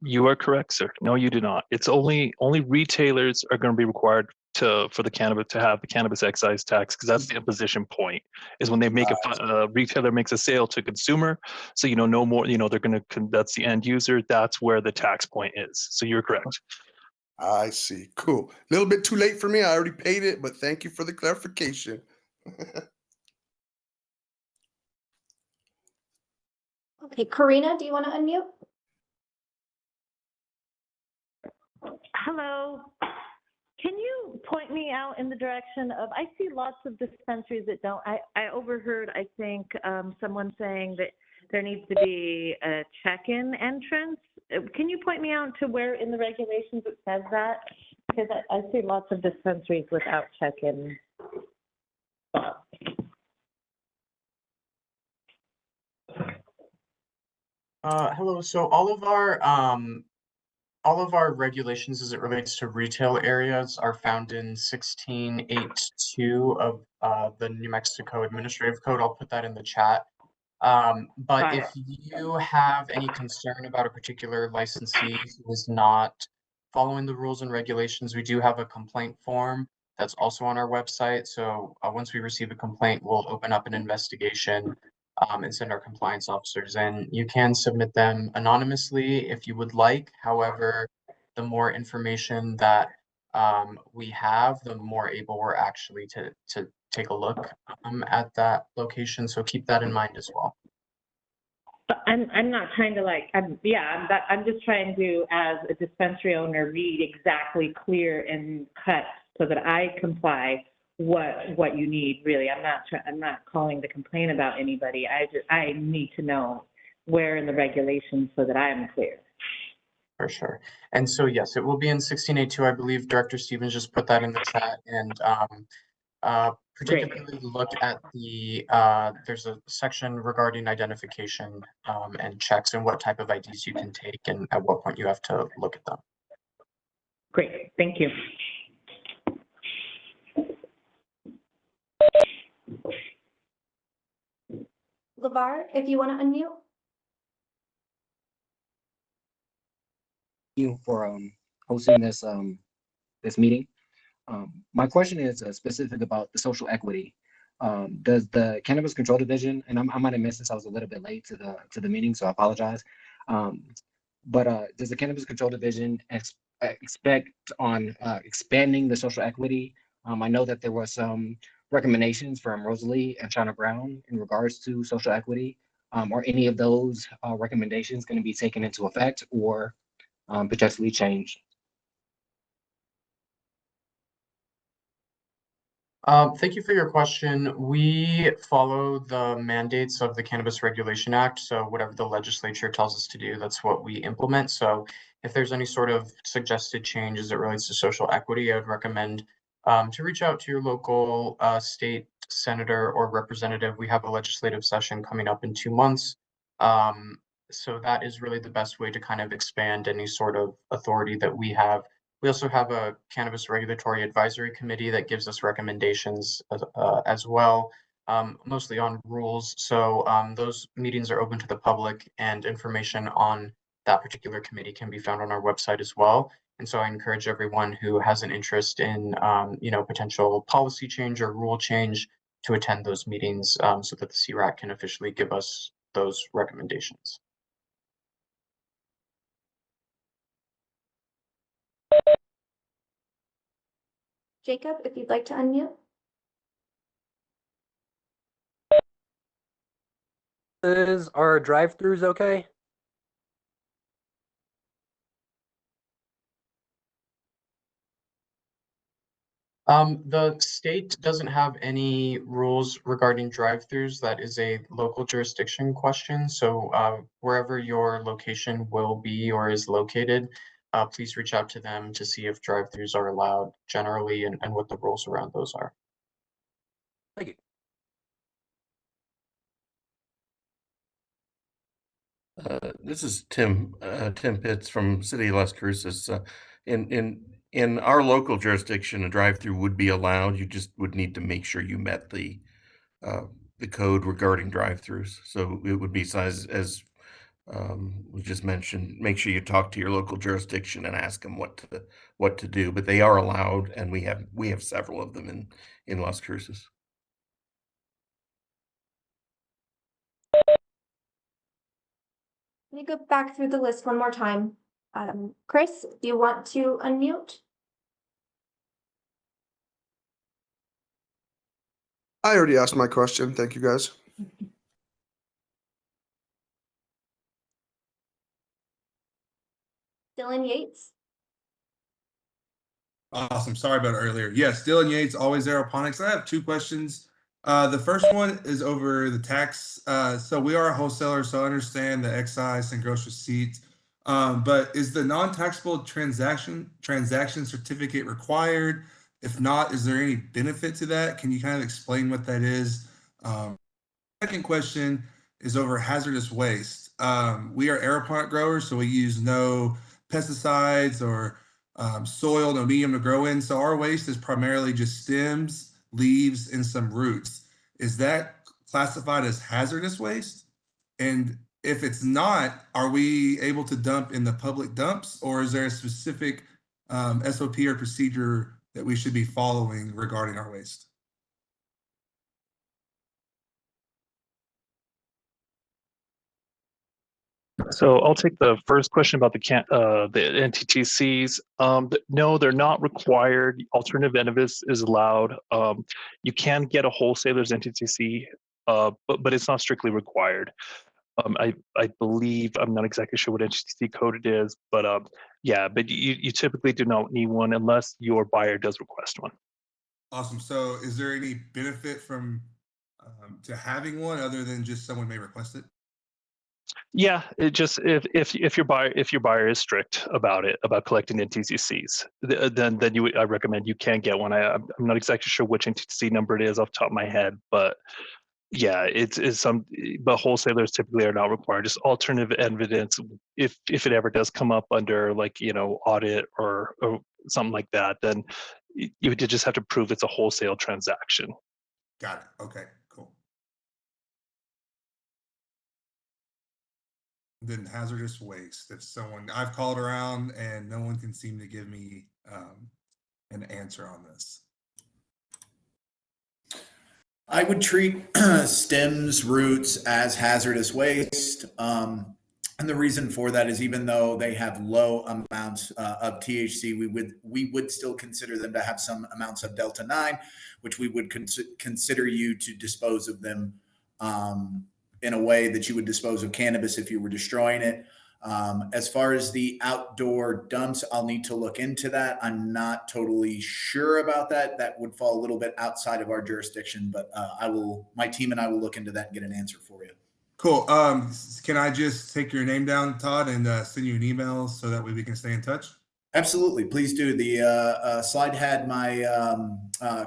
F: You are correct, sir. No, you do not. It's only retailers are going to be required for the cannabis to have the cannabis excise tax, because that's the imposition point, is when they make a retailer makes a sale to consumer. So no more. They're going to that's the end user. That's where the tax point is. So you're correct.
V: I see. Cool. A little bit too late for me. I already paid it, but thank you for the clarification.
A: Okay, Karina, do you want to unmute?
W: Hello. Can you point me out in the direction of, I see lots of dispensaries that don't, I overheard, I think, someone saying that there needs to be a check-in entrance. Can you point me out to where in the regulations it says that? Because I see lots of dispensaries without check-in spots.
L: Hello. So all all of our regulations as it relates to retail areas are found in 1682 of the New Mexico Administrative Code. I'll put that in the chat. But
W: Got
L: if you have any concern about a particular licensee who is not following the rules and regulations, we do have a complaint form that's also on our website. So once we receive a complaint, we'll open up an investigation and send our compliance officers in. You can submit them anonymously if you would like. However, the more information that we have, the more able we're actually to take a look at that location. So keep that in mind as well.
W: I'm not trying to I'm just trying to, as a dispensary owner, read exactly clear and cut so that I comply what you need, really. I'm not calling to complain about anybody. I need to know where in the regulations so that I am clear.
L: For sure. And so, yes, it will be in 1682. I believe Director Stevens just put that in the chat. And particularly look at the, there's a section regarding identification and checks and what type of IDs you can take and at what point you have to look at them.
W: Great, thank you.
A: LeVar, if you want to unmute.
D: You for hosting this this meeting. My question is specific about the social equity. Does the Cannabis Control Division, and I might have missed this, I was a little bit late to the meeting, so I apologize. But does the Cannabis Control Division expect on expanding the social equity? I know that there were some recommendations from Rosalie and Shauna Brown in regards to social equity. Are any of those recommendations going to be taken into effect or potentially changed?
L: Thank you for your question. We follow the mandates of the Cannabis Regulation Act. So whatever the legislature tells us to do, that's what we implement. So if there's any sort of suggested change as it relates to social equity, I would recommend to reach out to your local state senator or representative. We have a legislative session coming up in 2 months. So that is really the best way to kind of expand any sort of authority that we have. We also have a Cannabis Regulatory Advisory Committee that gives us recommendations as well, mostly on rules. So those meetings are open to the public and information on that particular committee can be found on our website as well. And so I encourage everyone who has an interest in, potential policy change or rule change to attend those meetings so that the CRAC can officially give us those recommendations.
A: Jacob, if you'd like to unmute.
E: Are drive-throughs okay?
L: The state doesn't have any rules regarding drive-throughs. That is a local jurisdiction question. So wherever your location will be or is located, please reach out to them to see if drive-throughs are allowed generally and what the rules around those are.
E: Thank you.
G: This is Tim Pitts from City of Las Cruces. In our local jurisdiction, a drive-through would be allowed. You just would need to make sure you met the code regarding drive-throughs. So it would be size as we just mentioned. Make sure you talk to your local jurisdiction and ask them what to do. But they are allowed, and we have several of them in Las Cruces.
A: Let me go back through the list one more time. Chris, do you want to unmute?
V: I already asked my question. Thank you, guys.
A: Dylan Yates?
R: Awesome. Sorry about earlier. Yes, Dylan Yates, Always Aeroponics. I have 2 questions. The first one is over the tax. So we are a wholesaler, so I understand the excise and gross receipts. But is the non-taxable transaction certificate required? If not, is there any benefit to that? Can you kind of explain what that is? Second question is over hazardous waste. We are aeroponic growers, so we use no pesticides or soil, no medium to grow in. So our waste is primarily just stems, leaves, and some roots. Is that classified as hazardous waste? And if it's not, are we able to dump in the public dumps, or is there a specific SOP or procedure that we should be following regarding our waste?
F: So I'll take the first question about the NTTCs. No, they're not required. Alternative cannabis is allowed. You can get a wholesaler's NTTC, but it's not strictly required. I believe, I'm not exactly sure what NTTC code it is, but yeah, but you typically do not need one unless your buyer does request one.
R: Awesome. So is there any benefit from to having one other than just someone may request it?
F: Yeah, it just if your buyer is strict about it, about collecting NTCCs, then I recommend you can get one. I'm not exactly sure which NTCC number it is off the top of my head, but yeah, but wholesalers typically are not required. Just alternative evidence, if it ever does come up under like, audit or something like that, then you would just have to prove it's a wholesale transaction.
R: Got it. Okay, cool. Then hazardous waste. If I've called around and no one can seem to give me an answer on this.
B: I would treat stems, roots as hazardous waste. And the reason for that is even though they have low amounts of THC, we would still consider them to have some amounts of Delta 9, which we would consider you to dispose of them in a way that you would dispose of cannabis if you were destroying it. As far as the outdoor dumps, I'll need to look into that. I'm not totally sure about that. That would fall a little bit outside of our jurisdiction, but my team and I will look into that and get an answer for you.
R: Cool. Can I just take your name down, Todd, and send you an email so that way we can stay in touch?
B: Absolutely. Please do. The slide had my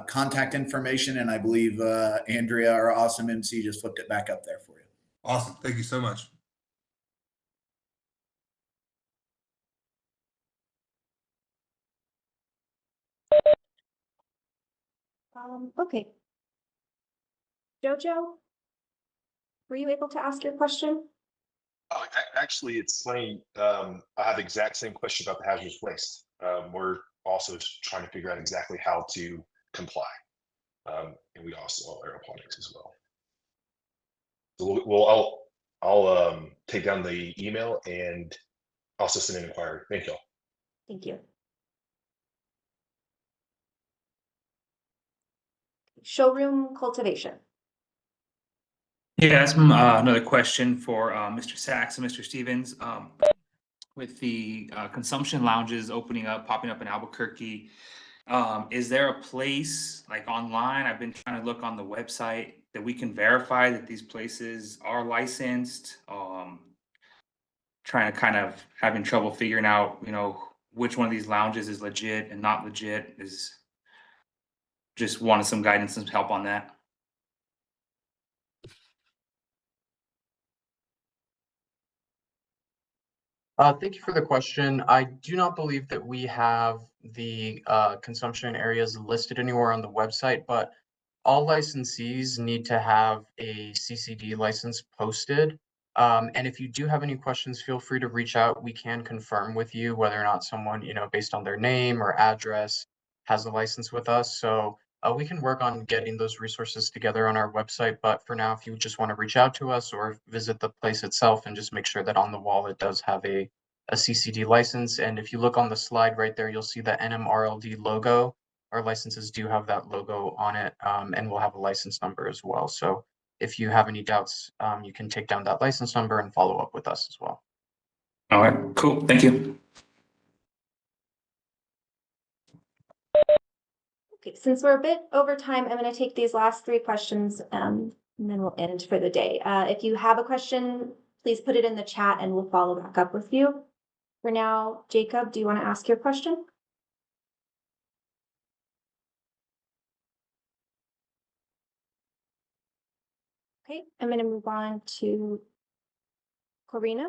B: contact information, and I believe Andrea, our awesome MC, just flipped it back up there for you.
R: Awesome. Thank you so much.
A: Okay. Jojo, were you able to ask your question?
P: Oh, actually, it's funny. I have the exact same question about the hazardous waste. We're also trying to figure out exactly how to comply. And we also all aeroponics as well. So I'll take down the email and also send an inquiry. Thank you all.
A: Thank you. Showroom cultivation.
S: Yeah, that's another question for Mr. Sachs and Mr. Stevens. With the consumption lounges popping up in Albuquerque, is there a place like online? I've been trying to look on the website that we can verify that these places are licensed. Trying to kind of having trouble figuring out, which one of these lounges is legit and not legit. Is just wanted some guidance and help on that.
L: Thank you for the question. I do not believe that we have the consumption areas listed anywhere on the website, but all licensees need to have a CCD license posted. And if you do have any questions, feel free to reach out. We can confirm with you whether or not someone, based on their name or address, has a license with us. So we can work on getting those resources together on our website. But for now, if you just want to reach out to us or visit the place itself and just make sure that on the wall it does have a CCD license. And if you look on the slide right there, you'll see the NMRLD logo. Our licenses do have that logo on it, and we'll have a license number as well. So if you have any doubts, you can take down that license number and follow up with us as well.
S: All right, cool. Thank you.
A: Okay, since we're a bit over time, I'm going to take these last three questions and then we'll end for the day. If you have a question, please put it in the chat and we'll follow back up with you. For now, Jacob, do you want to ask your question? Okay, I'm going to move on to Corina.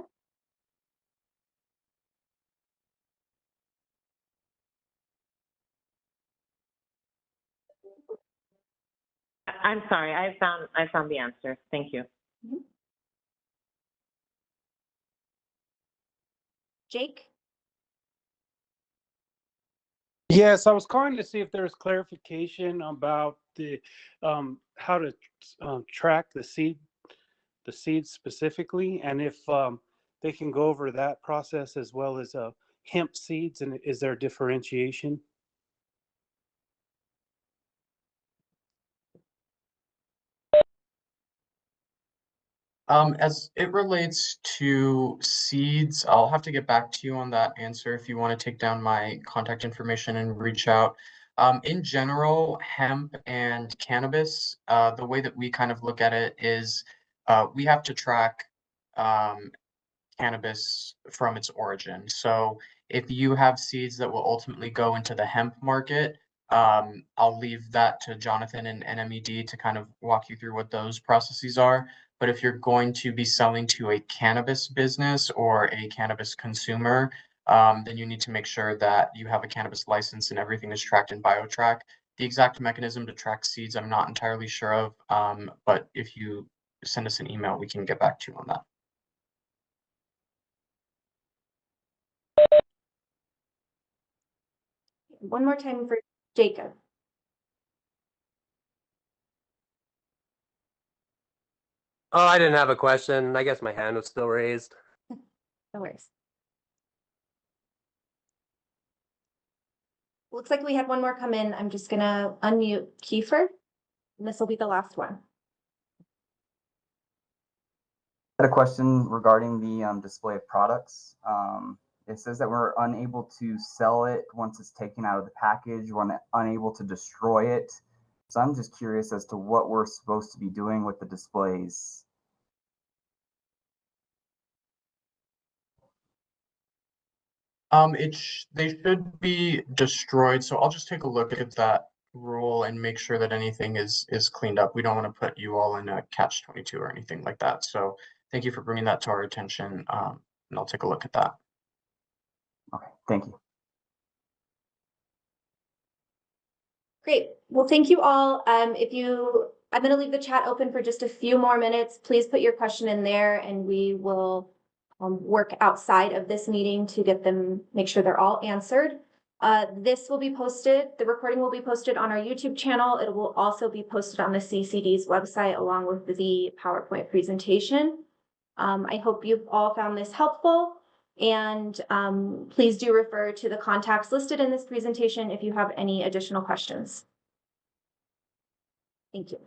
W: I'm sorry. I found the answer. Thank you.
A: Mhm. Jake?
H: Yes, I was calling to see if there's clarification about the how to track the seeds specifically, and if they can go over that process as well as hemp seeds, and is there differentiation?
L: As it relates to seeds, I'll have to get back to you on that answer if you want to take down my contact information and reach out. In general, hemp and cannabis, the way that we kind of look at it is we have to track um, cannabis from its origin. So if you have seeds that will ultimately go into the hemp market, I'll leave that to Jonathan and NMED to kind of walk you through what those processes are. But if you're going to be selling to a cannabis business or a cannabis consumer, then you need to make sure that you have a cannabis license and everything is tracked in BioTrack. The exact mechanism to track seeds, I'm not entirely sure of, but if you send us an email, we can get back to you on that.
A: One more time for Jacob.
E: Oh, I didn't have a question. I guess my hand was still raised.
A: No worries. Looks like we had one more come in. I'm just gonna unmute Kiefer, and this will be the last one.
J: Had a question regarding the display of products. It says that we're unable to sell it once it's taken out of the package. We're unable to destroy it. So I'm just curious as to what we're supposed to be doing with the displays.
L: They should be destroyed, so I'll just take a look at that rule and make sure that anything is cleaned up. We don't want to put you all in a catch-22 or anything like that. So thank you for bringing that to our attention, and I'll take a look at that.
J: Okay, thank you.
A: Great. Well, thank you all. I'm going to leave the chat open for just a few more minutes. Please put your question in there, and we will work outside of this meeting to make sure they're all answered. This will be posted. The recording will be posted on our YouTube channel. It will also be posted on the CCD's website along with the PowerPoint presentation. I hope you've all found this helpful. And please do refer to the contacts listed in this presentation if you have any additional questions. Thank you.